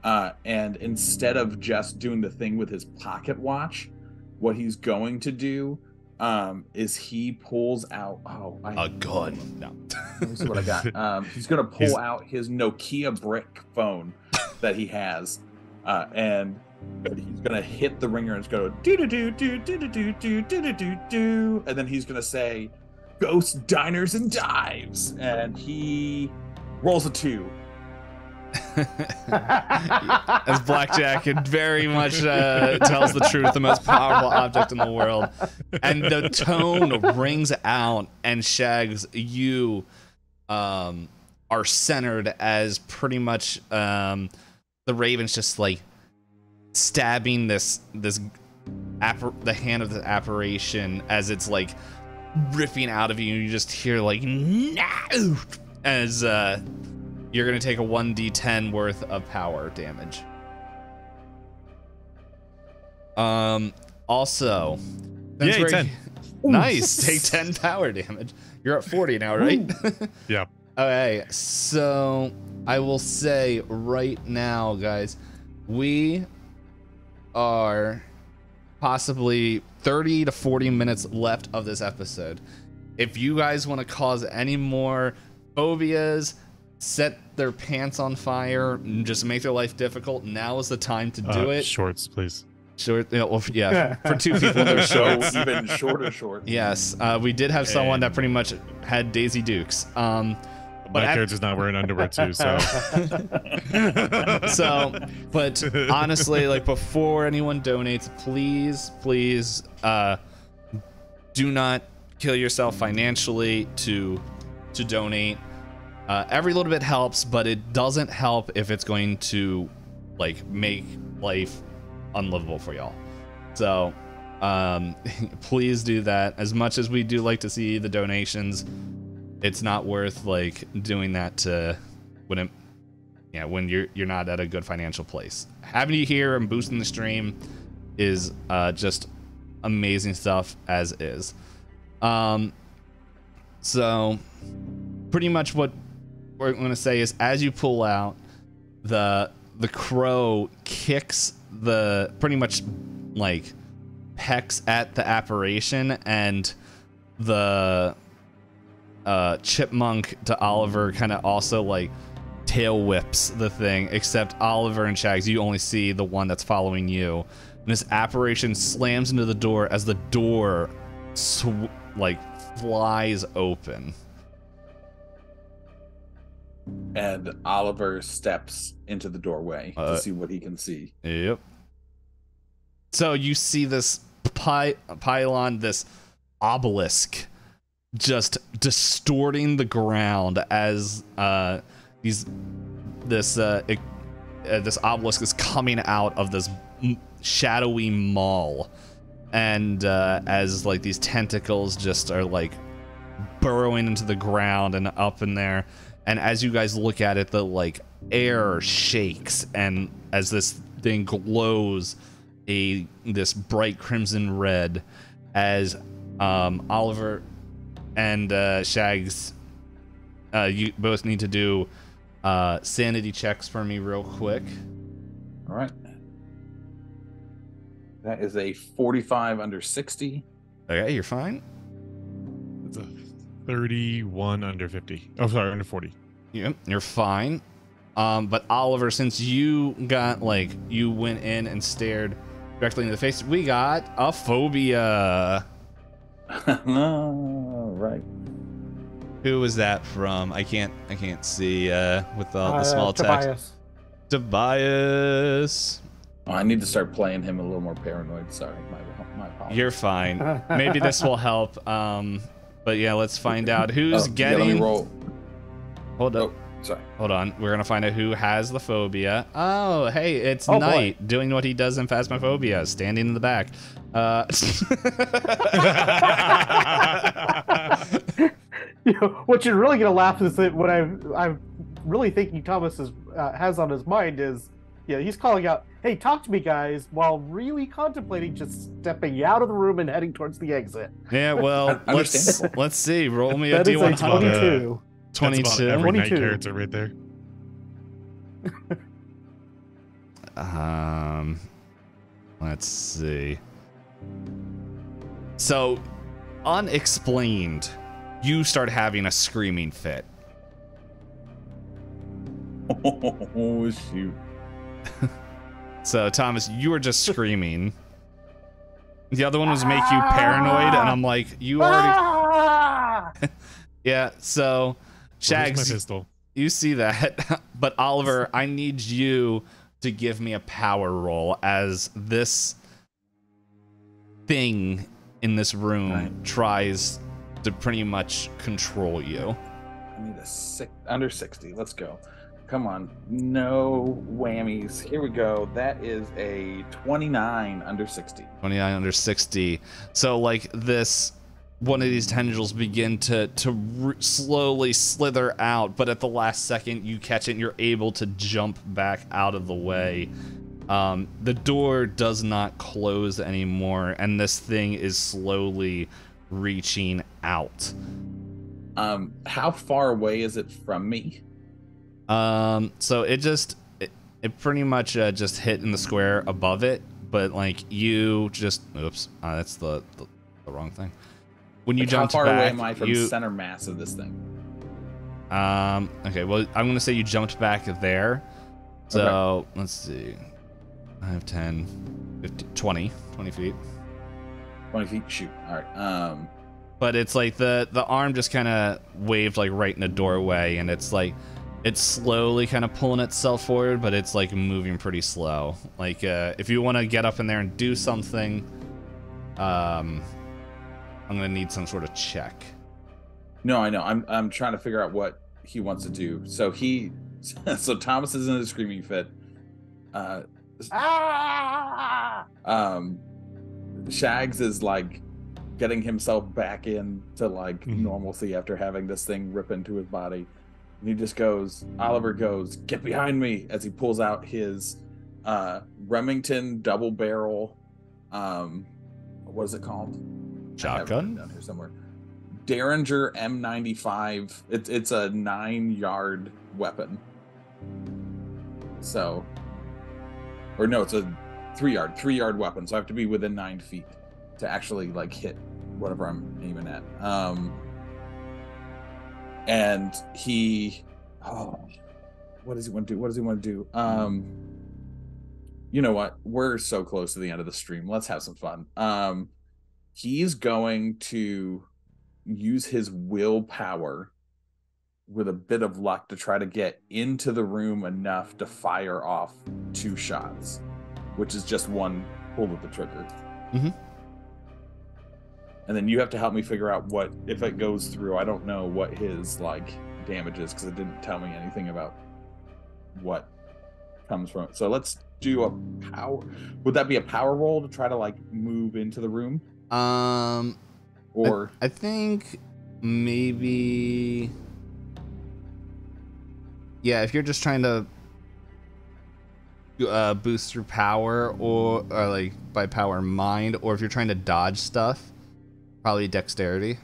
And instead of just doing the thing with his pocket watch, what he's going to do is he pulls out a gun. No. Let me see what I got. He's gonna pull out his Nokia brick phone that he has, and he's gonna hit the ringer and it's gonna do do do do do do do do do do, and then he's gonna say, "Ghosts, diners, and dives," and he rolls a 2. As Blackjack, it very much tells the truth, the most powerful object in the world. And the tone rings out, and Shags, you are centered as pretty much the Raven's just like stabbing the hand of the apparition as it's like ripping out of you. You just hear like, no, as you're going to take a 1d10 worth of power damage. Also, yeah, 10. Nice. Take 10 power damage. You're at 40 now, right? Yeah. Okay, so I will say right now, guys, we are possibly 30 to 40 minutes left of this episode. If you guys want to cause any more phobias, set their pants on fire, and just make their life difficult, now is the time to do it. Shorts, please. Short, yeah, for 2 people, they're shorts. So even shorter shorts. Yes, we did have someone that pretty much had Daisy Dukes. My character's not wearing underwear too, so. But honestly, like before anyone donates, please, do not kill yourself financially to donate. Every little bit helps, but it doesn't help if it's going to like make life unlivable for y'all. So please do that. As much as we do like to see the donations, it's not worth like doing that to when you're not at a good financial place. Having you here and boosting the stream is just amazing stuff as is. So pretty much what we're going to say is, as you pull out, the crow kicks pretty much like pecks at the apparition, and the chipmunk to Oliver kind of also like tail whips the thing, except Oliver and Shags, you only see the one that's following you, And this apparition slams into the door as the door flies open. And Oliver steps into the doorway to see what he can see. Yep. So you see this pylon, this obelisk, just distorting the ground as this obelisk is coming out of this shadowy maul, and as like these tentacles just are like burrowing into the ground and up in there, and as you guys look at it, the like air shakes, and as this thing glows this bright crimson red, as Oliver and Shags, you both need to do sanity checks for me real quick. All right. That is a 45 under 60. Okay, you're fine. It's a 31 under 50. Oh, sorry, under 40. Yep, you're fine. But Oliver, since you went in and stared directly in the face, we got a phobia. Right. Who was that from? I can't see with all the small text. Tobias. Oh, I need to start playing him a little more paranoid. Sorry, my apologies. You're fine. Maybe this will help. But yeah, let's find out who's getting. Yeah, let me roll. Hold up. Oh, sorry. Hold on. We're gonna find out who has the phobia. Oh, hey, it's Knight doing what he does in Phasmophobia, standing in the back. What you're really gonna laugh is that what I'm really thinking Thomas has on his mind is, he's calling out, "Hey, talk to me, guys," while really contemplating just stepping out of the room and heading towards the exit. Yeah, well, let's see. Roll me a that is D100. a 22. 22. That's about every night character right there. Let's see. So, unexplained, you start having a screaming fit. Oh, shoot. So, Thomas, you were just screaming. The other one was make you paranoid, and I'm like, you already... Yeah, so, Shags, my pistol? You see that, but Oliver, I need you to give me a power roll as this thing in this room tries to pretty much control you. I need under 60. Let's go. Come on. No whammies. Here we go. That is a 29 under 60. 29 under 60. So like one of these tendrils begin to slowly slither out, but at the last second you catch it and you're able to jump back out of the way. The door does not close anymore, and this thing is slowly reaching out. How far away is it from me? So it pretty much just hit in the square above it, but like you just that's the wrong thing. When you jumped back, how far away am I from center mass of this thing? Okay, well, I'm gonna say you jumped back there. So let's see. I have 10, 15, 20 feet. 20 feet, shoot. All right. But it's like the arm just kind of waved like right in the doorway, and it's like it's slowly kind of pulling itself forward, but it's like moving pretty slow. Like if you want to get up in there and do something, I'm gonna need some sort of check. No, I know. I'm trying to figure out what he wants to do. So so Thomas is in a screaming fit. Shags is like getting himself back into like normalcy after having this thing rip into his body. And he just goes, Oliver goes, "Get behind me," as he pulls out his Remington double barrel, what is it called? Shotgun? Down here somewhere. Derringer M95. It's a 9-yard weapon. So, or no, it's a 3-yard weapon. So I have to be within 9 feet to actually like hit whatever I'm aiming at. And he, what does he want to do? You know what? We're so close to the end of the stream. Let's have some fun. He's going to use his willpower with a bit of luck to try to get into the room enough to fire off 2 shots, which is just one pull of the trigger. Mm-hmm. And then you have to help me figure out what, if it goes through, I don't know what his like damage is because it didn't tell me anything about what comes from it. So let's do a power. Would that be a power roll to try to like move into the room? Or I think maybe, yeah, if you're just trying to boost through power or like by power mind, or if you're trying to dodge stuff, probably dexterity.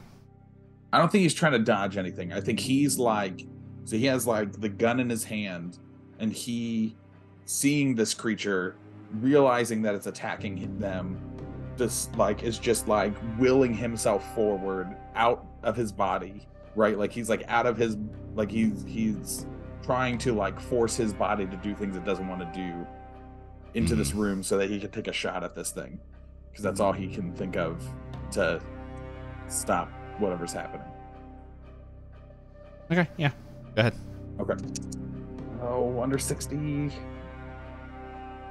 I don't think he's trying to dodge anything. I think he's like, so he has like the gun in his hand, and he, seeing this creature, realizing that it's attacking them, just like is just like willing himself forward out of his body, right? Like he's like out of his, like he's trying to like force his body to do things it doesn't want to do into this room so that he can take a shot at this thing, because that's all he can think of to stop whatever's happening. Okay, yeah, go ahead. Okay. Oh, under 60.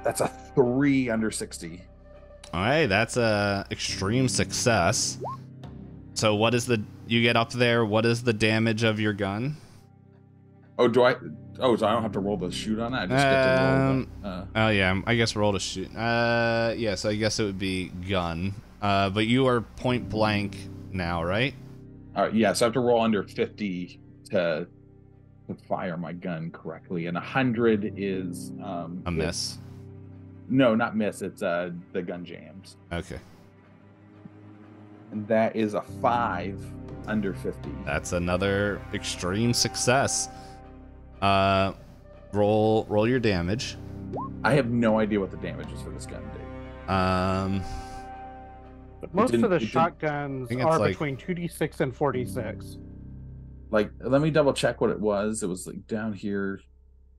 That's a 3 under 60. All right, that's a extreme success. So what is you get up there, what is the damage of your gun? Oh, so I don't have to roll the shoot on it? I just get to roll oh yeah, I guess roll to shoot. Yeah, so I guess it would be gun. But you are point blank now, right? All right, yeah, so I have to roll under 50 to fire my gun correctly, and 100 is a miss. No, not miss. It's the gun jams. Okay. And that is a 5 under 50. That's another extreme success. Roll your damage. I have no idea what the damage is for this gun, Dave. Most of the shotguns are like, between 2d6 and 4d6. Like, let me double check what it was. It was like down here,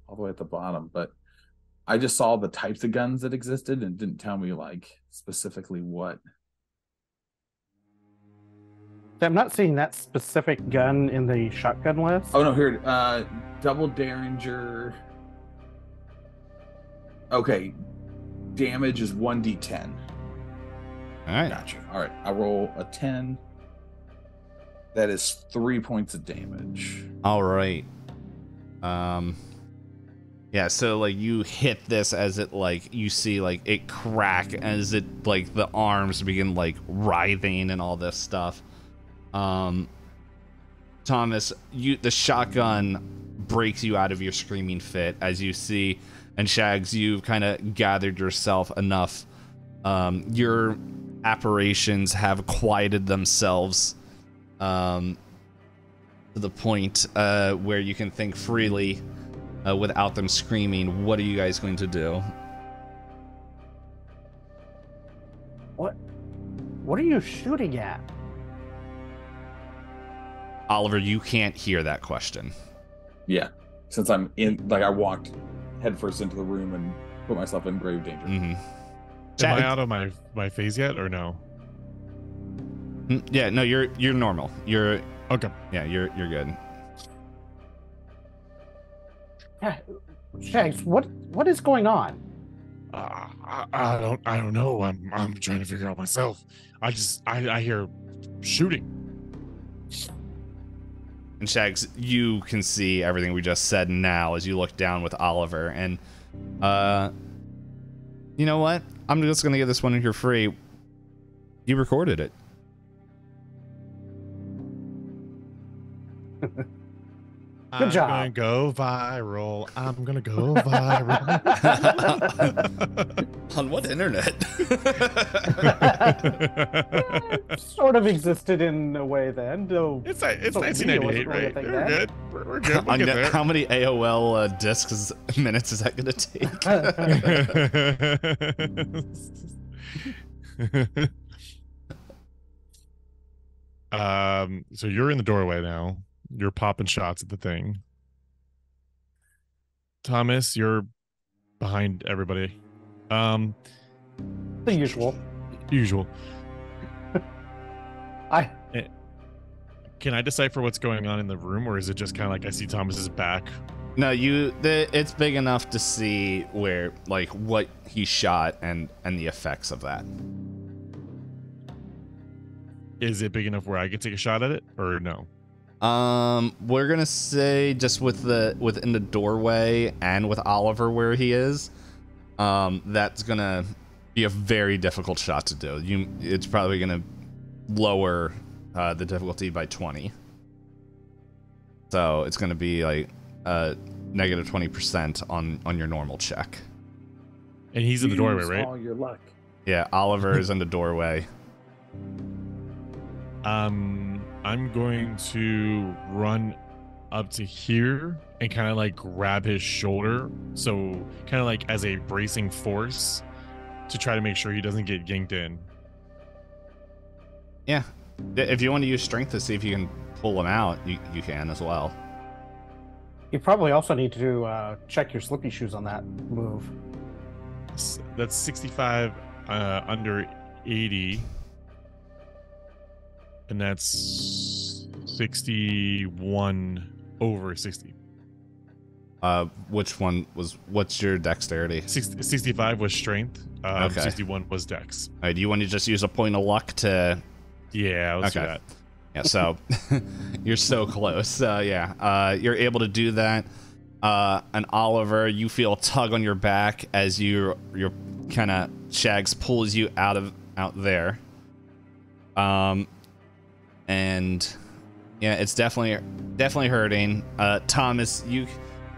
all the way at the bottom. But I just saw the types of guns that existed and didn't tell me like specifically what. I'm not seeing that specific gun in the shotgun list. Oh no, here, double Derringer. Okay, damage is 1d10. All right. Gotcha. All right, I roll a 10. That is 3 points of damage. All right. Yeah, so like you hit this as it like you see like it crack as it like the arms begin like writhing and all this stuff. Thomas, the shotgun breaks you out of your screaming fit as you see, and Shags, you've kind of gathered yourself enough. Your apparitions have quieted themselves to the point where you can think freely without them screaming. What are you guys going to do? What are you shooting at? Oliver, you can't hear that question. Yeah, since I'm in, like I walked headfirst into the room and put myself in grave danger. Mm-hmm. Am I out of my phase yet or no? Yeah, no, you're normal. You're okay. Yeah, you're good. Yeah, Shags, what is going on? I don't know. I'm trying to figure out myself. I hear shooting. And Shags, you can see everything we just said now as you look down with Oliver. And you know what? I'm just gonna give this one here free. You recorded it. Good job. I'm gonna go viral. I'm gonna go viral. On what internet? Sort of existed in a way then. Though It's social media 1998, wasn't really a right? thing We're then. good. We're good. We'll get there. How many AOL discs minutes is that gonna take? So you're in the doorway now. You're popping shots at the thing. Thomas, you're behind everybody. The usual. Usual. I Can I decipher what's going on in the room, or is it just kind of like I see Thomas's back? No, it's big enough to see where, like, what he shot and the effects of that. Is it big enough where I can take a shot at it, or no? We're gonna say just within the doorway and with Oliver where he is, that's gonna be a very difficult shot to do. It's probably gonna lower the difficulty by 20. So it's gonna be like negative 20% on your normal check. And he's in the doorway, right? All your luck. Yeah, Oliver is in the doorway. I'm going to run up to here and kind of like grab his shoulder, so kind of like as a bracing force to try to make sure he doesn't get yanked in. Yeah, if you want to use strength to see if you can pull him out, you can as well. You probably also need to check your slippy shoes on that move. That's 65 under 80. And that's 61 over 60. What's your dexterity? 65 was strength. Okay. 61 was dex. All right, do you want to just use a point of luck to... Yeah, let's do that. Yeah, so you're so close. You're able to do that. And Oliver, you feel a tug on your back as your kind of Shags pulls you out there. And yeah, it's definitely hurting. Thomas, you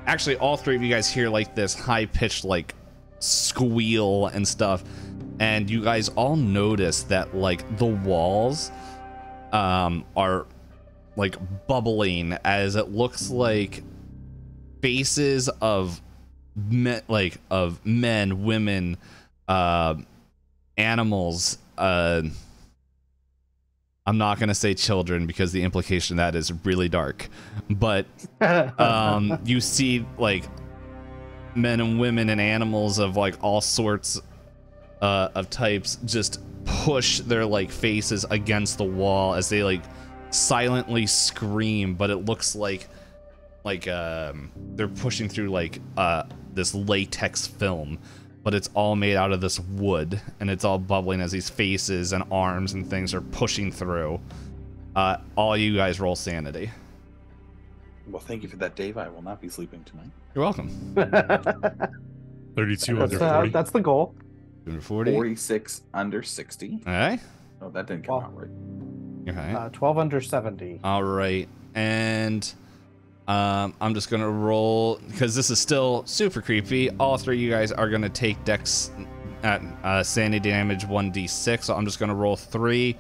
actually, all three of you guys hear like this high-pitched like squeal and stuff, and you guys all notice that like the walls are like bubbling as it looks like faces of men, women, animals. I'm not going to say children because the implication of that is really dark, but you see like men and women and animals of like all sorts of types just push their like faces against the wall as they like silently scream, but it looks like they're pushing through like this latex film, but it's all made out of this wood, and it's all bubbling as these faces and arms and things are pushing through. All you guys roll sanity. Well, thank you for that, Dave. I will not be sleeping tonight. You're welcome. 32 under 40. That's the goal. 40. 46 under 60. All right. Oh, that didn't come out right. You're right. 12 under 70. All right. And I'm just gonna roll because this is still super creepy. All three of you guys are gonna take dex at sanity damage 1d6. So I'm just gonna roll 3.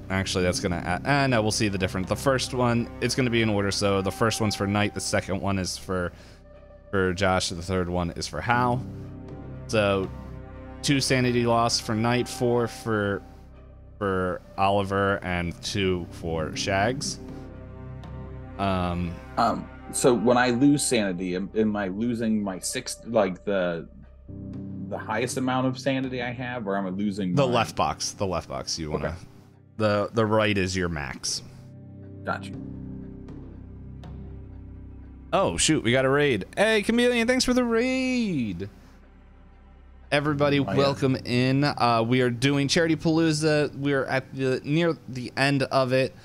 Actually, that's gonna add. No, we'll see the difference. The first one, it's gonna be in order. So the first one's for Knight. The second one is for Josh. The third one is for Hal. So 2 sanity loss for Knight, 4 for Oliver, and 2 for Shags. So when I lose sanity, am I losing my like the highest amount of sanity I have, or am I losing the left box? The left box. You wanna. Okay. The right is your max. Gotcha. Oh shoot, we got a raid. Hey, Chameleon, thanks for the raid. Everybody, welcome in. We are doing Charitypalooza. We're at near the end of it.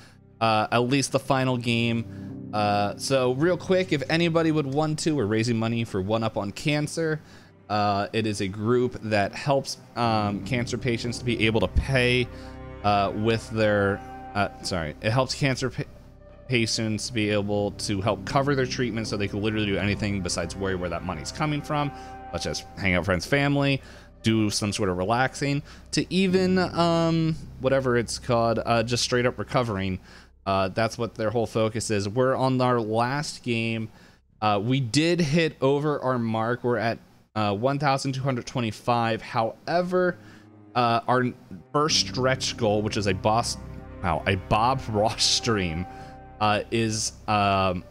At least the final game. So real quick, if anybody would want to, we're raising money for One Up on Cancer. It is a group that helps cancer patients to be able to pay with their it helps cancer patients be able to help cover their treatment so they can literally do anything besides worry where that money's coming from, such as hang out with friends, family, do some sort of relaxing, to even whatever it's called, just straight up recovering. That's what their whole focus is. We're on our last game. We did hit over our mark. We're at 1,225. However, our first stretch goal, which is a Bob Ross stream, is at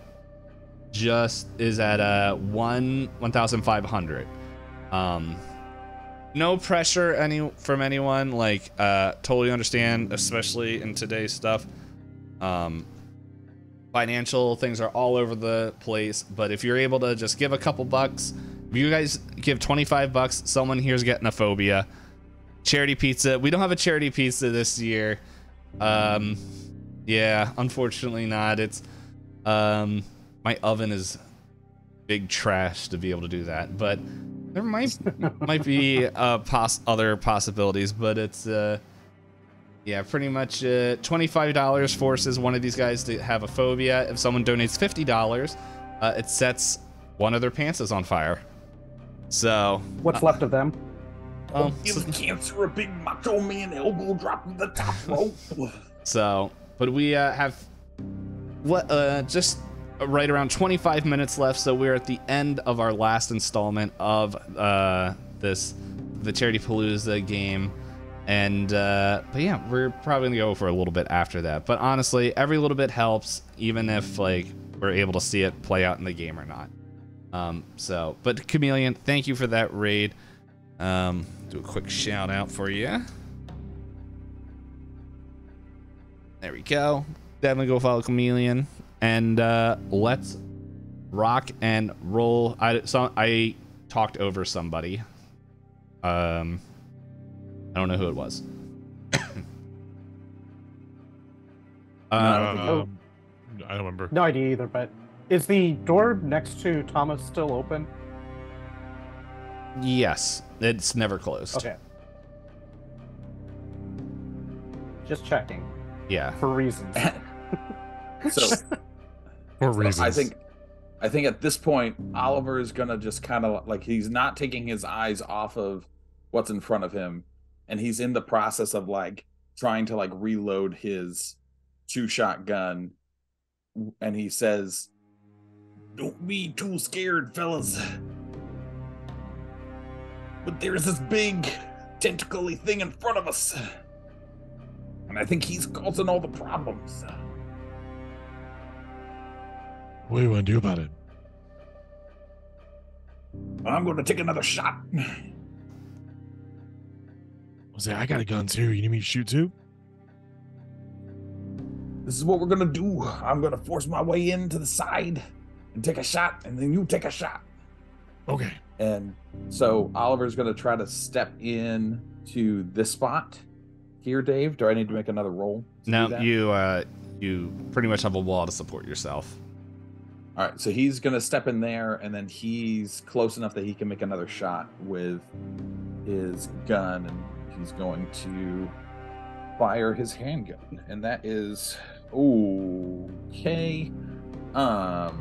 1,500. no pressure from anyone. Like, totally understand, especially in today's stuff. Financial things are all over the place, but if you're able to just give a couple bucks, if you guys give 25 bucks, someone here's getting a phobia. Charity pizza. We don't have a charity pizza this year. Yeah, unfortunately not. It's my oven is big trash to be able to do that, but there might be other possibilities, but it's yeah, pretty much $25 forces one of these guys to have a phobia. If someone donates $50, it sets one of their pantses on fire. So what's left of them? Give cancer a big macho man elbow drop from the top rope. So, but we have just right around 25 minutes left, so we're at the end of our last installment of the Charitypalooza game. And but yeah, we're probably gonna go for a little bit after that. But honestly, every little bit helps, even if like we're able to see it play out in the game or not. So, but Chameleon, thank you for that raid. Do a quick shout out for you. There we go. Definitely go follow Chameleon, and let's rock and roll. I talked over somebody. I don't know who it was. I don't remember. No idea either, but is the door next to Thomas still open? Yes, it's never closed. Okay. Just checking. Yeah. For reasons. So, For reasons. I think at this point, Oliver is gonna just kind of like, he's not taking his eyes off of what's in front of him, and he's in the process of like trying to like reload his 2-shot gun, and he says, "Don't be too scared, fellas, but there's this big tentacly thing in front of us, and I think he's causing all the problems." What do you want to do about it? I'm going to take another shot. Jose, I got a gun too. You need me to shoot too? This is what we're going to do. I'm going to force my way into the side and take a shot, and then you take a shot. Okay. And so Oliver's going to try to step in to this spot here, Dave. Do I need to make another roll? No, you pretty much have a wall to support yourself. All right, so he's going to step in there, and then he's close enough that he can make another shot with his gun, and he's going to fire his handgun, and that is okay. And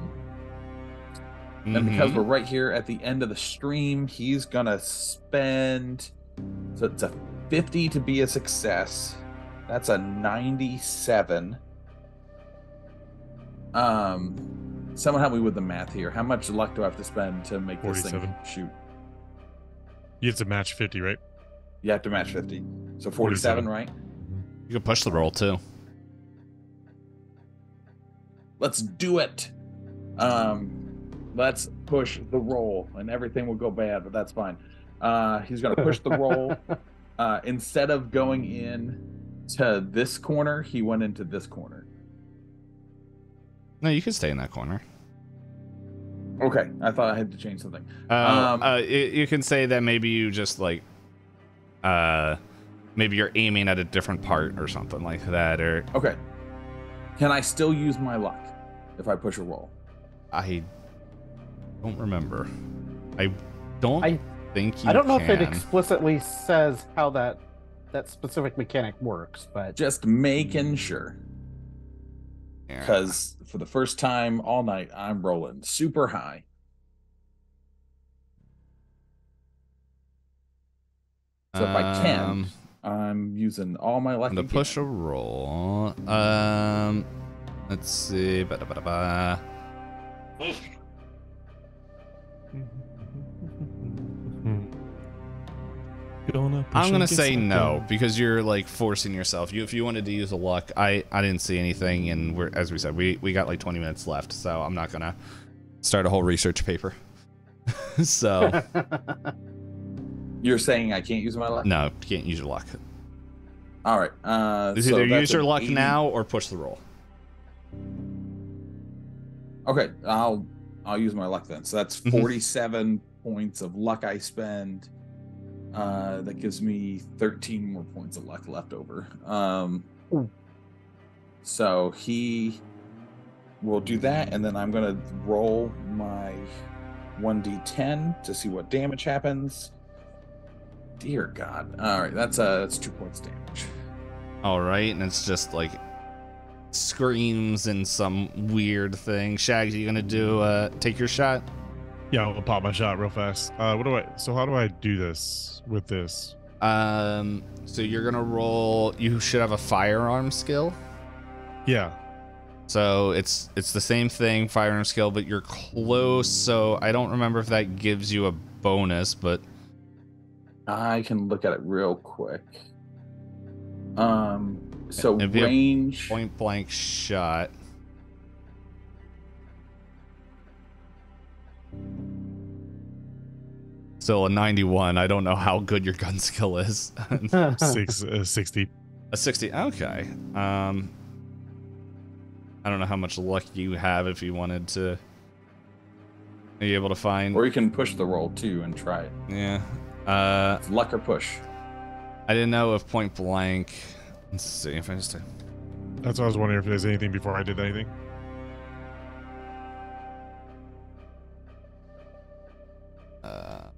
because we're right here at the end of the stream, he's going to spend, so it's a 50 to be a success. That's a 97. Someone help me with the math here. How much luck do I have to spend to make 47. this thing shoot? You have to match 50, right? You have to match 50. So 47, right? You can push the roll too. Let's do it. Let's push the roll, and everything will go bad, but that's fine. He's going to push the roll. Instead of going in to this corner, he went into this corner. No, you can stay in that corner. Okay, I thought I had to change something. You can say that maybe you just like, maybe you're aiming at a different part or something like that, or. Okay. Can I still use my luck if I push a roll? I don't remember. I don't think you I don't know can. if it explicitly says how that specific mechanic works, but Just making sure. Yeah. Because for the first time all night, I'm rolling super high. So if I can, I'm using all my luck. To push a roll. Let's see. I'm gonna say no because you're like forcing yourself. If you wanted to use a luck, I didn't see anything, and as we said, we got like 20 minutes left, so I'm not gonna start a whole research paper. So You're saying I can't use my luck? No, you can't use your luck. All right. It's So either that's use your an luck 80. now or push the roll. Okay, I'll use my luck then. So that's 47 points of luck I spend. That gives me 13 more points of luck left over. So he will do that, and then I'm gonna roll my 1d10 to see what damage happens. Dear God! All right, that's 2 points damage. All right, and it's just like screams and some weird thing. Shags, you gonna do take your shot? Yeah, I'll pop my shot real fast. How do I do this with this? So you're gonna roll. You should have a firearm skill. Yeah. So it's the same thing, firearm skill, but you're close. So I don't remember if that gives you a bonus, but I can look at it real quick. So it'd be range a point blank shot. Still a 91. I don't know how good your gun skill is. 60. A 60. Okay. I don't know how much luck you have if you wanted to be able to find. or you can push the roll too and try it. Yeah. It's luck or push. I didn't know if point blank. Let's see if I just. That's what I was wondering if there's anything before I did anything. Let's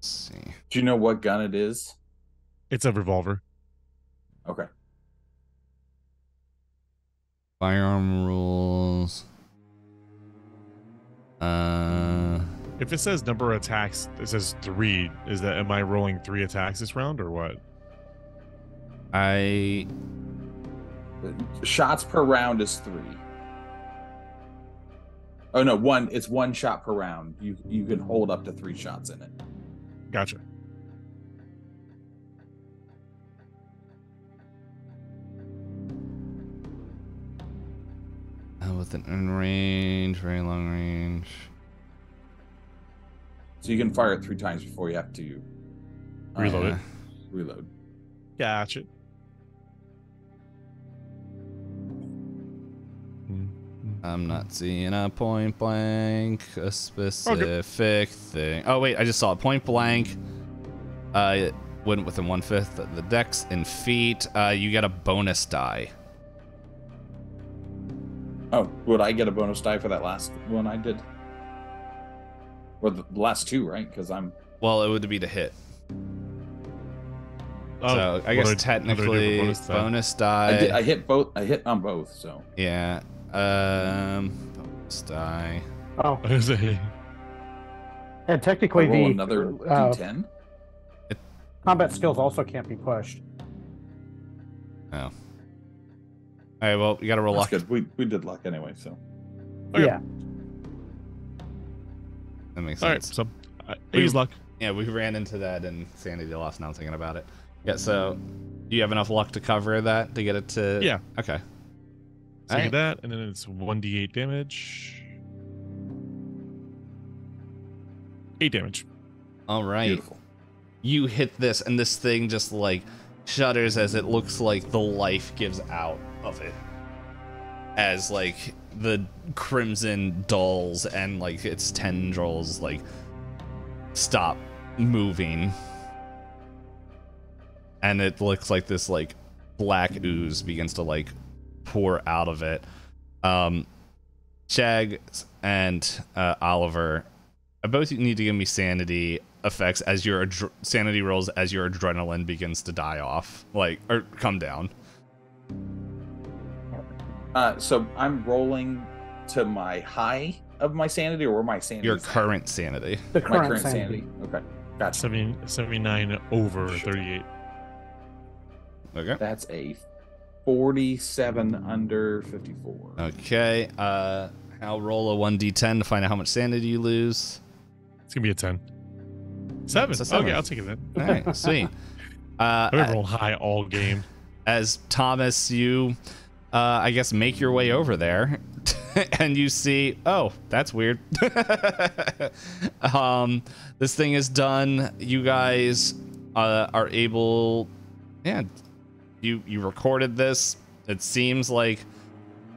see. Do you know what gun it is? It's a revolver. Okay. Firearm rules. If it says number of attacks, it says 3. Am I rolling 3 attacks this round or what? Shots per round is 3. Oh no, 1. It's 1 shot per round. You can hold up to 3 shots in it. Gotcha. Within range, very long range. So you can fire it 3 times before you have to Reload it. reload. Gotcha. I'm not seeing a point blank, a specific thing. Oh wait, I just saw a point blank. It went within 1/5 of the dex in feet. You get a bonus die. Oh, would I get a bonus die for that last one I did? Or the last 2, right? Because I'm... Well, it would be to hit. Oh, So I guess technically bonus die. I hit both. I hit on both, so... Yeah. Bonus die. Oh, I was like, and technically roll the another D10? combat skills also can't be pushed. Oh. All right. Well, you got to roll That's luck. good. We did luck anyway, so... Okay. Yeah. That makes all right, sense. so I use luck. Yeah, we ran into that in Sanity loss. Now I'm thinking about it. Yeah. So, do you have enough luck to cover that to get it to? Yeah. Okay. So I Alright. get that, and then it's 1d8 damage. 8 damage. All right. Beautiful. You hit this, and this thing just like shudders as it looks like the life gives out of it, as like the crimson dulls and like its tendrils like stop moving, and it looks like this like black ooze begins to like pour out of it. Shag and Oliver, both you need to give me sanity effects as your sanity rolls as your adrenaline begins to die off, like, or come down. So I'm rolling to my high of my sanity, or where my sanity? Your is at? current sanity. The My current current sanity. sanity. Okay, gotcha. 79 over Sure. 38. Okay. That's a 47 under 54. Okay. I'll roll a 1d10 to find out how much sanity you lose. It's gonna be a 10. 7. It's a 7. Okay, I'll take it then. All right, sweet. I'm gonna roll high all game. As Thomas, you, I guess, make your way over there. and you see, oh, that's weird. This thing is done. You guys are able, yeah, you recorded this. It seems like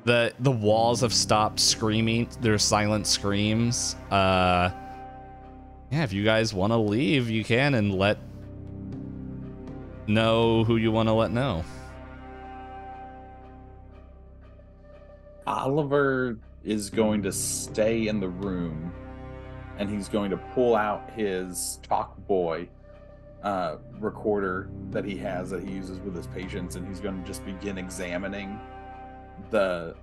the walls have stopped screaming. There's silent screams. Yeah, if you guys want to leave, you can, and let know who you want to let know. Oliver is going to stay in the room, and he's going to pull out his Talk Boy recorder that he has that he uses with his patients, and he's going to just begin examining the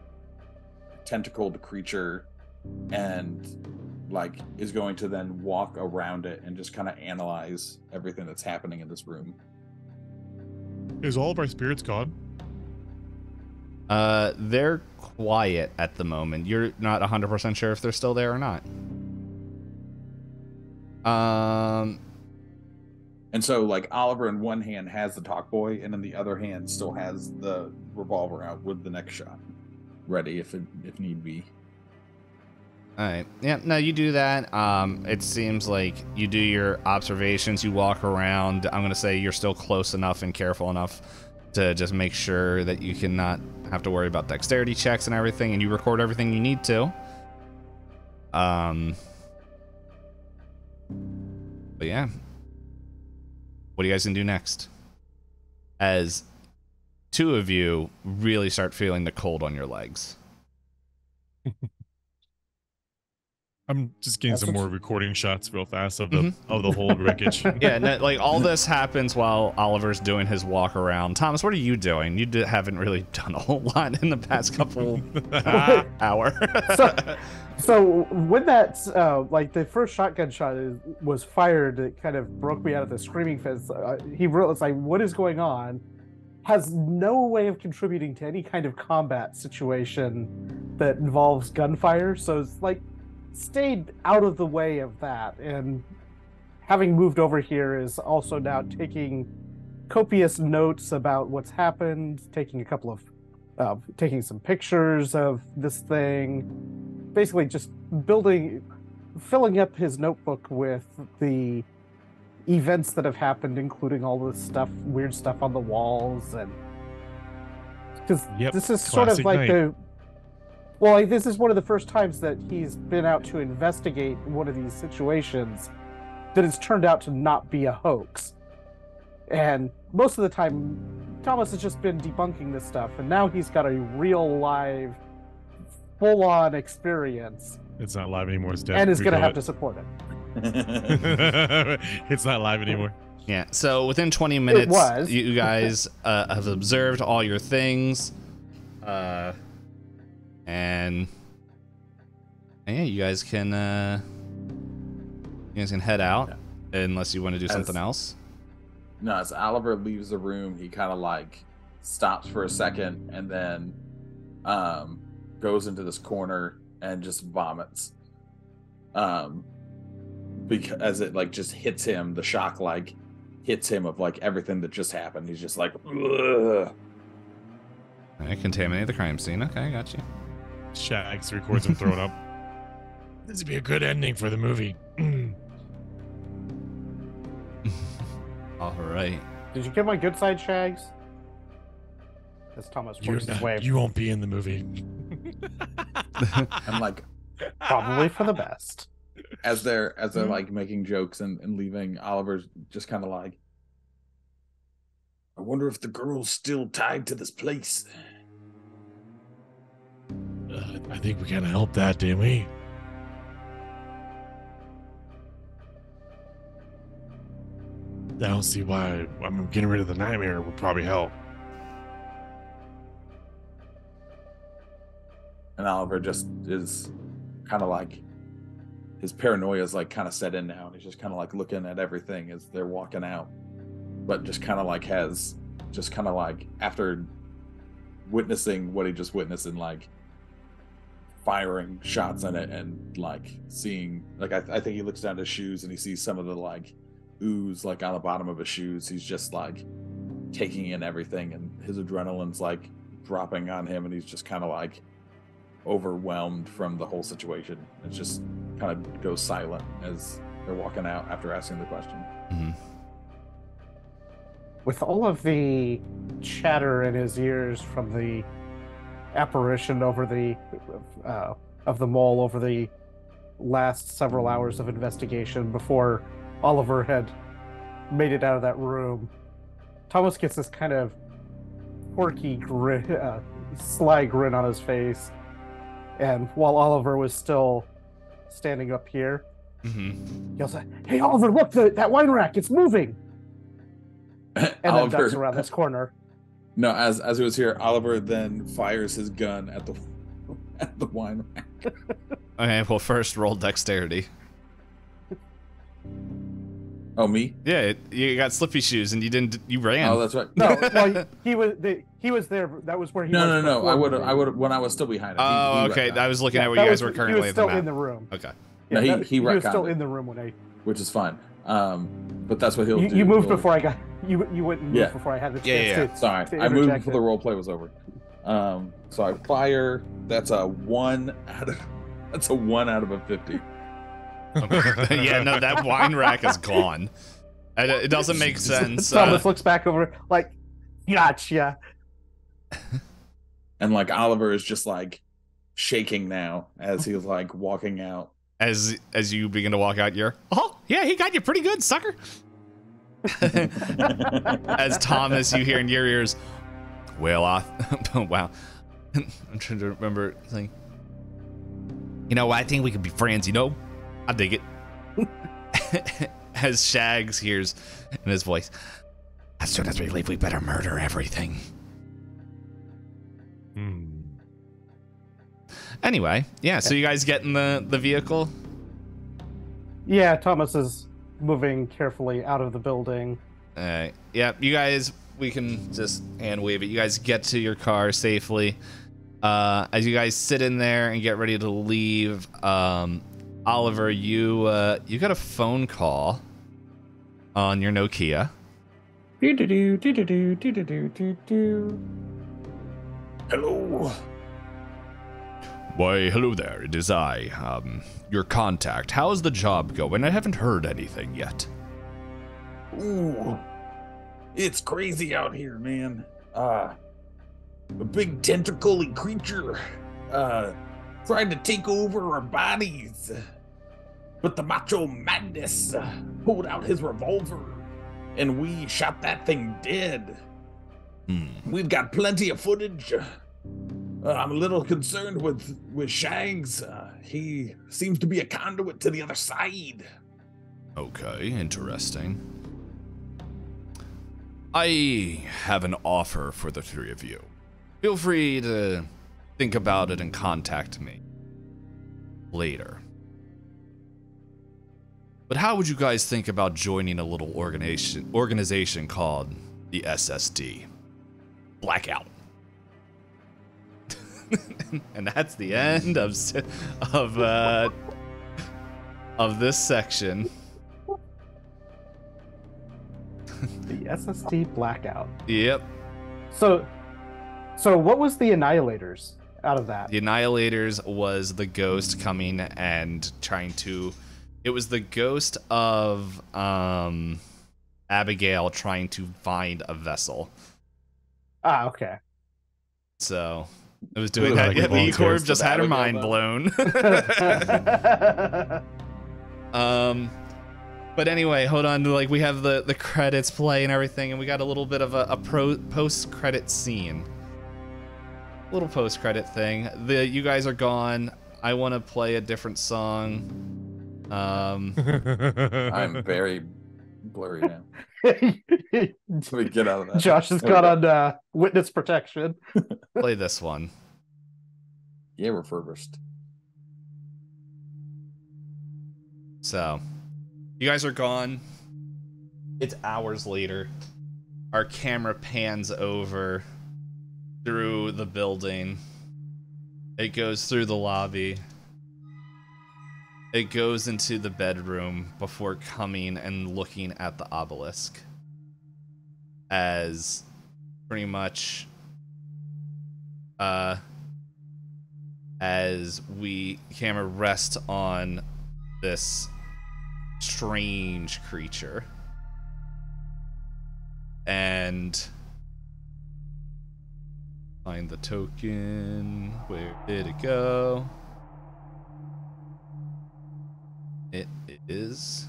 tentacled creature, and like is going to then walk around it and just kind of analyze everything that's happening in this room. Is all of our spirits gone? They're quiet at the moment. You're not 100% sure if they're still there or not. And so like Oliver in one hand has the Talk Boy, and in the other hand still has the revolver out with the next shot ready if need be. All right. Yeah, no, you do that. It seems like you do your observations, you walk around. I'm going to say you're still close enough and careful enough to just make sure that you cannot have to worry about dexterity checks and everything, and you record everything you need to. But yeah. What are you guys going to do next? As two of you really start feeling the cold on your legs. I'm just getting some more recording shots real fast of the whole wreckage. Yeah, no, like all this happens while Oliver's doing his walk around. Thomas, what are you doing? You haven't really done a whole lot in the past couple hour. So when that like the first shotgun shot was fired, it kind of broke me out of the screaming fits. He realized like what is going on, has no way of contributing to any kind of combat situation that involves gunfire. So it's like stayed out of the way of that, and having moved over here is also now taking copious notes about what's happened, taking a couple of taking some pictures of this thing, basically just filling up his notebook with the events that have happened, including all this stuff, weird stuff on the walls, and because this is sort of like this is one of the first times that he's been out to investigate one of these situations that has turned out to not be a hoax. And most of the time, Thomas has just been debunking this stuff, and now he's got a real live, full-on experience. It's not live anymore. It's dead. And is going to have to support it. It's not live anymore. Yeah, so within 20 minutes, you guys have observed all your things. And yeah, you guys can head out unless you want to do something else. No, as Oliver leaves the room, he kind of like stops for a second and then goes into this corner and just vomits. Because as it like just hits him, the shock like hits him of like everything that just happened. He's just like, ugh. I contaminate the crime scene. Okay, I got you. Shags records him throwing up. This would be a good ending for the movie. All right. Did you get my good side, Shags? That's Thomas Force's way. You won't be in the movie. I'm like, probably for the best. As they're like making jokes and leaving, Oliver's just kind of like, I wonder if the girl's still tied to this place. I think we kind of helped that, didn't we? I don't see why I'm getting rid of the nightmare would probably help. And Oliver just is kind of like, his paranoia is like kind of set in now, and he's just kind of like looking at everything as they're walking out, but just kind of like after witnessing what he just witnessed and like firing shots in it and like seeing like I think he looks down at his shoes and he sees some of the like ooze like on the bottom of his shoes. He's just like taking in everything, and his adrenaline's like dropping on him, and he's just kind of like overwhelmed from the whole situation. It just kind of goes silent as they're walking out after asking the question. Mm-hmm. With all of the chatter in his ears from the apparition over the of the mole over the last several hours of investigation before Oliver had made it out of that room, Thomas gets this kind of quirky grin, sly grin on his face, and while Oliver was still standing up here, he yells, "Hey Oliver, look, that wine rack, it's moving!" And Oliver, then ducks around this corner. No, as it was here, Oliver then fires his gun at the wine rack. Okay, well, first roll dexterity. Oh, me? Yeah, you got slippy shoes and you ran. Oh, that's right. No, well, he was there. That was where he was. No. I would have when I was still behind him. Oh, okay. I was looking at where you guys were currently. He was still at the map. in the room. Okay. Yeah, no, he was retconned still it, in the room when I. which is fine. But that's what he'll do. You moved before I got. You went and moved before I had the chance to. Sorry, to I moved interject before the role play was over. So I fire. That's a 1 out of a 50. Yeah, no, that wine rack is gone. It doesn't make sense. Thomas looks back over like, gotcha. And like Oliver is just like shaking now as he's like walking out. As you begin to walk out, oh yeah, he got you pretty good, sucker. As Thomas, you hear in your ears, well, wow. I'm trying to remember saying, I think we could be friends, I dig it. As Shags hears in his voice, as soon as we leave, we better murder everything. Anyway, yeah, so you guys get in the vehicle? Yeah, Thomas is moving carefully out of the building. Yeah, you guys, we can just hand wave it. You guys get to your car safely. As you guys sit in there and get ready to leave, Oliver, you got a phone call on your Nokia. Hello. Why, hello there. It is I, your contact. How's the job going? I haven't heard anything yet. Ooh, it's crazy out here, man. A big tentacle-y creature tried to take over our bodies. But the Macho Madness pulled out his revolver, and we shot that thing dead. We've got plenty of footage. I'm a little concerned with Shags. He seems to be a conduit to the other side. Okay, interesting. I have an offer for the three of you. Feel free to think about it and contact me later. But how would you guys think about joining a little organization called the SSD? Blackout. And that's the end of this section. The SSD blackout. Yep. So what was the Annihilators out of that? The Annihilators was the ghost coming and trying to... It was the ghost of Abigail trying to find a vessel. Ah, okay. So it was doing that. Yeah, E-Corp just had her mind blown. But anyway, hold on. Like, we have the credits play and everything, and we got a little bit of a post-credit scene. Little post-credit thing. You guys are gone. I want to play a different song. I'm very blurry now. Let me get out of that. Josh has got on witness protection. Play this one. Yeah, refurbished. So, you guys are gone. It's hours later. Our camera pans over through the building. It goes through the lobby. It goes into the bedroom before coming and looking at the obelisk. As pretty much, as camera rests on this strange creature. And find the token. Where did it go? It is.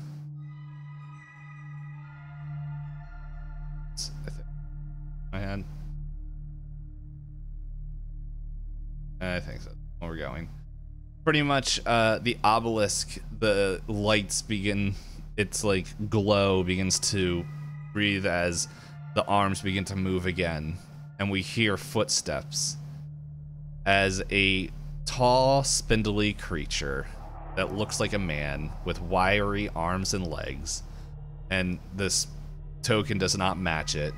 I think my hand. I think so. Where we're going. Pretty much, the obelisk, the lights begin. Its like glow begins to breathe as the arms begin to move again, and we hear footsteps as a tall, spindly creature that looks like a man with wiry arms and legs, and this token does not match it,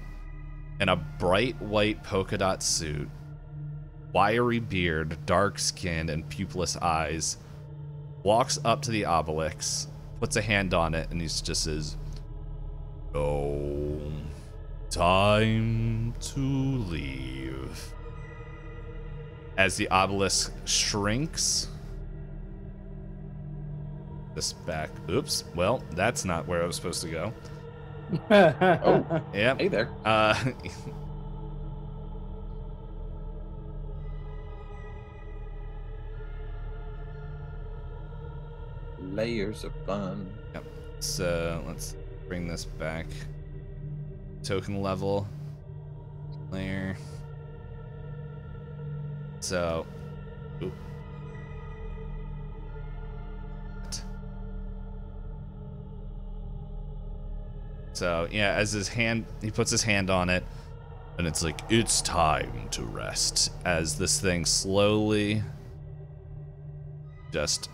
in a bright white polka dot suit, wiry beard, dark skin, and pupilless eyes, walks up to the obelisk, puts a hand on it, and he just says, "No time to leave." As the obelisk shrinks, this back. Oops. Well, that's not where I was supposed to go. Oh, Yep. hey there. Layers of fun. Yep. So let's bring this back. Token level. Layer. So. Oop. So yeah, as he puts his hand on it, and it's like, it's time to rest. As this thing slowly just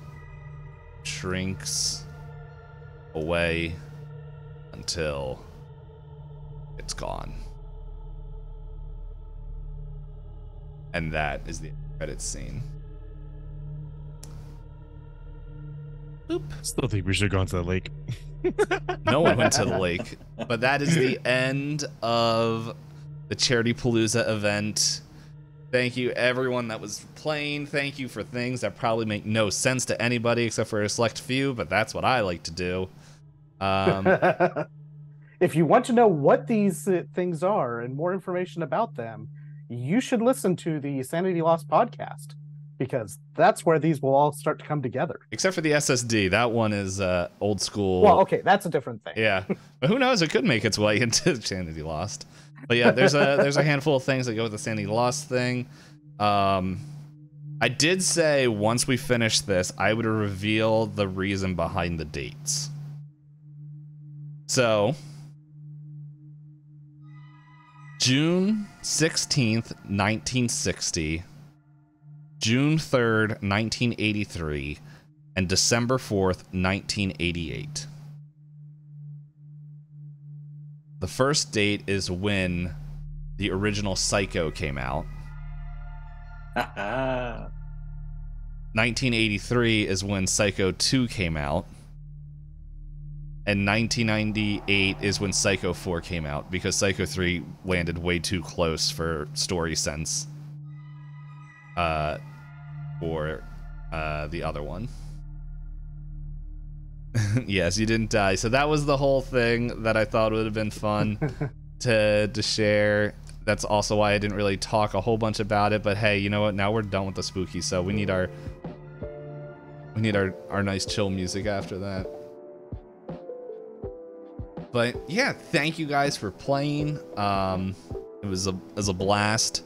shrinks away until it's gone. And that is the credits scene. Boop. Still think we should have gone to the lake. No one went to the lake. But that is the end of the Charitypalooza event. Thank you, everyone that was playing. Thank you for things that probably make no sense to anybody except for a select few, but that's what I like to do. If you want to know what these things are and more information about them, you should listen to the Sanity Lost podcast, because that's where these will all start to come together. Except for the SSD. That one is old school. Well, okay, that's a different thing. Yeah. But who knows? It could make its way into Sanity Lost. But yeah, there's a handful of things that go with the Sanity Lost thing. I did say once we finish this, I would reveal the reason behind the dates. So, June 16th, 1960, June 3rd, 1983, and December 4th, 1988. The first date is when the original Psycho came out. 1983 is when Psycho 2 came out. And 1998 is when Psycho 4 came out, because Psycho 3 landed way too close for story sense for the other one. Yes, you didn't die. So that was the whole thing that I thought would have been fun to share. That's also why I didn't really talk a whole bunch about it. But hey, you know what? Now we're done with the spooky, so we need our nice chill music after that. But yeah, thank you guys for playing. It was a blast.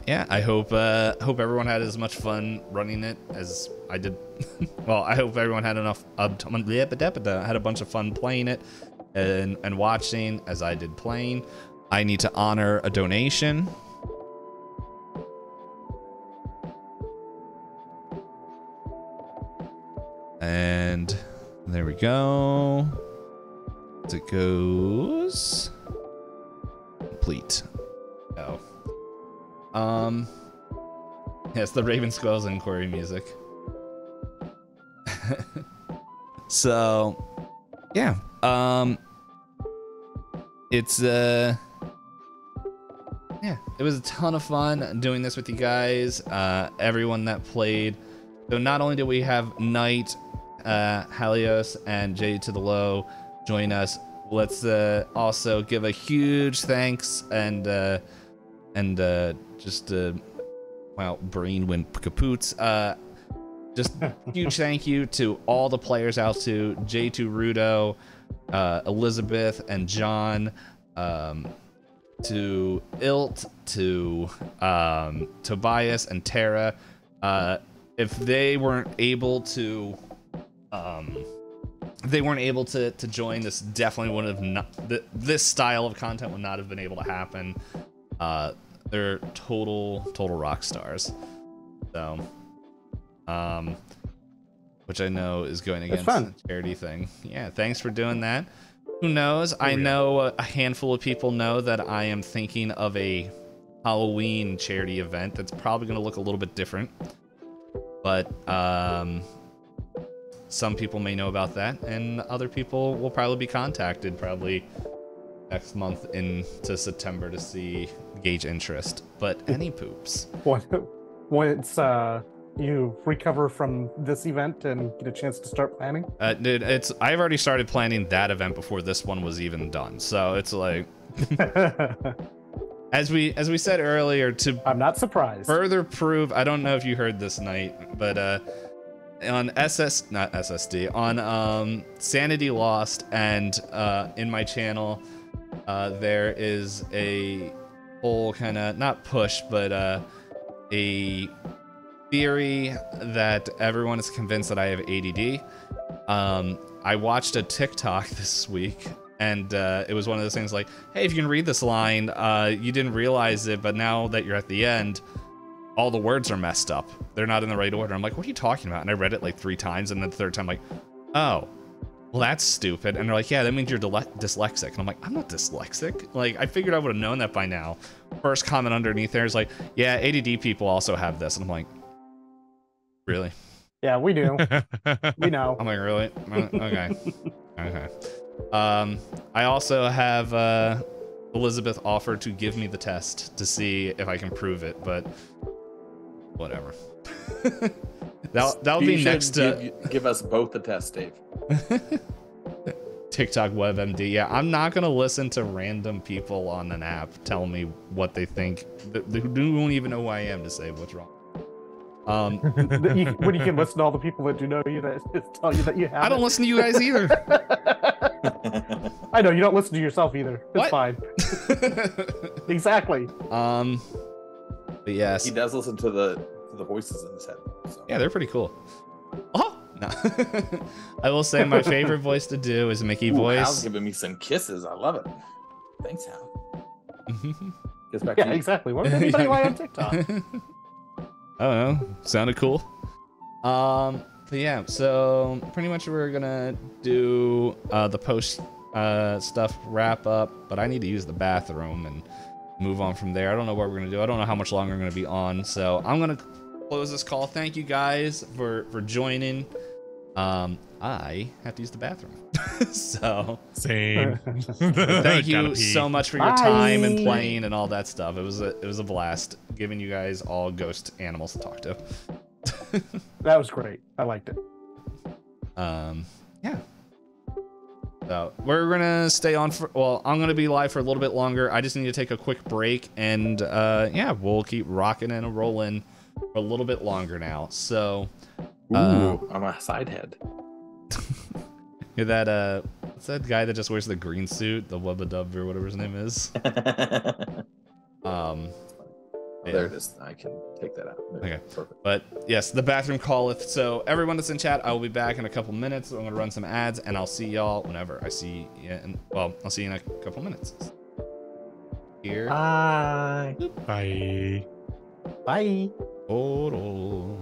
Yeah, I hope everyone had as much fun running it as I did. Well, I hope everyone had had a bunch of fun playing it and watching as I did playing. I need to honor a donation. And there we go. As it goes. Complete. Oh. Yes, the Raven Squirrels Inquiry music. So, yeah. It's yeah, yeah, it was a ton of fun doing this with you guys, everyone that played. So not only did we have Knight, Helios, and J to the Low join us, let's also give a huge thanks and just wow, brain went kapoots. Just huge thank you to all the players out to J2 Rudo, Elizabeth and John, to Ilt, to Tobias and Tara. If they weren't able to join, this definitely would have not, this style of content would not have been able to happen. They're total rock stars. So which I know is going against the charity thing. Yeah, thanks for doing that. Who knows? I know a handful of people know that I am thinking of a Halloween charity event that's probably going to look a little bit different. But some people may know about that, and other people will probably be contacted probably next month into September to gauge interest. But any poops. Once you recover from this event and get a chance to start planning? Dude, I've already started planning that event before this one was even done. So it's like as we said earlier, I'm not surprised. Further prove, I don't know if you heard this night, but on on Sanity Lost and in my channel, there is a whole kind of not push, but a theory that everyone is convinced that I have ADD. I watched a TikTok this week, and it was one of those things like, hey, if you can read this line, you didn't realize it, but now that you're at the end, all the words are messed up. They're not in the right order. I'm like, what are you talking about? And I read it like 3 times, and then the third time, like, oh, well, that's stupid. And they're like, yeah, that means you're dyslexic. And I'm like, I'm not dyslexic. Like, I figured I would have known that by now. First comment underneath there is like, yeah, ADD people also have this. And I'm like, really? Yeah, we do. We know. I'm like, really? Okay. Okay. I also have Elizabeth offered to give me the test to see if I can prove it, but whatever. That'll be next to give us both the test, Dave. TikTok WebMD. Yeah, I'm not gonna listen to random people on an app tell me what they think. Who don't even know who I am to say what's wrong. When you can listen to all the people that do know you that tell you that you have. I don't listen to you guys either. I know you don't listen to yourself either. It's fine. Exactly. But yes, he does listen to the voices in his head. So. Yeah, they're pretty cool. Oh no, I will say my favorite voice to do is Mickey voice. Hal's giving me some kisses. I love it. Thanks, Hal. Yeah, exactly. What was anybody on TikTok? I don't know. Sounded cool. But yeah, so pretty much we're gonna do the post stuff wrap up, but I need to use the bathroom and move on from there. I don't know what we're gonna do. I don't know how much longer I'm gonna be on, so I'm gonna close this call. Thank you guys for joining. I have to use the bathroom. So same. Thank you so much for your time and playing and all that stuff. It was a blast giving you guys all ghost animals to talk to. That was great. I liked it. Yeah. So we're gonna stay on for, well, I'm gonna be live for a little bit longer. I just need to take a quick break, and yeah, we'll keep rocking and rolling for a little bit longer now. So I'm a side head. You're that what's that guy that just wears the green suit, the Wubba Dub or whatever his name is? There it is. I can take that out. Okay, perfect. But yes, the bathroom calleth. So everyone that's in chat, I will be back in a couple minutes. I'm gonna run some ads, and I'll see y'all whenever I see you. Well, I'll see you in a couple minutes. Here. Bye. Bye. Bye. Toodles.